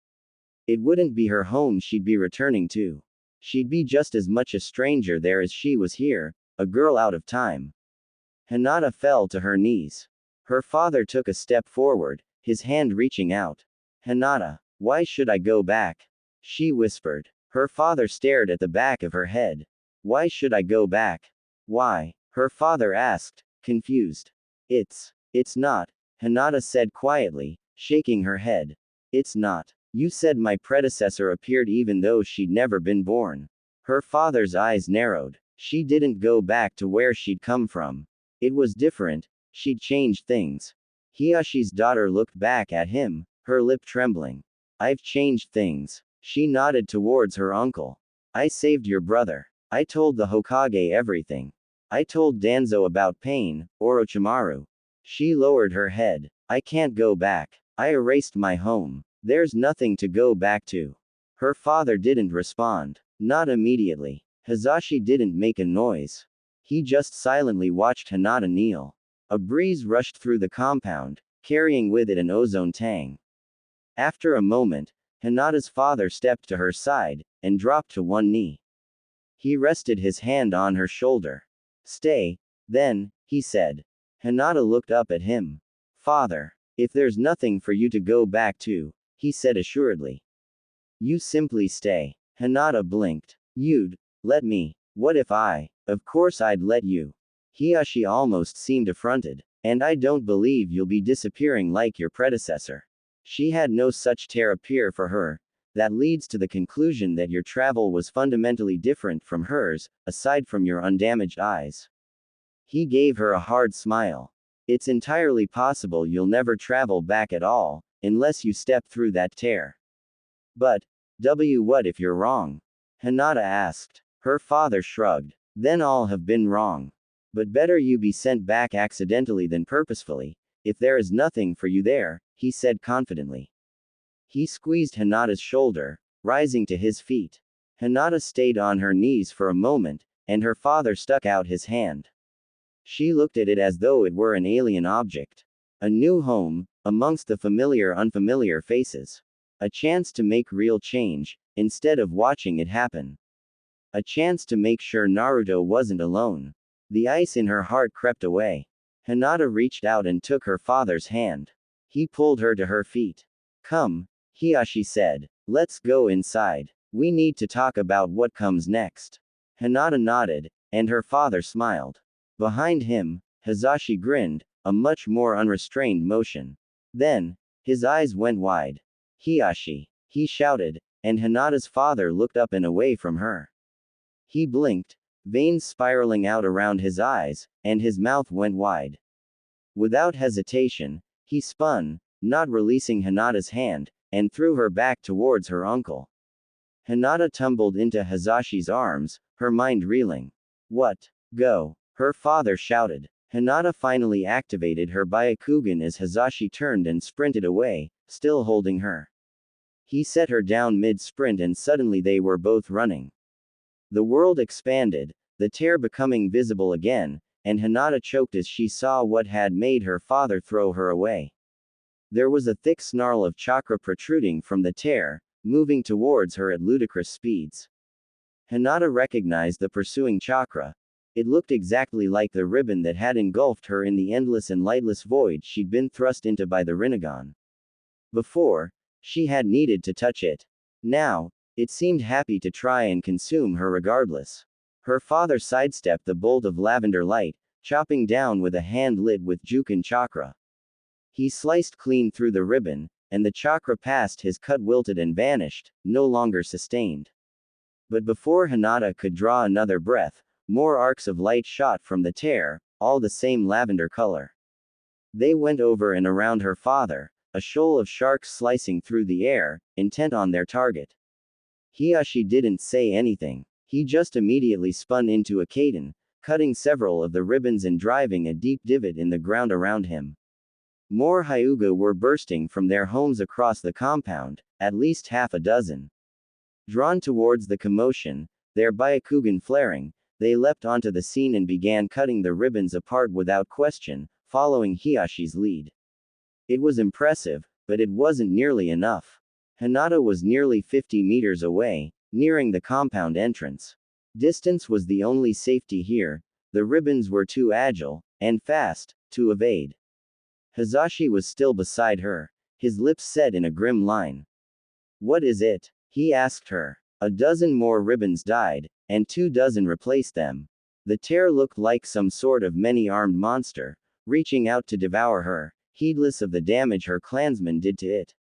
It wouldn't be her home she'd be returning to. She'd be just as much a stranger there as she was here, a girl out of time. Hinata fell to her knees. Her father took a step forward, his hand reaching out. Hinata, why should I go back? She whispered. Her father stared at the back of her head. Why should I go back? Why? Her father asked, confused. It's not, Hinata said quietly, shaking her head. It's not. You said my predecessor appeared even though she'd never been born. Her father's eyes narrowed. She didn't go back to where she'd come from. It was different, she'd changed things. Hiyashi's daughter looked back at him, her lip trembling. I've changed things. She nodded towards her uncle. I saved your brother. I told the Hokage everything. I told Danzo about pain, Orochimaru. She lowered her head. I can't go back. I erased my home. There's nothing to go back to. Her father didn't respond. Not immediately. Hizashi didn't make a noise. He just silently watched Hinata kneel. A breeze rushed through the compound, carrying with it an ozone tang. After a moment, Hinata's father stepped to her side, and dropped to one knee. He rested his hand on her shoulder. Stay, then, he said. Hinata looked up at him. Father, if there's nothing for you to go back to, he said assuredly. You simply stay. Hinata blinked. You'd let me. What if I? Of course I'd let you. Hiyashi almost seemed affronted. And I don't believe you'll be disappearing like your predecessor. She had no such tear appear for her. That leads to the conclusion that your travel was fundamentally different from hers, aside from your undamaged eyes. He gave her a hard smile. It's entirely possible you'll never travel back at all, unless you step through that tear. But, what if you're wrong? Hinata asked. Her father shrugged. Then all have been wrong. But better you be sent back accidentally than purposefully, if there is nothing for you there, he said confidently. He squeezed Hinata's shoulder, rising to his feet. Hinata stayed on her knees for a moment, and her father stuck out his hand. She looked at it as though it were an alien object. A new home, amongst the unfamiliar faces. A chance to make real change, instead of watching it happen. A chance to make sure Naruto wasn't alone. The ice in her heart crept away. Hinata reached out and took her father's hand. He pulled her to her feet. Come, Hiyashi said. Let's go inside. We need to talk about what comes next. Hinata nodded, and her father smiled. Behind him, Hizashi grinned, a much more unrestrained motion. Then, his eyes went wide. Hiyashi, he shouted, and Hinata's father looked up and away from her. He blinked, veins spiraling out around his eyes, and his mouth went wide. Without hesitation, he spun, not releasing Hinata's hand, and threw her back towards her uncle. Hinata tumbled into Hizashi's arms, her mind reeling. What? Go! Her father shouted. Hinata finally activated her Byakugan as Hizashi turned and sprinted away, still holding her. He set her down mid-sprint and suddenly they were both running. The world expanded, the tear becoming visible again, and Hinata choked as she saw what had made her father throw her away. There was a thick snarl of chakra protruding from the tear, moving towards her at ludicrous speeds. Hinata recognized the pursuing chakra. It looked exactly like the ribbon that had engulfed her in the endless and lightless void she'd been thrust into by the Rinnegan. Before, she had needed to touch it. Now, it seemed happy to try and consume her regardless. Her father sidestepped the bolt of lavender light, chopping down with a hand lit with Jukin chakra. He sliced clean through the ribbon, and the chakra past his cut wilted and vanished, no longer sustained. But before Hinata could draw another breath, more arcs of light shot from the tear, all the same lavender color. They went over and around her father, a shoal of sharks slicing through the air, intent on their target. Hiyashi didn't say anything. He just immediately spun into a Kaiden, cutting several of the ribbons and driving a deep divot in the ground around him. More Hyuga were bursting from their homes across the compound, at least half a dozen. Drawn towards the commotion, their Byakugan flaring, they leapt onto the scene and began cutting the ribbons apart without question, following Hiyashi's lead. It was impressive, but it wasn't nearly enough. Hinata was nearly 50 meters away, nearing the compound entrance. Distance was the only safety here. The ribbons were too agile, and fast, to evade. Hazashi was still beside her, his lips set in a grim line. What is it? He asked her. A dozen more ribbons died, and 2 dozen replaced them. The tear looked like some sort of many-armed monster, reaching out to devour her, heedless of the damage her clansmen did to it.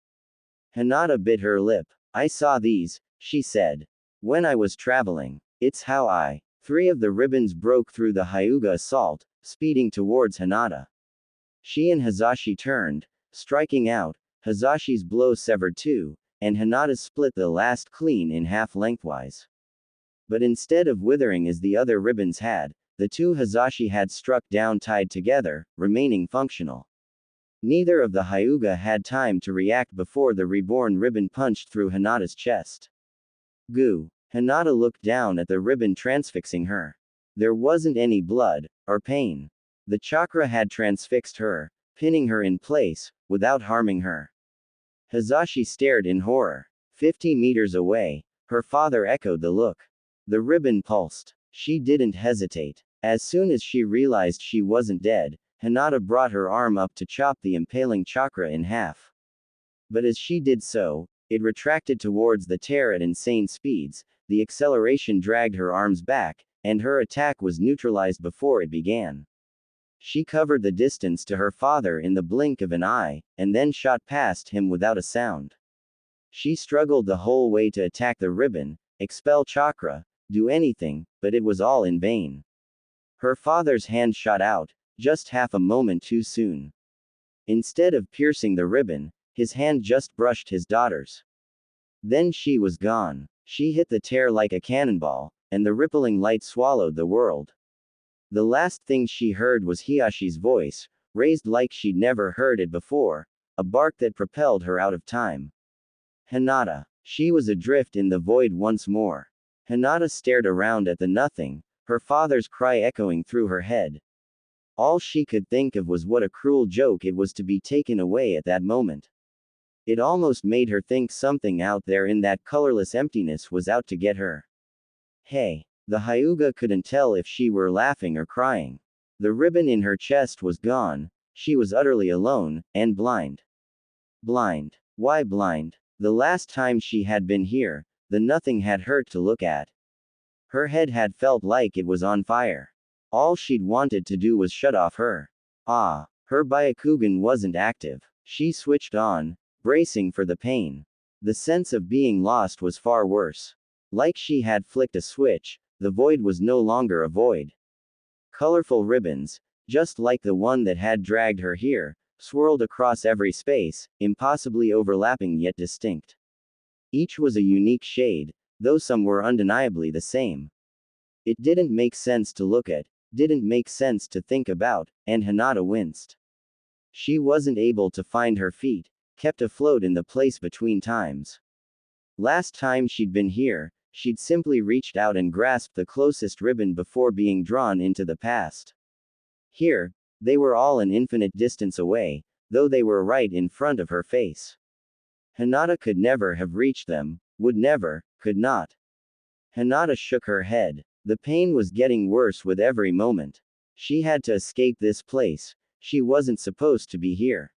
Hinata bit her lip. I saw these, she said. When I was traveling. It's how I. 3 of the ribbons broke through the Hyuga assault, speeding towards Hinata. She and Hazashi turned, striking out. Hazashi's blow severed 2, and Hinata split the last clean in half lengthwise. But instead of withering as the other ribbons had, the 2 Hazashi had struck down tied together, remaining functional. Neither of the Hyuga had time to react before the reborn ribbon punched through Hinata's chest. Goo. Hinata looked down at the ribbon transfixing her. There wasn't any blood, or pain. The chakra had transfixed her, pinning her in place, without harming her. Hazashi stared in horror. 50 meters away, her father echoed the look. The ribbon pulsed. She didn't hesitate. As soon as she realized she wasn't dead, Hinata brought her arm up to chop the impaling chakra in half. But as she did so, it retracted towards the tear at insane speeds. The acceleration dragged her arms back, and her attack was neutralized before it began. She covered the distance to her father in the blink of an eye, and then shot past him without a sound. She struggled the whole way to attack the ribbon, expel chakra, do anything, but it was all in vain. Her father's hand shot out, just half a moment too soon. Instead of piercing the ribbon, his hand just brushed his daughter's. Then she was gone. She hit the tear like a cannonball, and the rippling light swallowed the world. The last thing she heard was Hiyashi's voice, raised like she'd never heard it before, a bark that propelled her out of time. Hinata. She was adrift in the void once more. Hinata stared around at the nothing, her father's cry echoing through her head. All she could think of was what a cruel joke it was to be taken away at that moment. It almost made her think something out there in that colorless emptiness was out to get her. Hey. The Hyuga couldn't tell if she were laughing or crying. The ribbon in her chest was gone, she was utterly alone, and blind. Blind. Why blind? The last time she had been here, the nothing had hurt to look at. Her head had felt like it was on fire. All she'd wanted to do was shut off her. Her Byakugan wasn't active. She switched on, bracing for the pain. The sense of being lost was far worse. Like she had flicked a switch, the void was no longer a void. Colorful ribbons, just like the one that had dragged her here, swirled across every space, impossibly overlapping yet distinct. Each was a unique shade, though some were undeniably the same. It didn't make sense to look at, didn't make sense to think about, and Hinata winced. She wasn't able to find her feet, kept afloat in the place between times. Last time she'd been here, she'd simply reached out and grasped the closest ribbon before being drawn into the past. Here, they were all an infinite distance away, though they were right in front of her face. Hinata could never have reached them, would never, could not. Hinata shook her head. The pain was getting worse with every moment. She had to escape this place. She wasn't supposed to be here.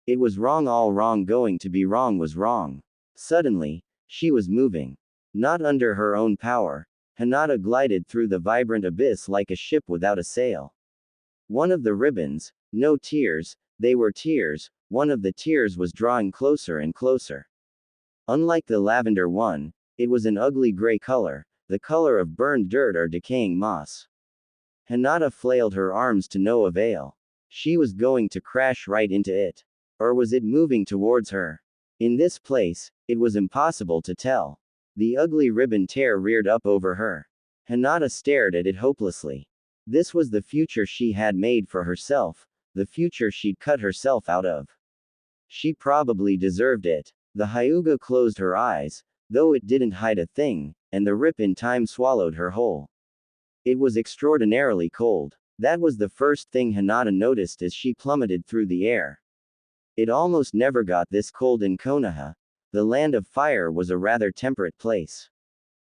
It was wrong, all wrong, going to be wrong was wrong. Suddenly, she was moving. Not under her own power, Hinata glided through the vibrant abyss like a ship without a sail. One of the ribbons, no tears, they were tears, one of the tears was drawing closer and closer. Unlike the lavender one, it was an ugly gray color, the color of burned dirt or decaying moss. Hinata flailed her arms to no avail. She was going to crash right into it. Or was it moving towards her? In this place, it was impossible to tell. The ugly ribbon tear reared up over her. Hinata stared at it hopelessly. This was the future she had made for herself, the future she'd cut herself out of. She probably deserved it. The Hyuga closed her eyes, though it didn't hide a thing, and the rip in time swallowed her whole. It was extraordinarily cold. That was the first thing Hinata noticed as she plummeted through the air. It almost never got this cold in Konoha. The land of fire was a rather temperate place.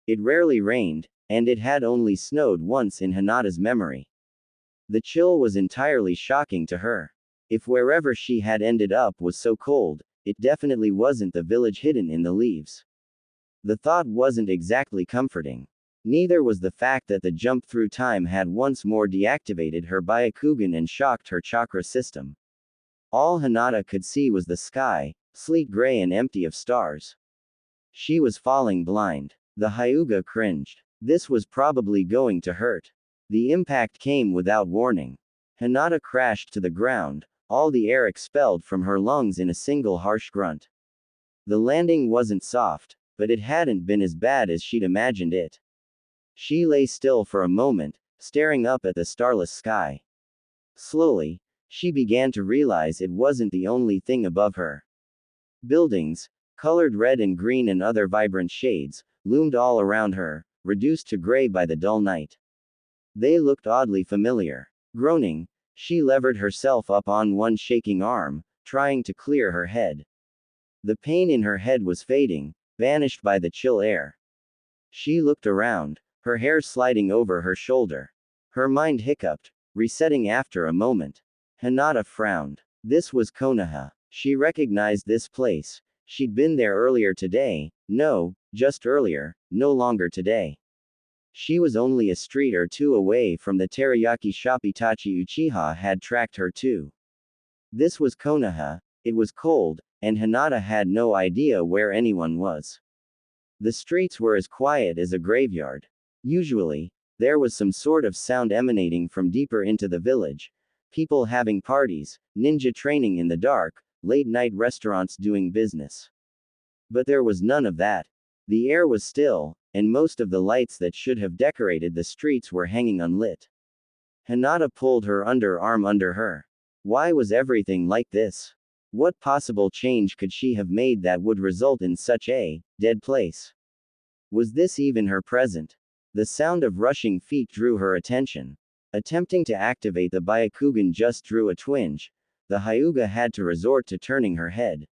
It rarely rained, and it had only snowed once in Hinata's memory. The chill was entirely shocking to her. If wherever she had ended up was so cold, it definitely wasn't the village hidden in the leaves. The thought wasn't exactly comforting. Neither was the fact that the jump through time had once more deactivated her Byakugan and shocked her chakra system. All Hinata could see was the sky, sleek gray and empty of stars. She was falling blind. The Hyuga cringed. This was probably going to hurt. The impact came without warning. Hinata crashed to the ground, all the air expelled from her lungs in a single harsh grunt. The landing wasn't soft, but it hadn't been as bad as she'd imagined it. She lay still for a moment, staring up at the starless sky. Slowly, she began to realize it wasn't the only thing above her. Buildings, colored red and green and other vibrant shades, loomed all around her, reduced to gray by the dull night. They looked oddly familiar. Groaning, she levered herself up on one shaking arm, trying to clear her head. The pain in her head was fading, vanished by the chill air. She looked around, her hair sliding over her shoulder. Her mind hiccuped, resetting after a moment. Hinata frowned. This was Konoha. She recognized this place. She'd been there earlier today. No, just earlier, no longer today. She was only a street or two away from the teriyaki shop Itachi Uchiha had tracked her to. This was Konoha. It was cold, and Hinata had no idea where anyone was. The streets were as quiet as a graveyard. Usually, there was some sort of sound emanating from deeper into the village. People having parties, ninja training in the dark, late-night restaurants doing business. But there was none of that. The air was still, and most of the lights that should have decorated the streets were hanging unlit. Hinata pulled her underarm under her. Why was everything like this? What possible change could she have made that would result in such a dead place? Was this even her present? The sound of rushing feet drew her attention. Attempting to activate the Byakugan just drew a twinge. The Hyuga had to resort to turning her head.